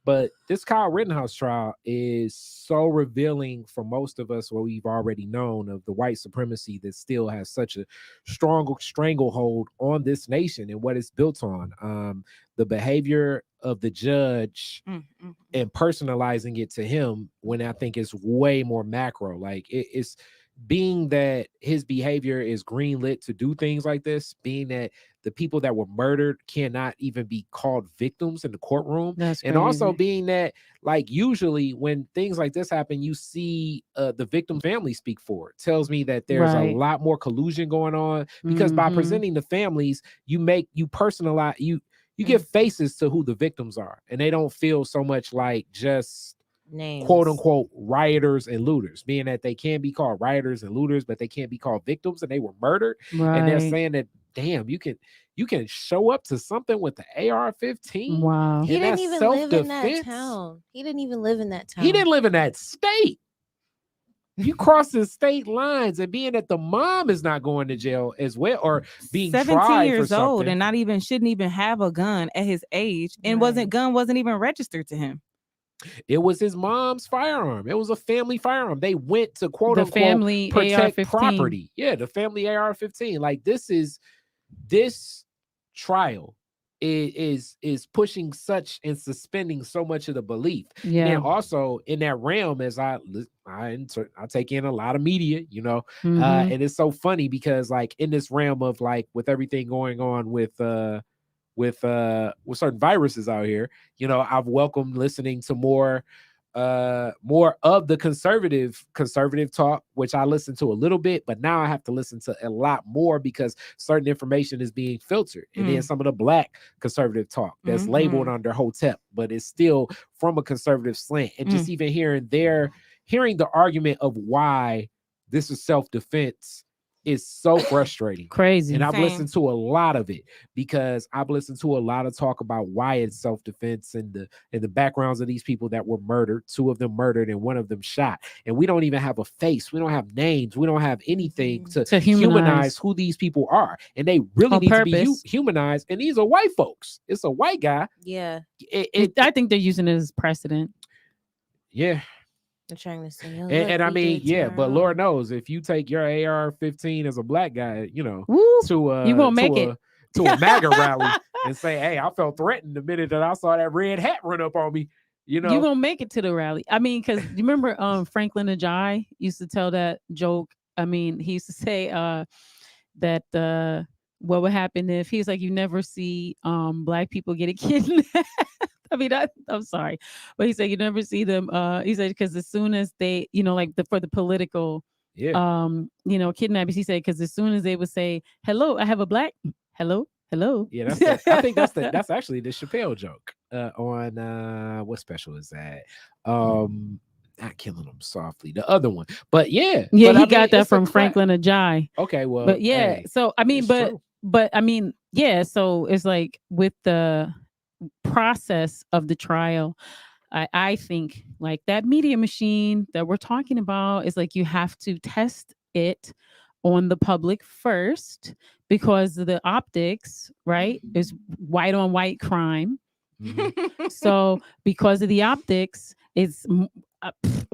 but this Kyle Rittenhouse trial is so revealing for most of us what we've already known of the white supremacy that still has such a strong stranglehold on this nation and what it's built on. The behavior of the judge and personalizing it to him, when I think it's way more macro. Like it's being that his behavior is greenlit to do things like this, being that the people that were murdered cannot even be called victims in the courtroom. That's and crazy. Also being that, like, usually when things like this happen, you see the victim family speak for it. Tells me that there's a lot more collusion going on, because by presenting the families, you personalize, you give faces to who the victims are, and they don't feel so much like just names, quote unquote, rioters and looters, being that they can be called rioters and looters, but they can't be called victims and they were murdered. And they're saying that, damn, you can show up to something with the AR-15. Wow. He didn't even live in that town. He didn't even live in that town. He didn't live in that state. You crossing state lines, and being that the mom is not going to jail as well, or being 17 years for old and shouldn't even have a gun at his age, and wasn't even registered to him. It was his mom's firearm. It was a family firearm. They went to quote unquote family protect AR-15. property. Yeah, the family AR-15. Like this trial is pushing such and suspending so much of the belief. Yeah. And also in that realm, as I take in a lot of media, and it's so funny because, like, in this realm of, like, with everything going on with certain viruses out here, I've welcomed listening to more of the conservative talk, which I listened to a little bit, but now I have to listen to a lot more because certain information is being filtered. And then some of the black conservative talk that's labeled under Hotep, but it's still from a conservative slant. And just even hearing the argument of why this is self-defense is so frustrating. Crazy. And I've Same. listened to a lot of it because I've listened to a lot of talk about why it's self-defense and the backgrounds of these people that were murdered. 2 of them murdered and 1 of them shot. And we don't even have a face. We don't have names. We don't have anything to humanize who these people are. And they really need to be humanized. And these are white folks. It's a white guy. Yeah. I think they're using it as precedent. Yeah. They're trying to say, oh, and I mean, yeah, but Lord knows if you take your AR-15 as a black guy, you know, you won't make it to a MAGA rally and say, hey, I felt threatened the minute that I saw that red hat run up on me. You know, you won't make it to the rally. I mean, because you remember Franklin Ajayi used to tell that joke. I mean, he used to say that what would happen if he's like, you never see black people get a kidnapped. I mean, I'm sorry, but he said you never see them. He said because as soon as they, you know, like for the political, you know, kidnappings, he said because as soon as they would say, "Hello, I have a black," hello. Yeah, I think that's actually the Chappelle joke on what special is that? Not Killing Them Softly, the other one. But yeah, he got that from Franklin Ajayi. Okay, well, but yeah, hey, so I mean, but I mean, yeah, so it's like with the process of the trial, I think like that media machine that we're talking about is like you have to test it on the public first because the optics, right, is white on white crime. So because of the optics, it's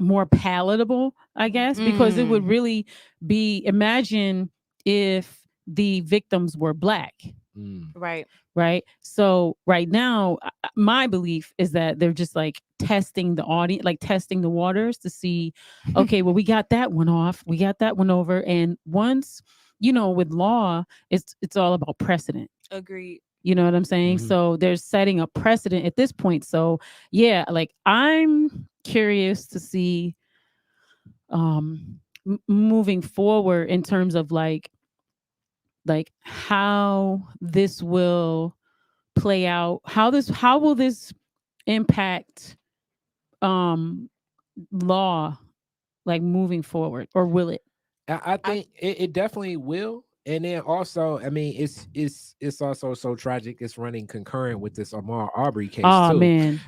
more palatable, I guess, because it would really be, imagine if the victims were black. Right. So right now, my belief is that they're just like testing the audience, like testing the waters to see, okay, well, we got that one off. We got that one over. And once, you know, with law, it's all about precedent. Agreed. You know what I'm saying? So they're setting a precedent at this point. So yeah, like I'm curious to see moving forward in terms of like how this will play out, how will this impact law, like moving forward, or will it? I think it definitely will. And then also, I mean, it's also so tragic. It's running concurrent with this Ahmaud Arbery case too. Man.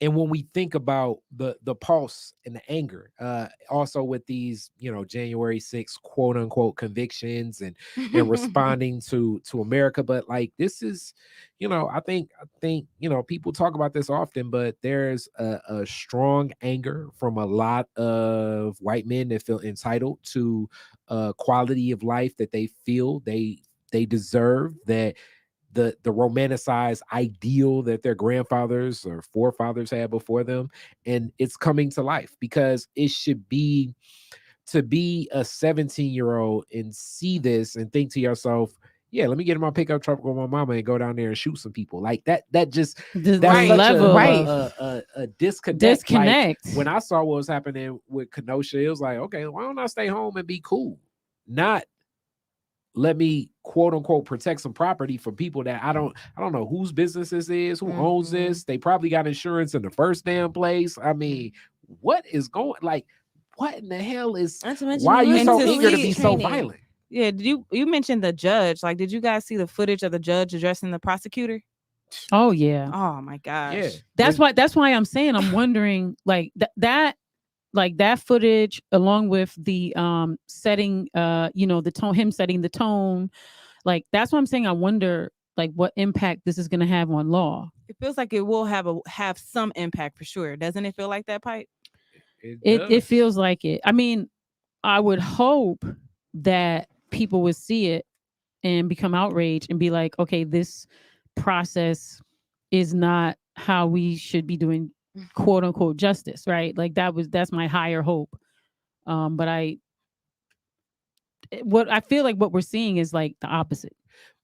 And when we think about the pulse and the anger, also with these, you know, January 6th quote unquote convictions and responding to America, but like this is, you know, I think you know, people talk about this often, but there's a strong anger from a lot of white men that feel entitled to quality of life that they feel they deserve, that the romanticized ideal that their grandfathers or forefathers had before them, and it's coming to life because it should be, to be a 17-year-old and see this and think to yourself, yeah, let me get in my pickup truck with my mama and go down there and shoot some people. Like that's such level, a disconnect. Like, when I saw what was happening with Kenosha, it was like, okay, why don't I stay home and be cool? Not let me quote unquote protect some property from people that I don't know whose business this is, who owns this. They probably got insurance in the first damn place. I mean, what is going, like, what in the hell is, why are you so eager to be so violent? Yeah, you mentioned the judge. Like, did you guys see the footage of the judge addressing the prosecutor? Oh yeah. Oh my gosh. Yeah. That's why I'm saying, I'm wondering, like that footage along with the setting, you know, the tone, him setting the tone, like that's what I'm saying. I wonder like what impact this is going to have on law. It feels like it will have some impact for sure. Doesn't it feel like that, Pipe? It feels like it. I mean, I would hope that people would see it and become outraged and be like, okay, this process is not how we should be doing quote unquote justice, right? Like that's my higher hope. But I feel like what we're seeing is like the opposite.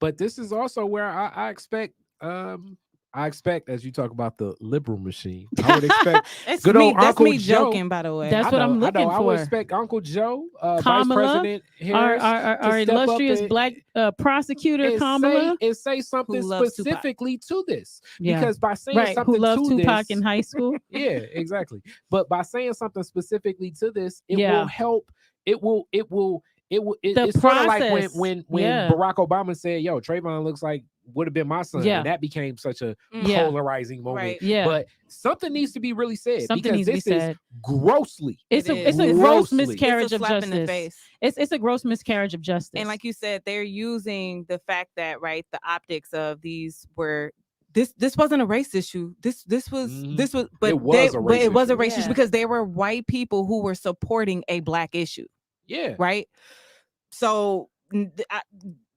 But this is also where I expect, as you talk about the liberal machine, I would expect good old Uncle Joe. Joking, by the way. That's what I'm looking for. I would expect Uncle Joe, Kamala, Vice President Harris, our illustrious black prosecutor Kamala, and say something specifically to this. Yeah. Because by saying something who loved to Tupac this, in high school. yeah, exactly. But by saying something specifically to this, it will help It will. The It's sort of like process. when Yeah. Barack Obama said, "Yo, Trayvon looks like would have been my son," Yeah. and that became such a Yeah. polarizing moment. Right. Yeah. But something needs to be really said Something because needs to be this is said. grossly. It's It a is. gross Grossly. miscarriage It's a of slap in the justice. face. It's a gross miscarriage of justice. And like you said, they're using the fact that, right, the optics of these were this wasn't a race issue. This was but It was a race it was a issue. race issue Yeah. because they were white people who were supporting a black issue, Yeah. right? So that's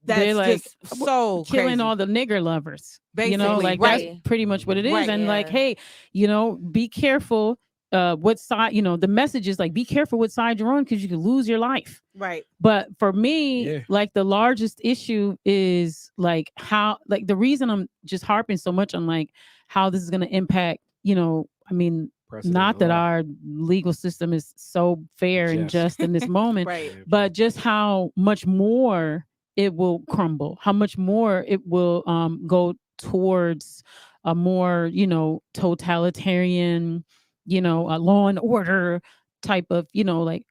they're like just so killing crazy. all the nigger lovers. Basically, You know, like right. that's pretty much what it is. Right. And like, Yeah. hey, you know, be careful. What side? You know, the message is like, be careful what side you're on because you could lose your life. right. But for me, Yeah. like the largest issue is like how, like the reason I'm just harping so much on like how this is going to impact, you know, I mean, Precedent not that law. our legal system is so fair and Just. just in this moment, Right. but just how much more it will crumble, how much more it will go towards a more, you know, totalitarian, you know, a law and order type of, you know, like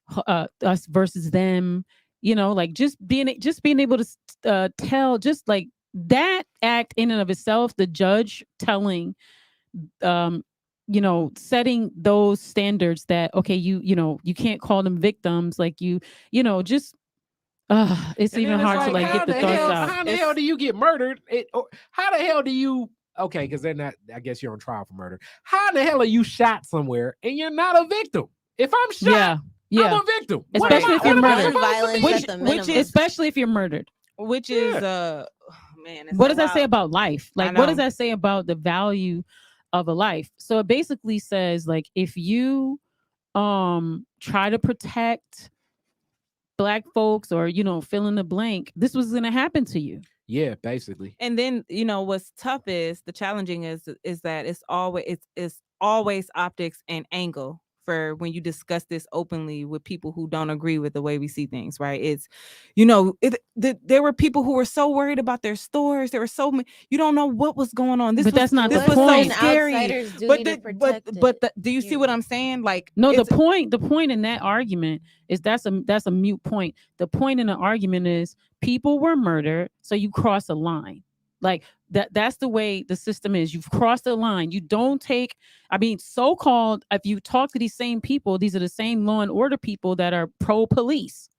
us versus them, you know, like just being able to tell, just like that act in and of itself, the judge telling you know, setting those standards that okay, you know, you can't call them victims, like you know, just it's And even then it's hard to like how get the the thoughts hell, out. How the hell do you get murdered? How the hell do you? Okay, because they're not. I guess you're on trial for murder. How the hell are you shot somewhere and you're not a victim? If I'm shot, Yeah. I'm a victim. Especially if you're what am I murdered. supposed to Violence be? at the minimum. Especially if you're murdered. Which is man, it's What a does that say lot. about life? I Like, what does know. that say about the value of a life? So it basically says like if you try to protect black folks or, you know, fill in the blank, this was going to happen to you. Yeah, basically. And then, you know, what's tough is the challenging is that it's always optics and angle for when you discuss this openly with people who don't agree with the way we see things, right? It's, you know, there were people who were so worried about their stores. There were so many, you don't know what was going on. But that's not this the was point. so scary. Outsiders duty But to protect it. do you see what I'm saying? Like, No, the it's- point in that argument is that's a mute point. The point in the argument is people were murdered, so you cross a line. Like that's the way the system is. You've crossed a line. You don't take, I mean, so-called, if you talk to these same people, these are the same law and order people that are pro-police.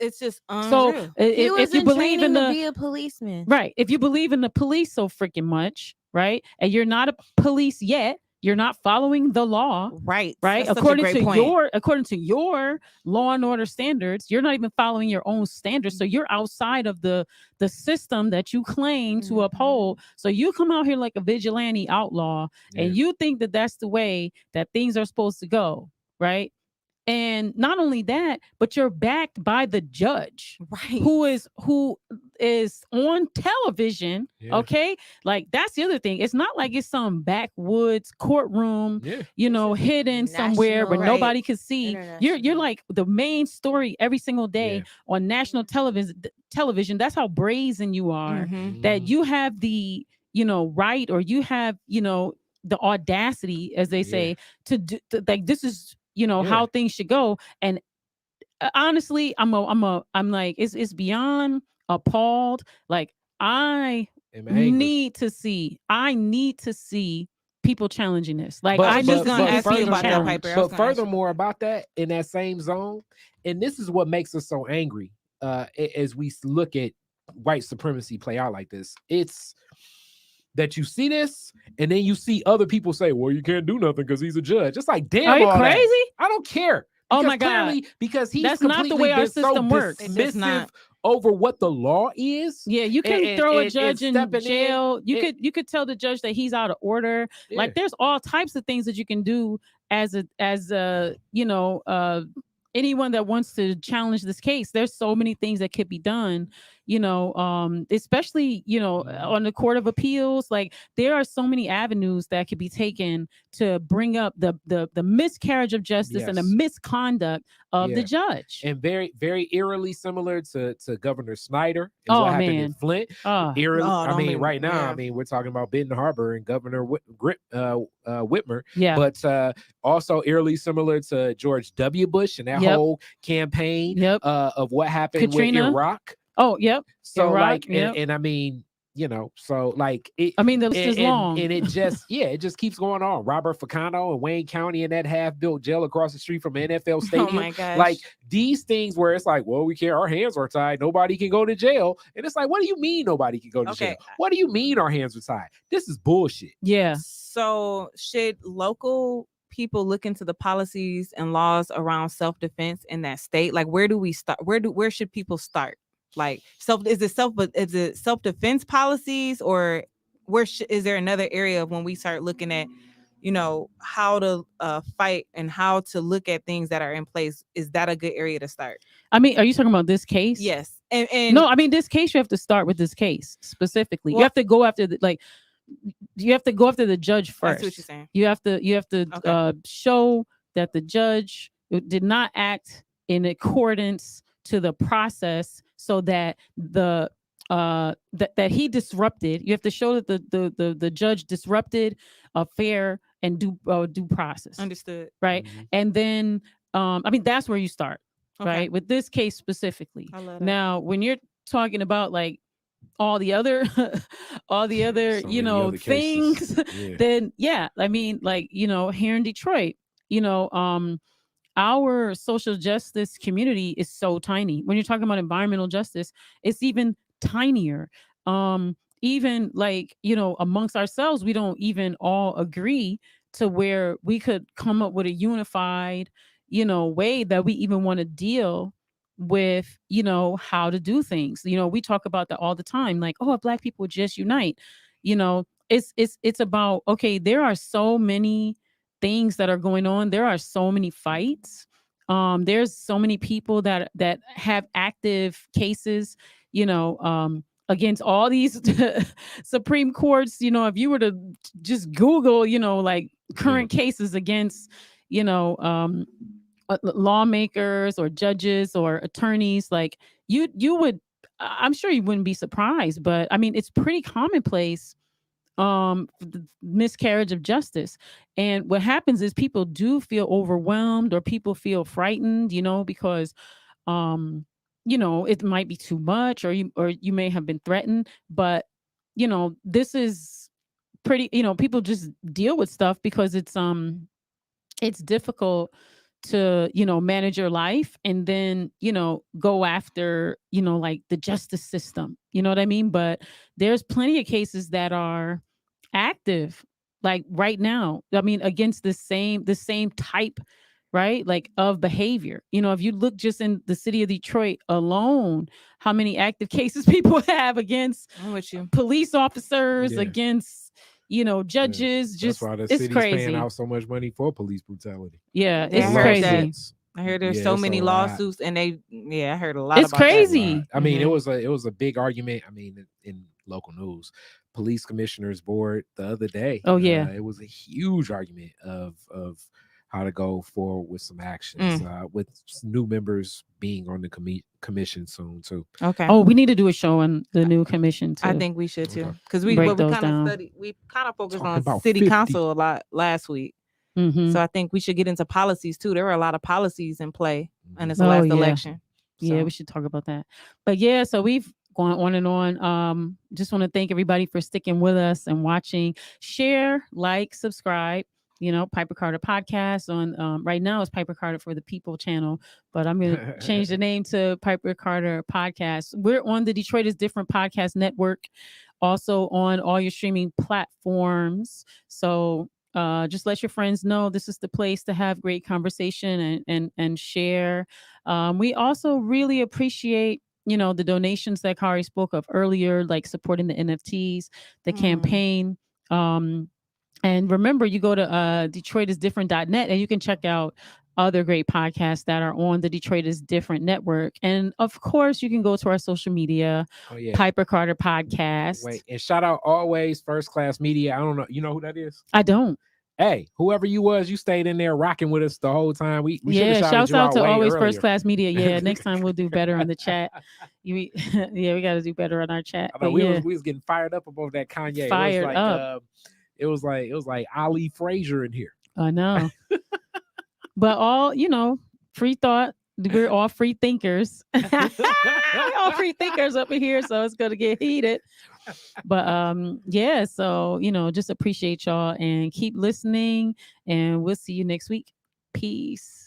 it's just So unreal. He if was you in believe in training the to be a policeman. right, if you believe in the police so freaking much, right, and you're not a police yet, you're not following the law, Right. right? That's such a According great to point. your law and order standards, you're not even following your own standards. So you're outside of the system that you claim to Mhm. uphold. So you come out here like a vigilante outlaw, and you think that that's the way that things are supposed to go, right? And not only that, but you're backed by the judge, Right. who is on television. Yeah. Okay, like that's the other thing. It's not like it's some backwoods courtroom, Yeah. you know, hidden somewhere where national, nobody can see. You're international. like the main story every single day Yeah. on national television. That's how brazen you are. Mhm. That you have the, you know, right, or you have, you know, the audacity, as they say, to do like this is, you know, how things should go. And honestly, I'm like it's beyond appalled. Like I need to see people challenging this. Like But- I but- just but need to see furthermore- them challenged. But furthermore about that, in that same zone, and this is what makes us so angry as we look at white supremacy play out like this. It's that you see this, and then you see other people say, "Well, you can't do nothing because he's a judge." It's like, damn, Are you all that. crazy? I don't care. Oh Because my God. clearly, because he's That's not the completely way our been so system works. It does dismissive not. over what the law is. Yeah, you can throw a judge in stepping jail. You could tell the judge that he's out of order. Yeah. Like there's all types of things that you can do as a you know, anyone that wants to challenge this case. There's so many things that could be done, you know, especially, you know, on the Court of Appeals. Like there are so many avenues that could be taken to bring up the miscarriage of justice and the Yes. misconduct of the Yeah. judge. And very, very eerily similar to Governor Snyder and what happened in Flint. Eerily, No, I don't mean, be- right now, yeah. I mean, we're talking about Benton Harbor and Governor Whitmer. Yeah. But also eerily similar to George W. Bush and that Yep. whole campaign Yep. of what happened Katrina. with Iraq. Oh, yep. So Iraq, like, yep. and I mean, you know, so like it. I mean, the list is long. And it just, it just keeps going on. Robert Ficano in Wayne County in that half-built jail across the street from an NFL stadium. Oh my gosh. Like these things where it's like, well, we can't, our hands are tied. Nobody can go to jail. And it's like, what do you mean nobody can go to jail? What do you mean our hands are tied? This is bullshit. Yeah. So should local people look into the policies and laws around self-defense in that state? Like, where do we start? Where should people start? Like, is it self-defense policies, or is there another area of when we start looking at, you know, how to fight and how to look at things that are in place? Is that a good area to start? I mean, are you talking about this case? Yes. And no, I mean, this case, you have to start with this case specifically. Well, you have to go after you have to go after the judge first. I see what you're saying. You have to show that the judge did not act in accordance to the process, so that that he disrupted. You have to show that the judge disrupted a fair and due process. Understood. Right. Mhm. And then I mean, that's where you start. Okay. Right, with this case specifically. I love that. Now, when you're talking about like all the other So you many know, other things, cases. Yeah. then I mean, like, you know, here in Detroit, you know, our social justice community is so tiny. When you're talking about environmental justice, it's even tinier. Even like, you know, amongst ourselves, we don't even all agree to where we could come up with a unified, you know, way that we even want to deal with, you know, how to do things. You know, we talk about that all the time, like, oh, if Black people just unite, you know, it's about, okay, there are so many things that are going on. There are so many fights. There's so many people that have active cases, you know, against all these Supreme Courts. You know, if you were to just Google, you know, like current cases against, you know, lawmakers or judges or attorneys, like you would, I'm sure you wouldn't be surprised, but I mean, it's pretty commonplace, the miscarriage of justice. And what happens is people do feel overwhelmed, or people feel frightened, you know, because you know, it might be too much, or you may have been threatened. But you know, this is pretty, you know, people just deal with stuff because it's difficult to, you know, manage your life and then, you know, go after, you know, like the justice system, you know what I mean? But there's plenty of cases that are active, like right now. I mean, against the same type, right, like of behavior. You know, if you look just in the city of Detroit alone, how many active cases people have against police officers, against, you know, judges. That's why the it's city's crazy. paying out so much money for police brutality. Yeah, Yeah, it's I heard crazy. that. I heard there's so many lawsuits, and I heard a lot. It's about crazy. That. I mean, it was a big argument. I mean, in local news, police commissioners board the other day. Oh yeah, it was a huge argument of how to go forward with some actions, with new members being on the commission soon too. Okay. Oh, we need to do a show on the new commission too. I think we should too, because we kind of focused on city 50. council a lot last week. Mm-hmm. So I think we should get into policies too. There were a lot of policies in play, and it's the last election. So. Yeah, we should talk about that. But yeah, so we've gone on and on. Just want to thank everybody for sticking with us and watching. Share, like, subscribe. You know, Piper Carter Podcast on right now it's Piper Carter for the People channel, but I'm gonna change the name to Piper Carter Podcast. We're on the Detroit is Different Podcast Network, also on all your streaming platforms. So just let your friends know this is the place to have great conversation and share. We also really appreciate, you know, the donations that Khary spoke of earlier, like supporting the NFTs, the campaign. And remember, you go to DetroitisDifferent.net and you can check out other great podcasts that are on the Detroit is Different network. And of course, you can go to our social media, Piper Carter Podcast. Wait, and shout out always First Class Media. I don't know. You know who that is? I don't. Hey, whoever you was, you stayed in there rocking with us the whole time. We should have shouted shouts you out out to way Always earlier. First Class Media. Yeah, next time we'll do better on the chat. We got to do better on our chat. I know, But we was getting fired up above that Kanye. Fired it was like, up. It was like Ali Fraizer in here. I know. But all, free thought. We're all free thinkers. We're all free thinkers up in here, so it's gonna get heated. But yeah, so just appreciate y'all and keep listening, and we'll see you next week. Peace.